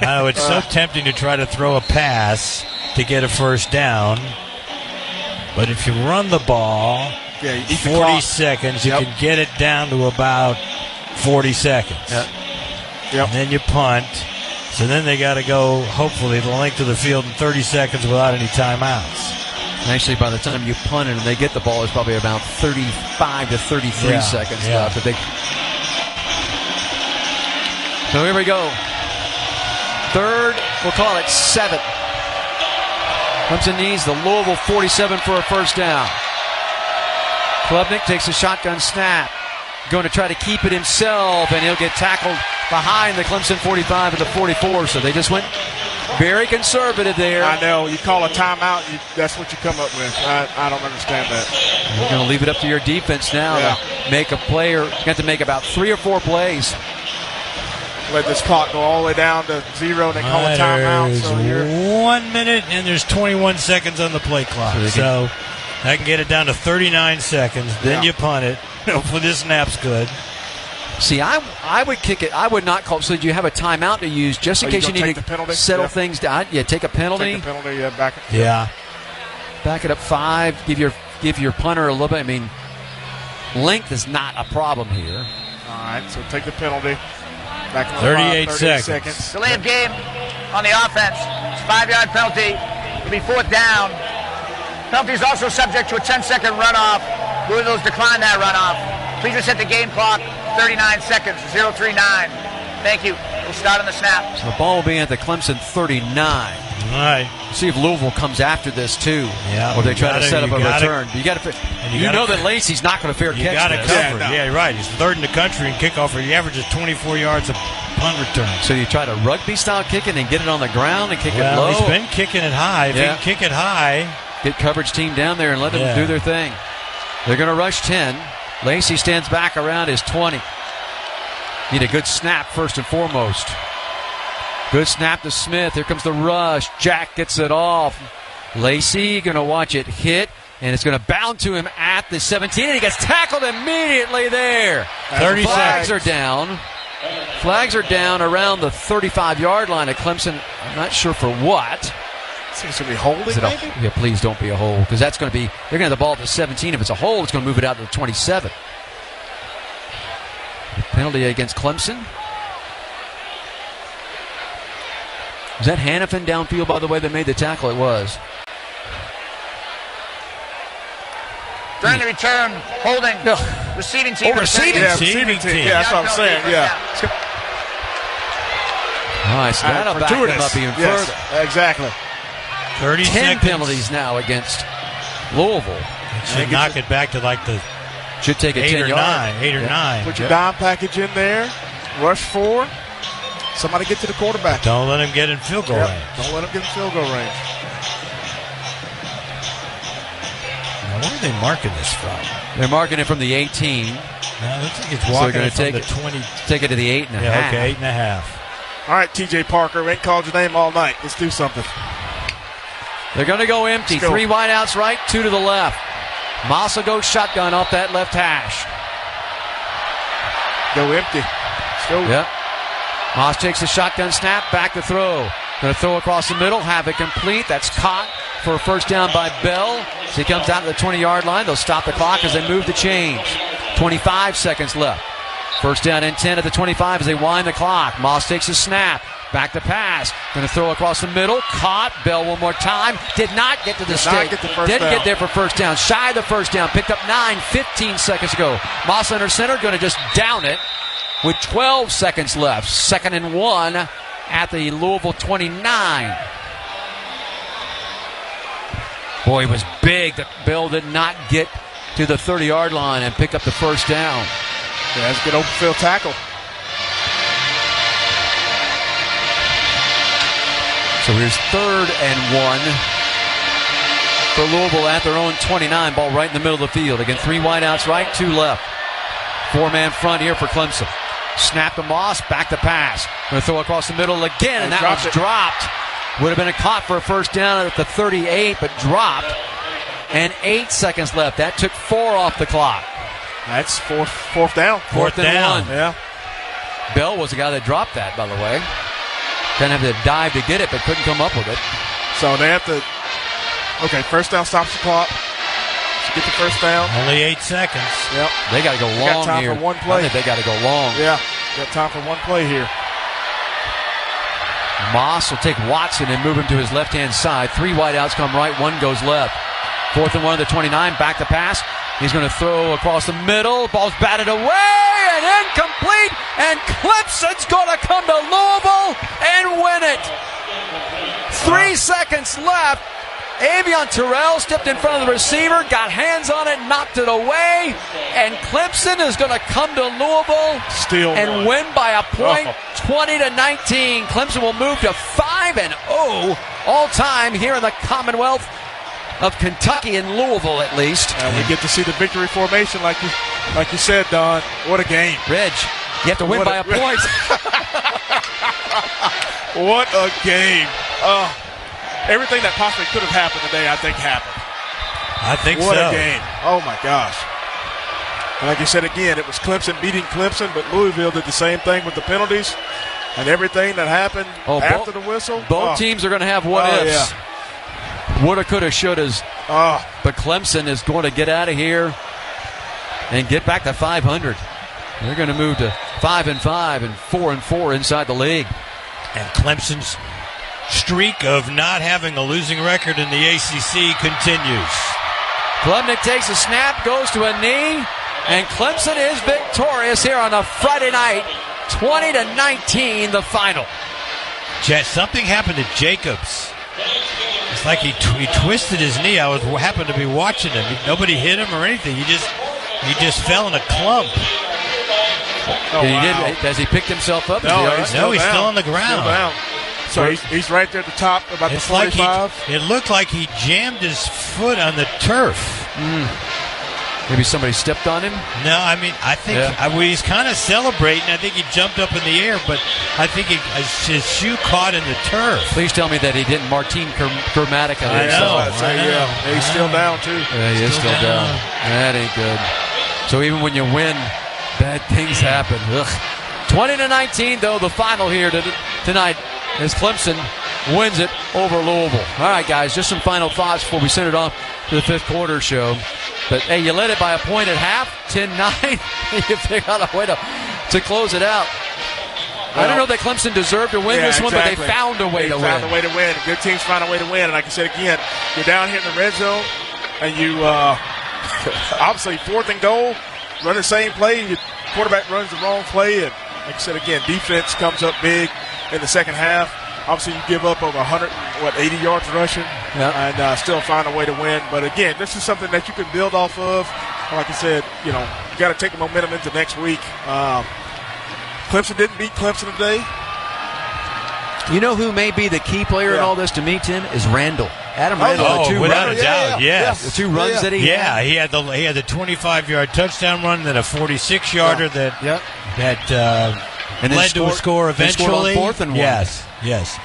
I know it's so tempting to try to throw a pass to get a first down. But if you run the ball 40 seconds, you can get it down to about 40 seconds. And then you punt. So then they got to go, hopefully, the length of the field in 30 seconds without any timeouts. Actually, by the time you punt it and they get the ball, it's probably about 35 to 33 seconds left. So here we go. 3rd, we'll call it 7. Clemson needs the Louisville 47 for a first down. Klubnik takes a shotgun snap. Going to try to keep it himself, and he'll get tackled behind the Clemson 45 and the 44. So they just went very conservative there. I know. You call a timeout, that's what you come up with. I don't understand that. You're going to leave it up to your defense now to make a play, or you have to make about 3 or 4 plays. let this clock go all the way down to 0 and then call a timeout. There's So you're 1 minute and there's 21 seconds on the play clock. So I can get it down to 39 seconds. Then you punt it. Hopefully this snap's good. See, I would kick it. I would not call. So you have a timeout to use just in case you need to settle things down. Yeah, take a penalty. Take a penalty. Yeah, back it. Yeah. Back it up 5. Give your punter a little bit. I mean, length is not a problem here. All right, so take the penalty. Back in 38 seconds. Delay of game on the offense. 5-yard penalty. It'll be 4th down. Penalty is also subject to a 10-second runoff. Louisville's declined that runoff. Please reset the game clock. 39 seconds. 0-3-9. Thank you. We'll start on the snap. So the ball will be at the Clemson 39. All right. See if Louisville comes after this too. Yeah. Or they try to set up a return. You know that Lacey's not going to fair catch this. You got to cover. Yeah, you're right. He's 3rd in the country in kickoff. He averages 24 yards a punt return. So you try to rugby style kick it and get it on the ground and kick it low. He's been kicking it high. If he can kick it high, get coverage team down there and let them do their thing. They're going to rush 10. Lacey stands back around his 20. Need a good snap first and foremost. Good snap to Smith. Here comes the rush. Jack gets it off. Lacey going to watch it hit, and it's going to bound to him at the 17, and he gets tackled immediately there. 30 Flags are down. Flags are down around the 35-yard line at Clemson. I'm not sure for what. Seems to be holding, maybe? Yeah, please don't be a hold, because that's going to be, they're going to have the ball at the 17. If it's a hold, it's going to move it out to the 27. Penalty against Clemson. Was that Hannafin downfield, by the way, that made the tackle? It was. During the return, holding. Receiving team. Receiving team. Yeah, that's what I'm saying. Yeah. All right, so that'll back them up even further. Exactly. 30 10 seconds. penalties now against Louisville. It should knock it back to like the should take a 8 or 10-yard. 9. 8 or 9. Put your dime package in there. Rush 4. Somebody get to the quarterback. Don't let him get in field goal range. Don't let him get in field goal range. Now, where are they marking this from? They're marking it from the 18. No, it looks like it's walking it from the 20. Take it to the 8.5. Yeah, okay, 8.5. All right, TJ Parker. We ain't called your name all night. Let's do something. They're going to go empty. Let's go. 3 wideouts right, 2 to the left. Moss will go shotgun off that left hash. Go empty. Let's go. Yep. Moss takes the shotgun snap, back to throw. Going to throw across the middle, have it complete. That's caught for a first down by Bell. As he comes out to the 20-yard line, they'll stop the clock as they move the chains. 25 seconds left. First down and 10 at the 25 as they wind the clock. Moss takes a snap. Back to pass. Going to throw across the middle. Caught. Bell one more time. Did not get to the stick. Didn't get there for first down. Shy of the first down. Picked up 15 seconds ago. Moss under center. Going to just down it with 12 seconds left. 2nd and 1 at the Louisville 29. Boy, it was big that Bell did not get to the 30-yard line and pick up the first down. Yeah, that's a good open field tackle. So here's 3rd and 1 for Louisville at their own 29. Ball right in the middle of the field. Again, 3 wideouts right, 2 left. 4-man front here for Clemson. Snap to Moss, back to pass. Going to throw across the middle again, and that one's dropped. Would have been a caught for a first down at the 38, but dropped. And 8 seconds left. That took 4 off the clock. That's fourth down. Fourth and 1. Yeah. Bell was the guy that dropped that, by the way. Didn't have to dive to get it, but couldn't come up with it. So they have to. Okay, first down stops the clock. To get the first down. Only 8 seconds. Yep. They got to go long got time here. For one play. I think they got to go long. Yeah. Got time for one play here. Moss will take Watson and move him to his left-hand side. 3 wideouts come right, 1 goes left. 4th and 1 at the 29. Back to pass. He's going to throw across the middle. Ball's batted away and incomplete. And Clemson's going to come to Louisville and win it. 3 seconds left. Avion Terrell stepped in front of the receiver, got hands on it, knocked it away. And Clemson is going to come to Louisville and win by a point, 20-19. Clemson will move to 5-0 all time here in the Commonwealth of Kentucky and Louisville, at least. And we get to see the victory formation, like you said, Don. What a game, Reg. You have to win by a point. What a game. Everything that possibly could have happened today, I think, happened. I think what so. What a game. Oh, my gosh. And like you said again, it was Clemson beating Clemson, but Louisville did the same thing with the penalties and everything that happened after the whistle. Both teams are going to have what-ifs. Yeah. Woulda, coulda, shouldas. But Clemson is going to get out of here and get back to 500. They're going to move to 5-5 and 4-4 inside the league. And Clemson's streak of not having a losing record in the ACC continues. Klubnik takes a snap, goes to a knee, and Clemson is victorious here on a Friday night. 20-19, the final. Jet, something happened to Jacobs. It's like he twisted his knee. I happened to be watching him. Nobody hit him or anything. He just fell in a clump. Oh, wow. Has he picked himself up? No, he's still on the ground. So he's right there at the top, about the 45. It looked like he jammed his foot on the turf. Maybe somebody stepped on him? No, I mean, I think he's kind of celebrating. I think he jumped up in the air, but I think his shoe caught in the turf. Please tell me that he didn't Martin Grammatica. I know. Yeah, he's still down, too. Yeah, he is still down. That ain't good. So even when you win, bad things happen. 20-19, though, the final here tonight as Clemson wins it over Louisville. All right, guys, just some final thoughts before we send it off to the fifth quarter show. But, hey, you led it by a point at half, 10-9. You figured out a way to close it out. I don't know that Clemson deserved to win this one, but they found a way to win. They found a way to win. Good teams find a way to win. And like I said again, you're down here in the red zone, and you obviously 4th and goal, run the same play. Your quarterback runs the wrong play. And like I said again, defense comes up big in the second half. Obviously, you give up over 80 yards rushing and still find a way to win. But, again, this is something that you can build off of. Like I said, you got to take the momentum into next week. Clemson didn't beat Clemson today. You know who may be the key player in all this to me, Tim? Is Randall. Adam Randall. Without a doubt, yes. The 2 runs that he had. He had the 25-yard touchdown run, then a 46-yarder that led to a score eventually. On 4th and 1. Yes.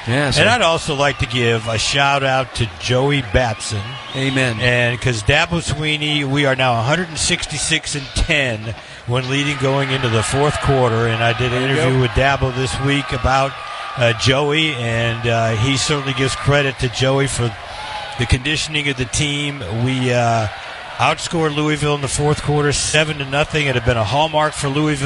And I'd also like to give a shout-out to Joey Babson. Amen. And because Dabo Sweeney, we are now 166-10 when leading going into the fourth quarter. And I did an interview with Dabo this week about Joey, and he certainly gives credit to Joey for the conditioning of the team. We outscored Louisville in the fourth quarter 7-0. It had been a hallmark for Louisville